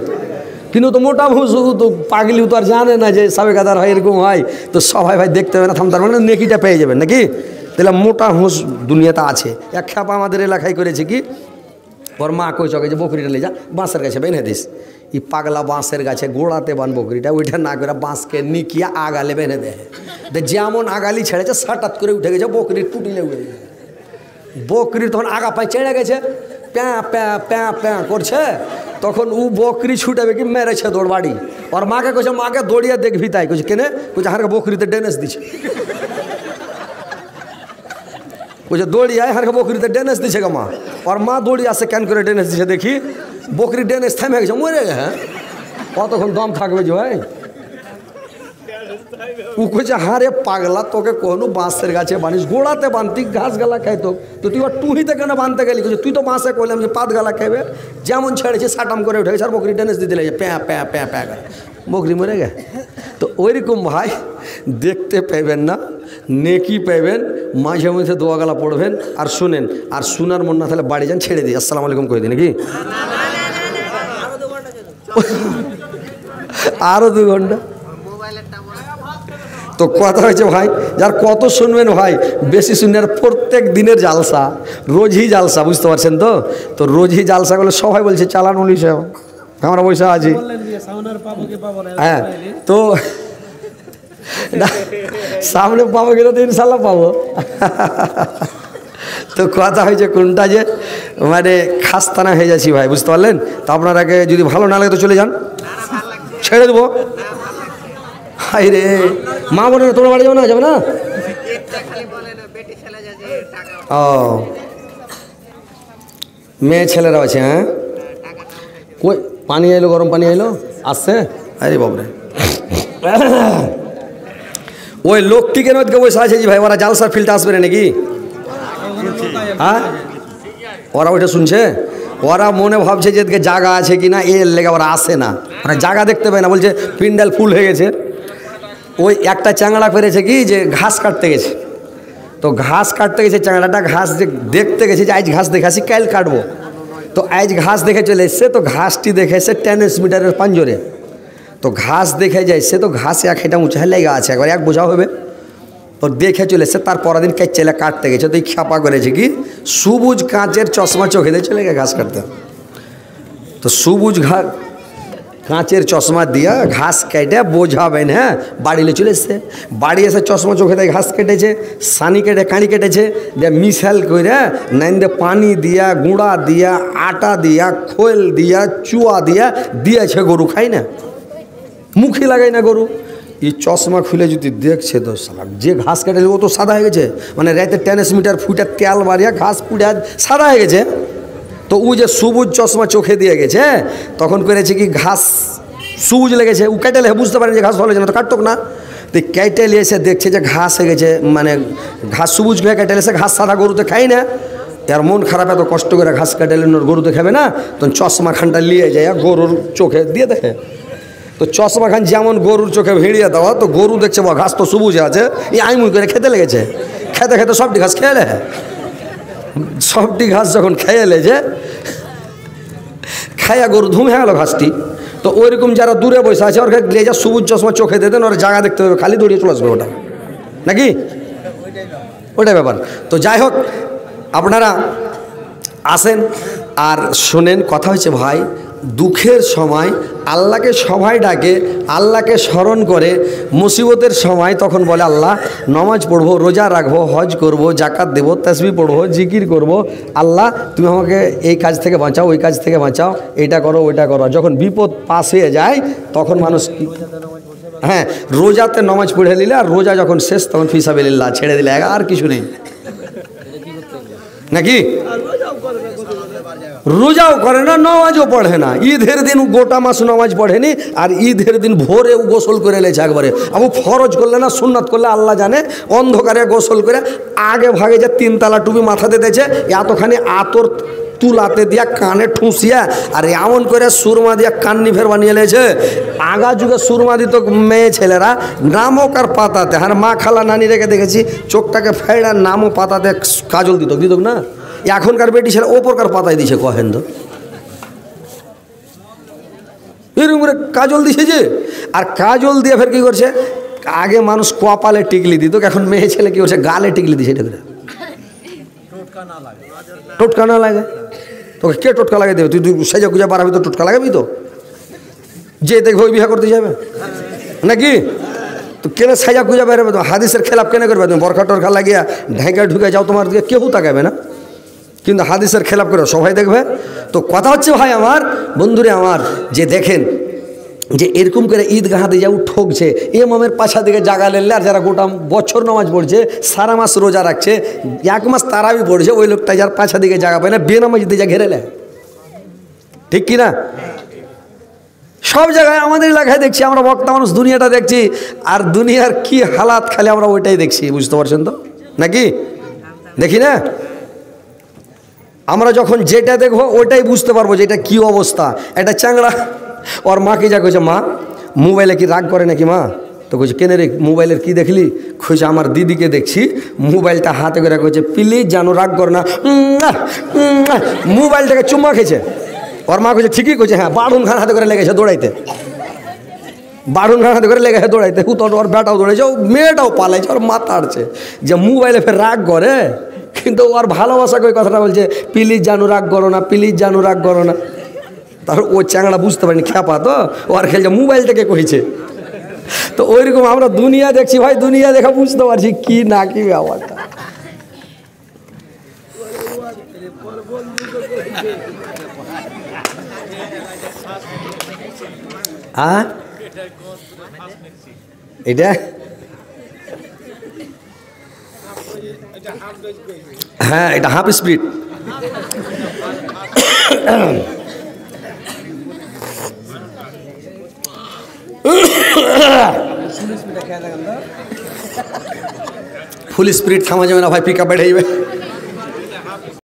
কিন্তু তো মোটা হুঁস তো পাগলি তো আর জানে না যে সাবেক আদার হয় এরকম হয়, তো সবাই ভাই দেখতে হবে না, থামতার মানে নেকিটা পেয়ে যাবেন নাকি। তাহলে মোটা হুঁস দুনিয়াতে আছে। এক খ্যাপা আমাদের এলাকায় করেছে কি, ওর মা কই চকে যে বকরিটা নিয়ে যা বাঁশের গাছে বেঁধে দিস। ই পাগলা বাঁশের গাছে গোড়াতে বান বকরিটা, ওইটা না করে বাঁশকে নিকিয়া আগালে বেঁধে দেয়। যেমন আগালি ছেড়েছে সাটাত করে উঠে গেছে, বকরির টুটিলে উঠে গেছে। বকরির তখন আগা পায়ে চেড়ে গেছে, প্যাঁ প্যাঁ প্যাঁ প্যাঁ করছে। তখন ও বকরি ছুটাবে কি মেরেছে দৌড় বাড়ি। ওর মাকে কইছে, মাকে দৌড়িয়ে দেখবি, তাই কইছে কেনে, কইছে হারকে বকরিতে ডেনেস দিছে, কইছে দৌড়িয়ে হারকে বকরিতে ডেনেস দিছে গা মা। ওর মা দৌড়িয়ে আসে, কেন করে ডেনেস দিছে দেখি, বকরি ডেনেস থেমে গেছে, মরে গে। হ্যাঁ, কতক্ষণ দম থাকবে যে ভাই। ও কইছে হারে পাগলা, তোকে কোনো বাঁশের গাছে বানিস, গোড়াতে বানতি, ঘাস গালা খাইতো, তো তুই টুহিতে কেন বানতে গেলি? কইছে তুই তো বাঁশে কইলাম যে পাত গালা খাইবে, যেমন ছেড়েছে সাটাম করে উঠে গেছে, আর বকরি ডেনেস দিতে লেগেছে, প্যাঁ প্যাঁ প্যাঁ প্যাঁ করে বকরি মরে গে। তো ওইরকম ভাই দেখতে পাইবেন না, নেকি পাইবেন, মাঝে মাঝে দোয়া গালা পড়বেন। আর শুনেন, আর শোনার মন না তাহলে বাড়ি যান, ছেড়ে দিই, আসসালামু আলাইকুম কই দিই নাকি, আরও 2 ঘন্টা। তো কথা হয়েছে ভাই, যার কত শুনবেন ভাই, বেশি শুনবেন। আর প্রত্যেক দিনের জালসা, রোজই জালসা, বুঝতে পারছেন তো। তো রোজই জালসা করলে সবাই বলছে চালান 19 আমরা পয়সা আছি। হ্যাঁ, তো না সামনে পাবো কিনা, তো ইনশাল্লাহ পাবো। তো কথা হয়েছে কোনটা, যে মানে খাস্তানা হয়ে যাচ্ছি ভাই, বুঝতে পারলেন। তো আপনারাকে যদি ভালো না লাগে তো চলে যান, ছেড়ে দেবো। হাই রে মা বলে না, তোমরা বাড়ি যাবো না, যাবে না? ও মেয়ে ছেলেরাও আছে। হ্যাঁ, কই পানি এলো, গরম পানি এলো, আসছে। আরে বাবরে, ওই লোকটি কেন বসে আছে যে ভাই, ওরা জালসার ফিল্ডে আসবে না নাকি? হ্যাঁ, ওরা ওইটা শুনছে, ওরা মনে ভাবছে যে জায়গা আছে কিনা, এর লেগে ওরা আসে না। মানে জায়গা দেখতে পায় না, বলছে পিন্ডাল ফুল হয়ে গেছে। ওই একটা চ্যাংড়া করেছে কি, যে ঘাস কাটতে গেছে, তো ঘাস কাটতে গেছে চ্যাংড়াটা, ঘাস দেখতে গেছে যে আজ ঘাস দেখে আসি, কাল কাটবো। তো আজ ঘাস দেখে চলে এসছে, তো ঘাসটি দেখে এসে 10 মিটারের পাঞ্জরে। তো ঘাস দেখে যায়, সে তো ঘাসে এক হেঁটা উঁচায় লেগে আছে, একবার এক বোঝা হবে। তো দেখে চলে এসছে, তার পরের দিন কেচেলে কাটতে গেছে, তো এই খ্যাপা করেছে কি সবুজ কাঁচের চশমা চোখে দিয়ে চলে গেছে ঘাস কাটতে। তো সবুজ কাঁচের চশমা দিয়া ঘাস কেটে বোঝাবেন, হ্যাঁ বাড়িলে চলে এসছে। বাড়ি এসে চশমা চোখে দিয়ে ঘাস কেটেছে, সানি কেটে কাঁড়ি কেটেছে, দিয়ে মিশাল করে নাইন দিয়ে পানি দিয়া, গুঁড়া দিয়া, আটা দিয়া, খোল দিয়া, চুয়া দিয়া দিয়েছে। গরু খাই না, মুখে লাগাই না গরু। এই চশমা খুলে যদি দেখছে তো সালা যে ঘাস কেটেছে ও তো সাদা হয়ে গেছে, মানে রাতে ট্রান্সমিটার ফুটে তেল মারিয়া ঘাস পুড়ে সাদা হয়ে গেছে। তো ও যে সবুজ চশমা চোখে দিয়ে গেছে, তখন করেছে কি ঘাস সবুজ লেগেছে, ও কেটে লেগে বুঝতে পারেন যে ঘাস ভালো হয়েছে না, তো কাটতক না। তো কেটে নিয়ে এসে দেখছে যে ঘাস হয়ে গেছে, মানে ঘাস সবুজ হয়ে কেটে এসে ঘাস সাদা গরুতে খাই না। আর মন খারাপ, এত কষ্ট করে ঘাস কেটে ওর গরুতে খাবে না, তখন চশমা খানটা নিয়ে যায় গরুর চোখে দিয়ে দেখে। তো চশমা খান যেমন গরুর চোখে ভিড়িয়ে দেওয়া, তো গরু দেখছে বা ঘাস তো সবুজ আছে, এই আইমুই করে খেতে লেগেছে। খেতে খেতে সবটি ঘাস খেয়ে লে, সবটি ঘাস যখন খেয়ে লেছে, খাইয়া গরু ধুম হয়ে গেল ঘাসটি। তো ওইরকম যারা দূরে বসে আছে ওর যা সবুজ চশমা চোখে দিয়ে দেন, ওরা জায়গা দেখতে হবে, খালি দৌড়িয়ে চলে আসবে ওটা, নাকি ওটাই ব্যাপার। তো যাই হোক, আপনারা আসেন আর শোনেন। কথা হচ্ছে ভাই, দুঃখের সময় আল্লাহকে সবাই ডাকে, আল্লাহকে স্মরণ করে। মুসিবতের সময় তখন বলে আল্লাহ নামাজ পড়বো, রোজা রাখবো, হজ করব, জাকাত দেবো, তাসবিহ পড়বো, জিকির করব। আল্লাহ তুমি আমাকে এই কাজ থেকে বাঁচাও, ওই কাজ থেকে বাঁচাও, এটা করো ওইটা করো। যখন বিপদ পাশ হয়ে যায় তখন মানুষ হ্যাঁ রোজাতে নামাজ পড়ে নিলে, আর রোজা যখন শেষ তখন ফিসাবিলিল্লাহ ছেড়ে দিলে, আর কিছু নেই, নাকি রোজাও করে না, নামাজও পড়ে না। ঈদের দিন গোটা মাস নামাজ পড়েনি, আর ঈদের দিন ভোরে গোসল করে লেছে একবারে। আবু ফরজ করলে না সুন্নাত করলে আল্লাহ জানে, অন্ধকারে গোসল করে আগে ভাগে যে 3 তালা টুপি মাথাতে দিয়েছে, এতখানি আতর তুলাতে দিয়া কানে ঠুসিয়া আর এমন করে সুরমা দিয়া কান্নি ফের বানিয়ে লেছে। আগা যুগে সুরমা দিত মেয়ে ছেলেরা নামক আর পাতাতে, আর মা খালা নানি রেখে দেখেছি চোখটাকে ফেড়া নামও পাতাতে কাজল দিত না। এখনকার বেটি ছেলে ওপরকার পাতায় দিছে, কহেন তো এরকম করে কাজল দিছে যে। আর কাজল দিয়ে ফের কি করছে, আগে মানুষ কপালে টিকলি দিত, এখন মেয়ে ছেলে কি করছে গালে টিকলি দিছে। এটা করে টোটকা না লাগে, তোকে কে টোটকা লাগিয়ে দেবে? তুই সেজা গুজা বাড়াবি তো টোটকা লাগাবি, তো যে দেখবে ওই বিয়ে করতে যাবে নাকি? তো কেন সাজা গুজা বেরোবে? তো হাদিসের খেলাপ কেন করবে? তুমি বরখা টরখা লাগিয়া ঢেকে ঢুকে যাও, তোমার দিকে কেউ তাকাবে না, কিন্তু হাদিসের খেলাপ করে সবাই দেখবে। তো কথা হচ্ছে ভাই আমার, বন্ধুরে আমার, যে দেখেন যে এরকম করে ঈদগাহাতে যাও ঠকছে, ইমামের পাশা দিকে জাগা লেলে, আর যারা গোটা বছর নামাজ পড়ছে, সারা মাস রোজা রাখছে, 1 মাস তারাবি পড়ছে, ওই লোকটা যার পাশা দিকে জাগা পায় না, বেনামাজ দিয়ে যা ঘেরে নেয়, ঠিক কিনা? সব জায়গায় আমাদের এলাকায় দেখছি আমরা, বক্তা মানুষ দুনিয়াটা দেখছি, আর দুনিয়ার কি হালাত খালি আমরা ওইটাই দেখছি, বুঝতে পারছেন তো নাকি? দেখি না, আমরা যখন যেটা দেখবো ওইটাই বুঝতে পারবো যে এটা কী অবস্থা। একটা চ্যাংড়া ওর মাকে যা কইছে, মা মোবাইলে কি রাগ করে নাকি মা? তো কইছে কেন রে, মোবাইলের কি দেখলি? কইছে আমার দিদিকে দেখছি মোবাইলটা হাতে করে, কইছে প্লিজ জানো রাগ কর না, মোবাইলটাকে চুম্মা খেয়েছে। ওর মা কইছে ঠিকই কইছে, হ্যাঁ বাড়ুন খান হাতে করে লেগেছে দৌড়াইতে, বাড়ুন খান হাতে করে লেগেছে দৌড়াইতে। তোর ওর বেটাও দৌড়াইছে, ও মেয়েটাও পালাইছে, ওর মাথা আড়ছে যে মোবাইলে ফের রাগ করে, কিন্তু ওর ভালোবাসা কই কথাটা বলছে প্লিজ জানো রাগ করো না, প্লিজ জানো রাগ করো না। তার ও চ্যাংড়া বুঝতে পারিনি, খ্যাপা তো, ও আর খেলছে মোবাইলটাকে কইছে। তো ওইরকম আমরা দুনিয়া দেখছি ভাই, দুনিয়া দেখা বুঝতে পারছি কি না কি ব্যাপারটা। এটা হ্যাঁ, এটা হাফ স্পিড। ফুল স্পিড থামা যাবে না ভাই, পিক আপ বেড়ে যাবে।